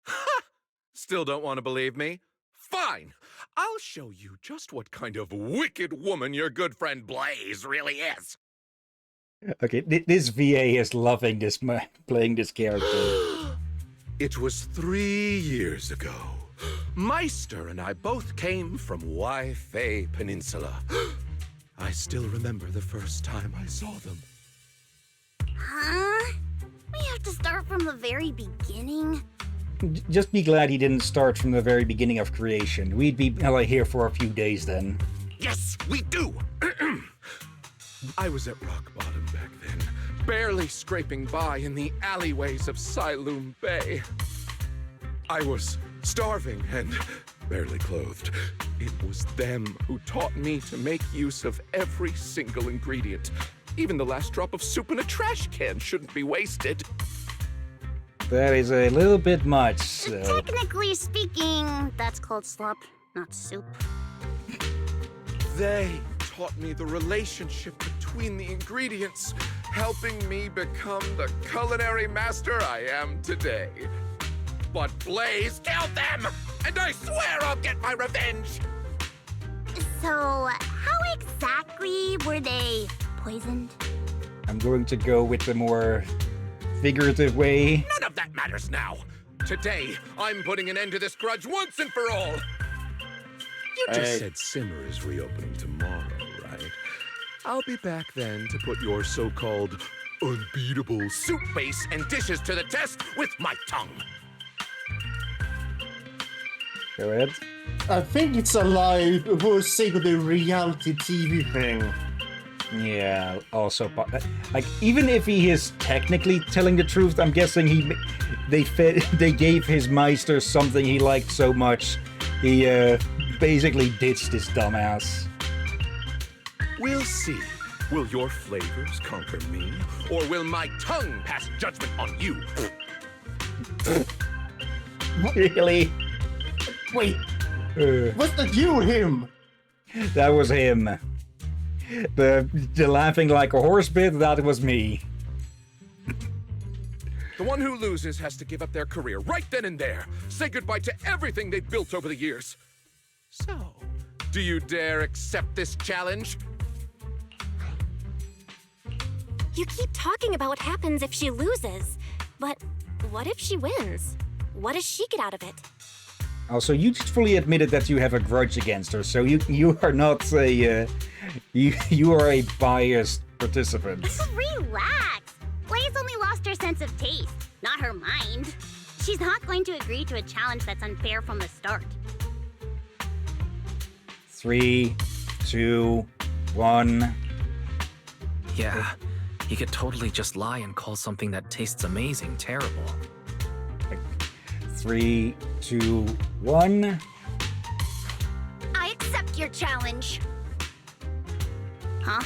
Ha! Still don't want to believe me? Fine! I'll show you just what kind of wicked woman your good friend Blaze really is. Okay, this VA is loving this playing this character. It was 3 years ago. Meister and I both came from Wi-Fei Peninsula. I still remember the first time I saw them. Huh? We have to start from the very beginning? Just be glad he didn't start from the very beginning of creation. We'd be here for a few days then. Yes, we do! I was at rock bottom back then, barely scraping by in the alleyways of Siloom Bay. I was starving and barely clothed. It was them who taught me to make use of every single ingredient. Even the last drop of soup in a trash can shouldn't be wasted. That is a little bit much, so... Technically speaking, that's called slop, not soup. They taught me the relationship between the ingredients, helping me become the culinary master I am today. But Blaze killed them, and I swear I'll get my revenge! So, how exactly were they poisoned? I'm going to go with the more figurative way. None of that matters now. Today, I'm putting an end to this grudge once and for all. You just said Simmer is reopening tomorrow, right? I'll be back then to put your so-called unbeatable soup base and dishes to the test with my tongue. Go ahead. I think it's a lie for the sake of the reality TV thing. Yeah, also, like, even if he is technically telling the truth, I'm guessing they gave his Meister something he liked so much, he basically ditched his dumbass. We'll see. Will your flavors conquer me, or will my tongue pass judgment on you? Really? Wait, was that you or him? That was him. The laughing like a horse bit, that was me. The one who loses has to give up their career right then and there. Say goodbye to everything they've built over the years. So, do you dare accept this challenge? You keep talking about what happens if she loses. But what if she wins? What does she get out of it? Also, you just fully admitted that you have a grudge against her, so you are not a you are a biased participant. Relax! Blaze only lost her sense of taste, not her mind. She's not going to agree to a challenge that's unfair from the start. 3, 2, 1. Yeah, he could totally just lie and call something that tastes amazing terrible. 3, 2, 1. I accept your challenge. Huh?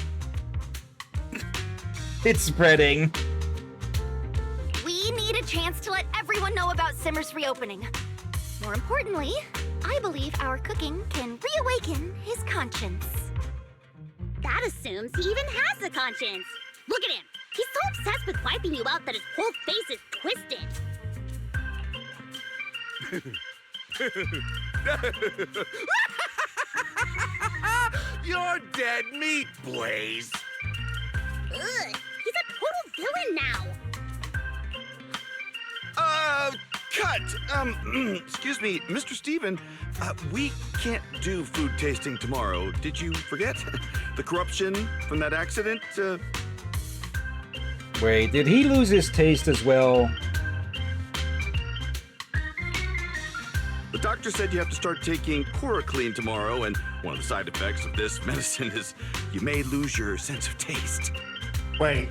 It's spreading. We need a chance to let everyone know about Simmer's reopening. More importantly, I believe our cooking can reawaken his conscience. That assumes he even has a conscience. Look at him. He's so obsessed with wiping you out that his whole face is twisted. You're dead meat, Blaze. Ugh, he's a total villain now. Cut! Excuse me, Mr. Steven, we can't do food tasting tomorrow. Did you forget? The corruption from that accident? Wait, did he lose his taste as well? The doctor said you have to start taking Chloroclean tomorrow, and one of the side effects of this medicine is you may lose your sense of taste. Wait,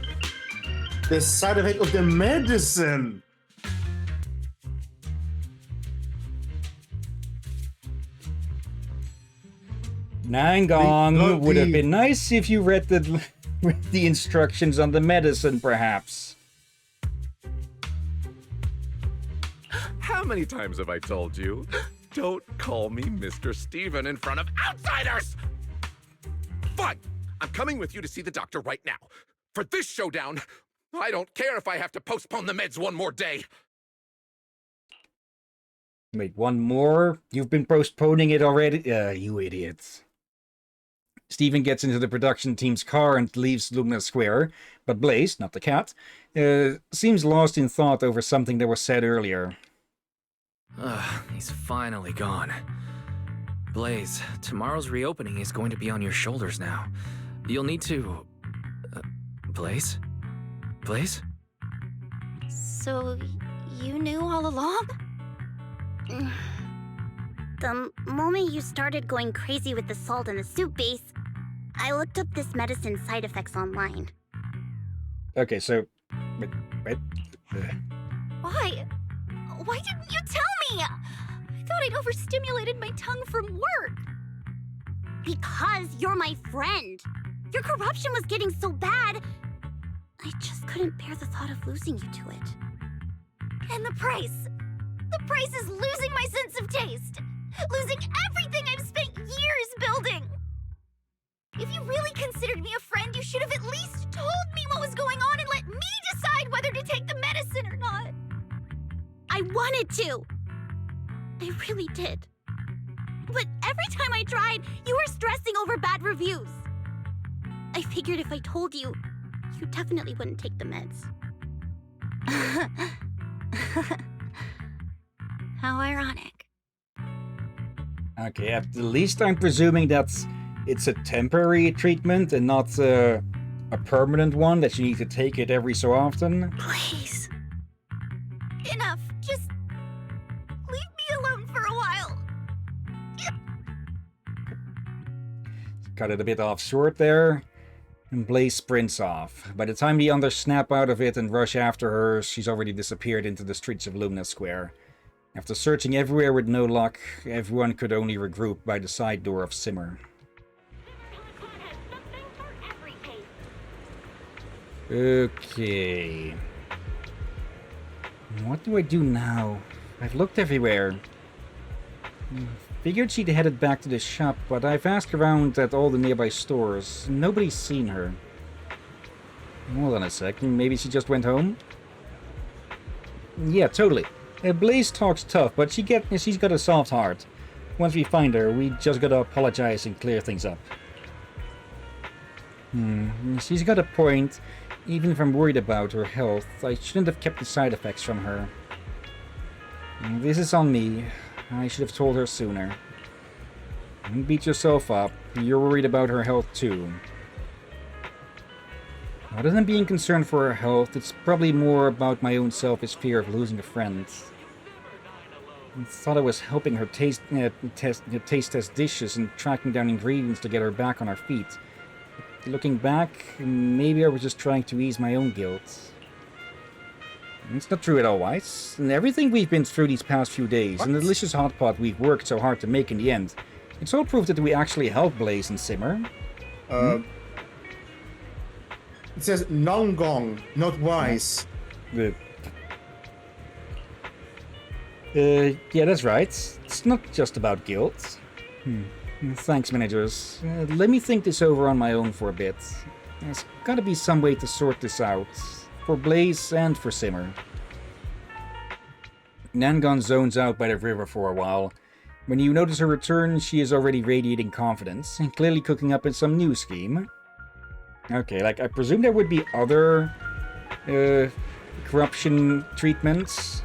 the side effect of the medicine? Nangong, would have been nice if you read the instructions on the medicine, perhaps. How many times have I told you? Don't call me Mr. Steven in front of outsiders! Fine! I'm coming with you to see the doctor right now. For this showdown, I don't care if I have to postpone the meds one more day. Wait, one more? You've been postponing it already? You idiots. Steven gets into the production team's car and leaves Luna Square, but Blaze, not the cat, seems lost in thought over something that was said earlier. He's finally gone. Blaze, tomorrow's reopening is going to be on your shoulders now. You'll need to... Blaze? Blaze? So, you knew all along? The moment you started going crazy with the salt and the soup base, I looked up this medicine's side effects online. Okay, so... Wait. Why? Why didn't you tell me? I thought I'd overstimulated my tongue from work. Because you're my friend. Your corruption was getting so bad, I just couldn't bear the thought of losing you to it. And the price? The price is losing my sense of taste. Losing everything I've spent years building. If you really considered me a friend, you should have at least told me what was going on and let me decide whether to take the medicine or not. I wanted to. I really did. But every time I tried, you were stressing over bad reviews. I figured if I told you, you definitely wouldn't take the meds. How ironic. Okay, at the least I'm presuming that it's a temporary treatment and not a permanent one, that you need to take it every so often. Please. Enough. Just leave me alone for a while. Cut it a bit off short there. And Blaze sprints off. By the time the others snap out of it and rush after her, she's already disappeared into the streets of Luna Square. After searching everywhere with no luck, everyone could only regroup by the side door of Simmer. Okay. What do I do now? I've looked everywhere. Figured she'd headed back to the shop, but I've asked around at all the nearby stores. Nobody's seen her. Hold on a second, maybe she just went home? Yeah, totally. Blaze talks tough, but she's got a soft heart. Once we find her, we just gotta apologize and clear things up. She's got a point. Even if I'm worried about her health, I shouldn't have kept the side effects from her. This is on me. I should have told her sooner. Don't beat yourself up. You're worried about her health too. Other than being concerned for her health, it's probably more about my own selfish fear of losing a friend. I thought I was helping her taste test dishes and tracking down ingredients to get her back on her feet. But looking back, maybe I was just trying to ease my own guilt. It's not true at all, Weiss. And everything we've been through these past few days, and the delicious hot pot we've worked so hard to make in the end, it's all proof that we actually helped Blaze and Simmer. It says non-gong, not wise. Yeah, that's right. It's not just about guilt. Thanks, managers. Let me think this over on my own for a bit. There's gotta be some way to sort this out. For Blaze and for Simmer. Nangon zones out by the river for a while. When you notice her return, she is already radiating confidence, and clearly cooking up in some new scheme. Okay, like, I presume there would be other corruption treatments.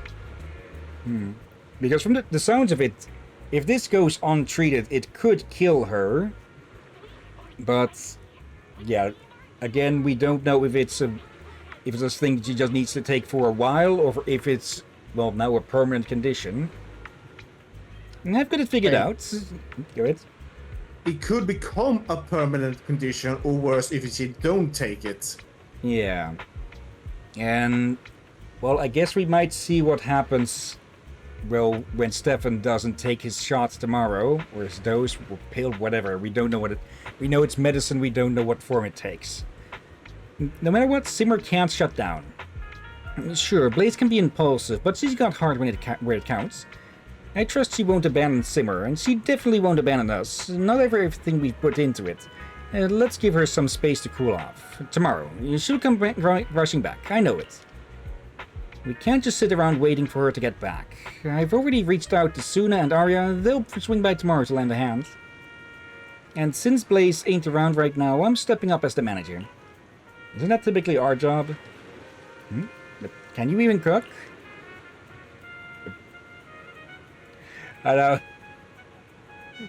Because from the sounds of it, if this goes untreated, it could kill her. But, yeah, again, we don't know if it's a thing that she just needs to take for a while, or if it's, well, now a permanent condition. And I've got it figured out. Go ahead. It could become a permanent condition, or worse, if you don't take it. Yeah. And, well, I guess we might see what happens, well, when Stefan doesn't take his shots tomorrow, or his dose, or pill, whatever. We don't know what it... We know it's medicine, we don't know what form it takes. No matter what, Simmer can't shut down. Sure, Blaze can be impulsive, but she's got heart where it counts. I trust she won't abandon Simmer, and she definitely won't abandon us. Not everything we've put into it. Let's give her some space to cool off. Tomorrow, she'll come rushing back. I know it. We can't just sit around waiting for her to get back. I've already reached out to Suna and Arya. They'll swing by tomorrow to lend a hand. And since Blaze ain't around right now, I'm stepping up as the manager. Isn't that typically our job? But can you even cook? I know.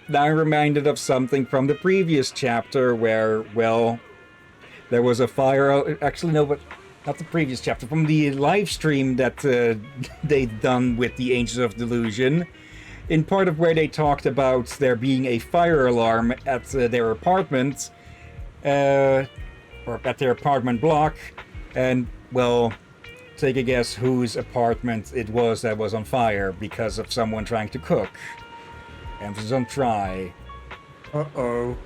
Now I'm reminded of something from the previous chapter where, well, there was a fire... Actually, no, but not the previous chapter. From the live stream that they'd done with the Angels of Delusion. In part of where they talked about there being a fire alarm at their apartment. Or at their apartment block. And, well, take a guess whose apartment it was that was on fire because of someone trying to cook. Emphasis on try. Uh-oh.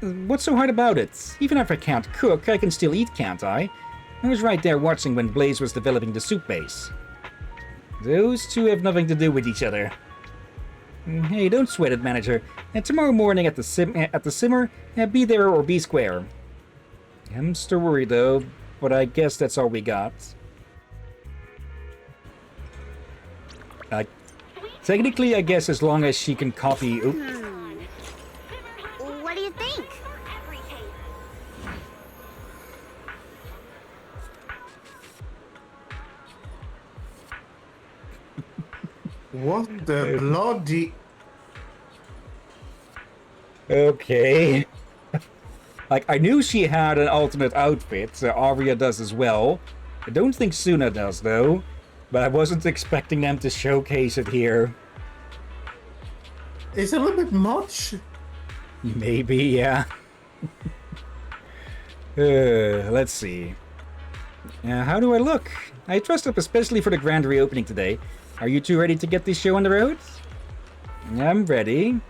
What's so hard about it? Even if I can't cook, I can still eat, can't I? I was right there watching when Blaze was developing the soup base. Those two have nothing to do with each other. Hey, don't sweat it, manager. And tomorrow morning at the simmer, be there or be square. I'm still worried though, but I guess that's all we got. Technically, I guess as long as she can copy... What do you think? What the bloody... Okay. Like, I knew she had an alternate outfit, Arya does as well. I don't think Suna does, though. But I wasn't expecting them to showcase it here. It's a little bit much. Maybe, yeah. Let's see. How do I look? I dressed up especially for the grand reopening today. Are you two ready to get this show on the road? I'm ready.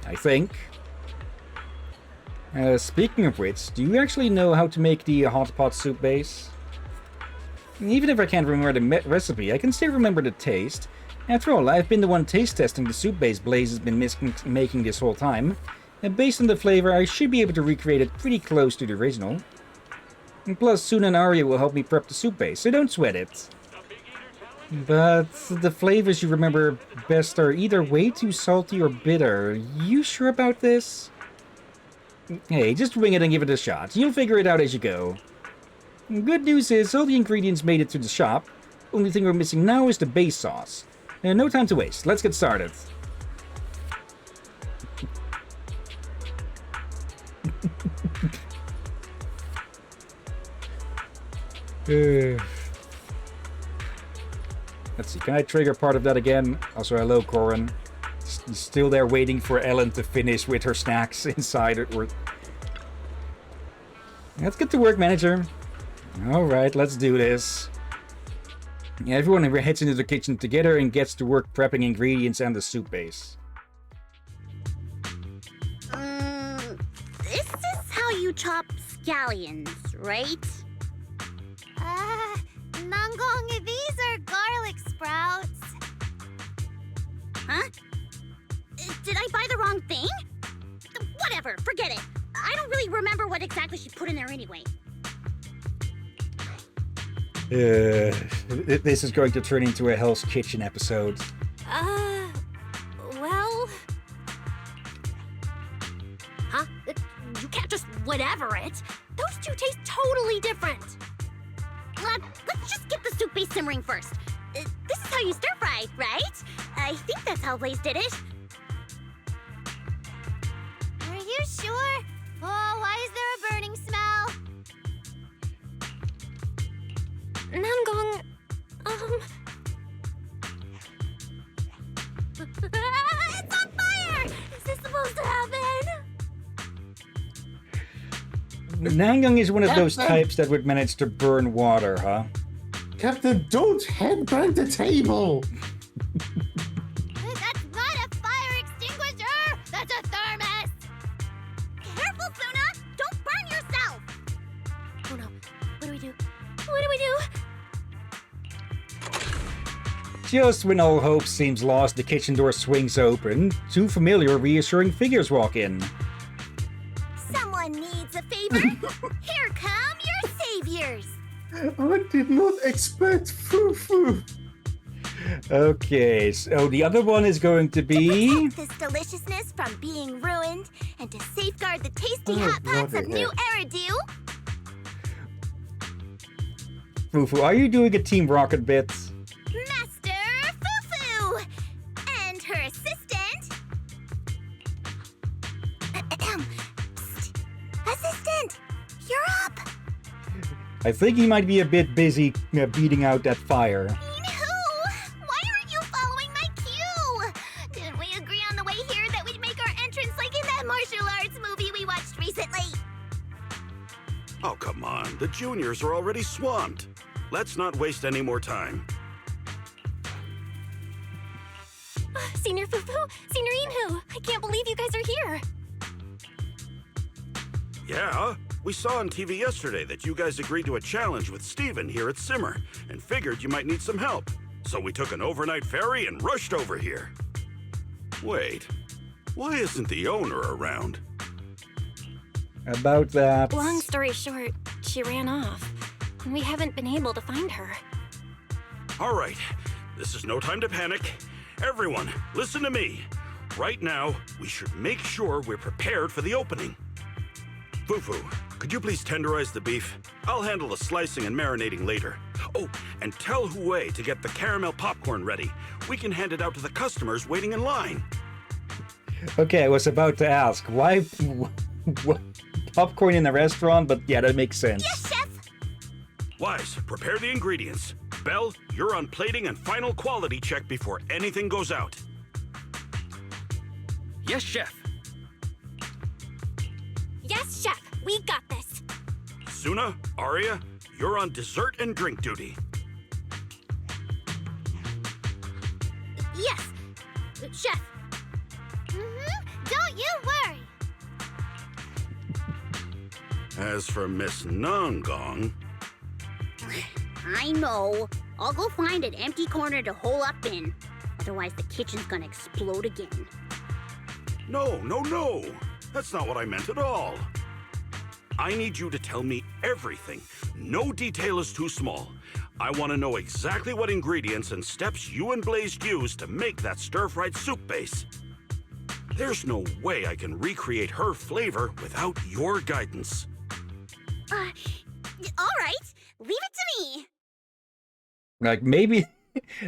I think. Speaking of which, do you actually know how to make the hot pot soup base? Even if I can't remember the recipe, I can still remember the taste. After all, I've been the one taste testing the soup base Blaze has been making this whole time. And based on the flavor, I should be able to recreate it pretty close to the original. And plus, Suna and Arya will help me prep the soup base, so don't sweat it. But the flavors you remember best are either way too salty or bitter. You sure about this? Hey, just wing it and give it a shot. You'll figure it out as you go. Good news is, all the ingredients made it to the shop. Only thing we're missing now is the base sauce. No time to waste. Let's get started. Let's see, can I trigger part of that again? Also, hello, Corin. Still there waiting for Ellen to finish with her snacks inside it. Let's get to work, manager. Alright, let's do this. Yeah, everyone heads into the kitchen together and gets to work prepping ingredients and the soup base. This is how you chop scallions, right? Nangong, these are garlic sprouts. Huh? Did I buy the wrong thing? Whatever, forget it. I don't really remember what exactly she put in there anyway. This is going to turn into a Hell's Kitchen episode. Well... Huh? You can't just whatever it. Those two taste totally different. Let's just get the soup base simmering first. This is how you stir fry, right? I think that's how Blaze did it. Are you sure? Oh, why is there a burning smell? Nangong, It's on fire! Is this supposed to happen? Nangang is one of those types that would manage to burn water, huh? Captain, don't headbang the table! That's not a fire extinguisher! That's a thermos! Careful, Suna! Don't burn yourself! Oh no. What do we do? What do we do? Just when all hope seems lost, the kitchen door swings open. Two familiar, reassuring figures walk in. Someone needs a favor. Here come your saviors. I did not expect Fufu. Okay, so the other one is going to be... This deliciousness from being ruined, and to safeguard the tasty Oh, hot pots of bloody New heck. Eridu. Fufu, are you doing a Team Rocket bit? Master Fufu! And her assistant... Psst. Assistant! You're up! I think he might be a bit busy beating out that fire. Why aren't you following my cue? Didn't we agree on the way here that we'd make our entrance like in that martial arts movie we watched recently? Oh, come on. The juniors are already swamped. Let's not waste any more time. Senior Fufu, Senior Inhu, I can't believe you guys are here. Yeah, we saw on TV yesterday that you guys agreed to a challenge with Steven here at Simmer and figured you might need some help. So we took an overnight ferry and rushed over here. Wait, why isn't the owner around? About that... Long story short, she ran off, and we haven't been able to find her. All right, this is no time to panic. Everyone, listen to me. Right now, we should make sure we're prepared for the opening. Fufu, could you please tenderize the beef? I'll handle the slicing and marinating later. Oh, and tell Hue to get the caramel popcorn ready. We can hand it out to the customers waiting in line. Okay, I was about to ask, why... popcorn in a restaurant? But yeah, that makes sense. Yes, Chef! Wise, prepare the ingredients. Belle, you're on plating and final quality check before anything goes out. Yes, chef. Yes, Chef, we got this. Suna, Arya, you're on dessert and drink duty. Yes, Chef. Don't you worry. As for Miss Nongong, I know. I'll go find an empty corner to hole up in. Otherwise, the kitchen's gonna explode again. no. That's not what I meant at all. I need you to tell me everything. No detail is too small. I want to know exactly what ingredients and steps you and Blaze used to make that stir-fried soup base. There's no way I can recreate her flavor without your guidance. All right. Leave it to me. Like, maybe...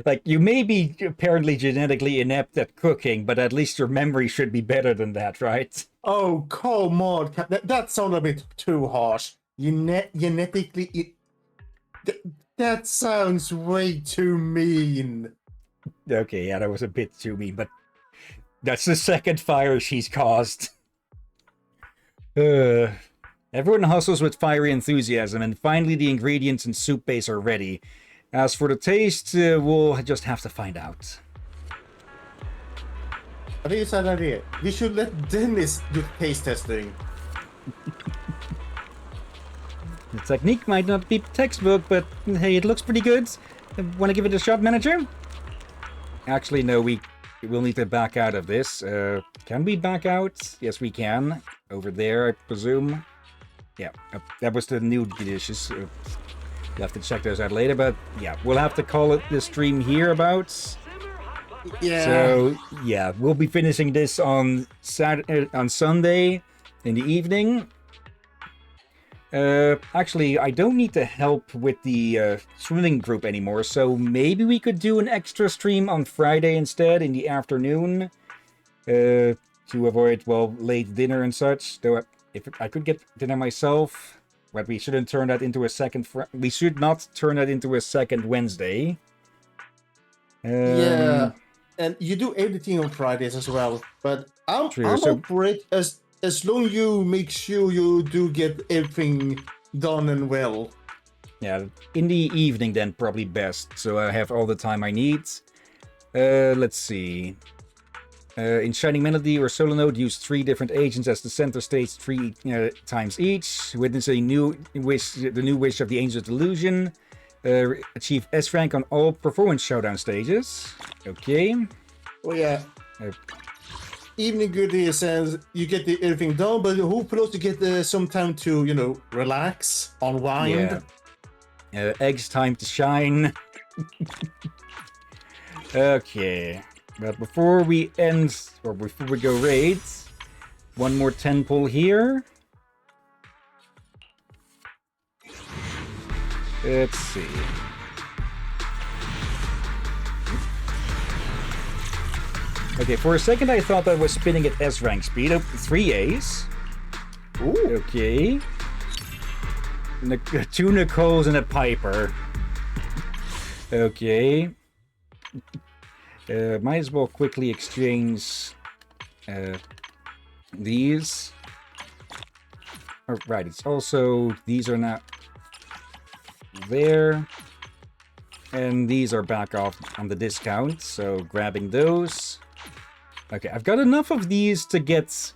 like, you may be apparently genetically inept at cooking, but at least your memory should be better than that, right? Oh, come on, Cap. That sounds a bit too harsh. Genetically... That sounds way too mean. Okay, yeah, that was a bit too mean, but... that's the second fire she's caused. Everyone hustles with fiery enthusiasm, and finally the ingredients and soup base are ready. As for the taste, we'll just have to find out. I think it's an idea. We should let Dennis do taste testing. The technique might not be textbook, but hey, it looks pretty good. Want to give it a shot, manager? Actually, no, we will need to back out of this. Can we back out? Yes, we can. Over there, I presume. Yeah, that was the new dishes. You'll have to check those out later, but yeah, we'll have to call it the stream here about. Yeah. So yeah, we'll be finishing this on Sunday in the evening. Actually, I don't need to help with the swimming group anymore, so maybe we could do an extra stream on Friday instead in the afternoon to avoid, well, late dinner and such. Though if I could get dinner myself, but we shouldn't turn that into a second. We should not turn that into a second Wednesday. Yeah, and you do everything on Fridays as well. But I'm up for it as long as you make sure you do get everything done and well. Yeah, in the evening then probably best, so I have all the time I need. Let's see. In Shining Melody or Solo Note, use 3 different agents as the center stage 3 times each. Witness a new wish, the new wish of the Angel of Delusion. Achieve S rank on all performance showdown stages. Okay. Oh yeah. evening good in a sense. You get everything done, but hopefully also get some time to, you know, relax, unwind. Yeah. Eggs time to shine. Okay. But before we end, or before we go raids, one more 10 pull here. Let's see. Okay, for a second I thought I was spinning at S rank speed. 3 A's. Ooh. Okay. 2 Nicoles and a Piper. Okay. Might as well quickly exchange these. Oh, right, it's also... These are not there. And these are back off on the discount, so grabbing those. Okay, I've got enough of these to get...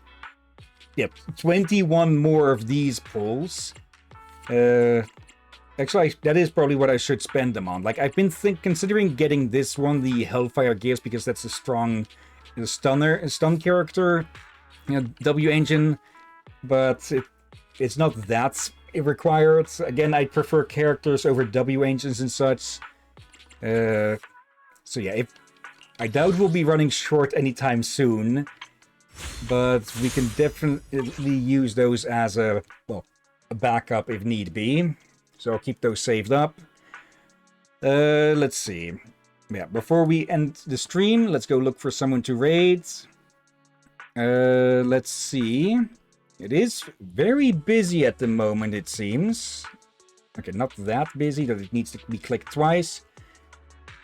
Yep, 21 more of these pulls. Actually, that is probably what I should spend them on. Like, I've been considering getting this one, the Hellfire Gears, because that's a strong stun character, you know, W engine, but it's not that required. Again, I prefer characters over W engines and such. So yeah, I doubt we'll be running short anytime soon, but we can definitely use those as a backup if need be. So I'll keep those saved up. Let's see. Yeah, before we end the stream, let's go look for someone to raid. Let's see. It is very busy at the moment, it seems. Okay, not that busy that it needs to be clicked twice.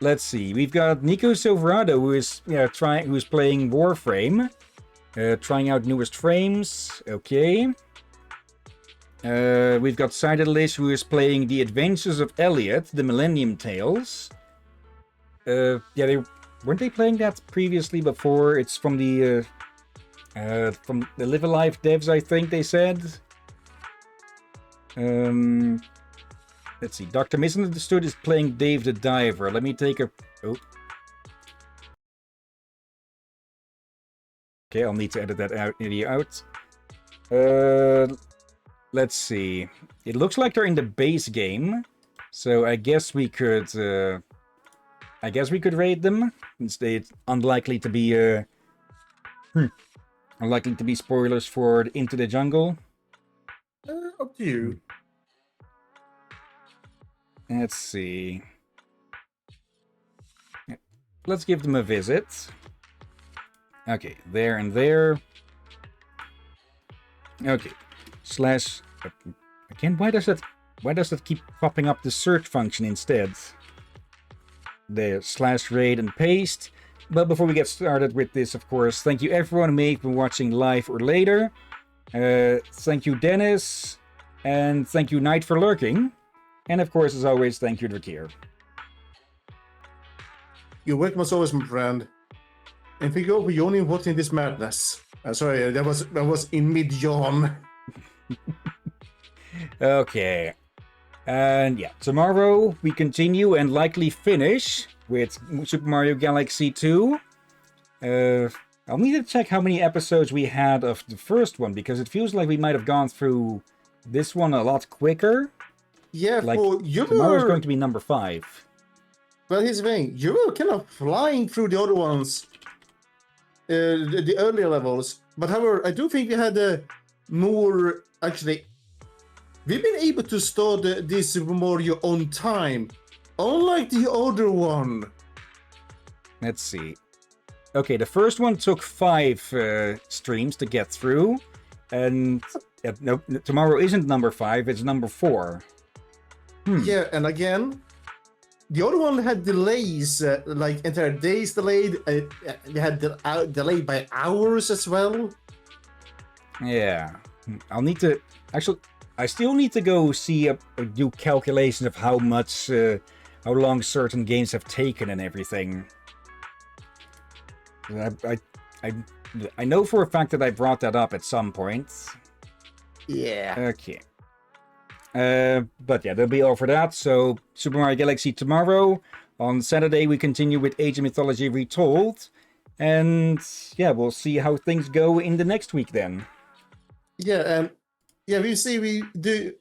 Let's see. We've got Nico Silverado, who is playing Warframe, trying out newest frames. Okay. We've got Sidelish, who is playing The Adventures of Elliot, the Millennium Tales. Yeah, weren't they playing that previously before? It's from the Live Alive devs, I think they said. Let's see. Dr. Misunderstood is playing Dave the Diver. Let me take a... Oh. Okay, I'll need to edit that out. Let's see. It looks like they're in the base game, so I guess we could raid them. It's unlikely to be unlikely to be spoilers for Into the Jungle. Up to you. Let's see. Let's give them a visit. Okay, there and there. Okay. Slash... Again, why does that keep popping up the search function instead? The slash raid and paste. But before we get started with this, of course, thank you everyone who may have been watching live or later. Thank you, Dennis. And thank you, Knight, for lurking. And of course, as always, thank you, Drakir. You're welcome as always, my friend. And thank you all for yawning watching this madness. Sorry, that was in mid-yawn. Okay. And yeah, tomorrow we continue and likely finish with Super Mario Galaxy 2. I'll need to check how many episodes we had of the first one, because it feels like we might have gone through this one a lot quicker. Yeah, like, well, tomorrow's going to be number 5. Well, here's the thing. You were kind of flying through the other ones, the earlier levels. But however, I do think we had more... Actually, we've been able to start this Super Mario on time, unlike the other one. Let's see. Okay, the first one took 5 streams to get through, and no, tomorrow isn't number 5, it's number 4. Yeah, and again, the other one had delays, like entire days delayed. We had delayed by hours as well. Yeah, I'll need to... Actually, I still need to go see do calculations of how much, how long certain games have taken and everything. I know for a fact that I brought that up at some point. Yeah. Okay. But yeah, that'll be all for that. So, Super Mario Galaxy tomorrow. On Saturday, we continue with Age of Mythology Retold. And yeah, we'll see how things go in the next week then. Yeah, we see we do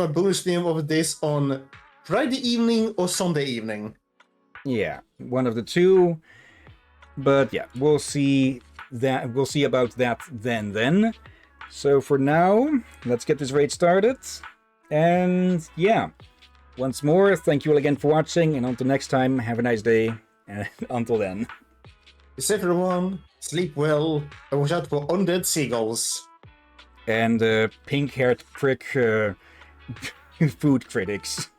a bonus stream of this on Friday evening or Sunday evening. Yeah, one of the two. But yeah, we'll see about that then. So for now, let's get this raid started. And yeah, once more, thank you all again for watching, and until next time, have a nice day. And until then. Be safe, everyone. Sleep well, and watch out for undead seagulls. And pink-haired prick food critics.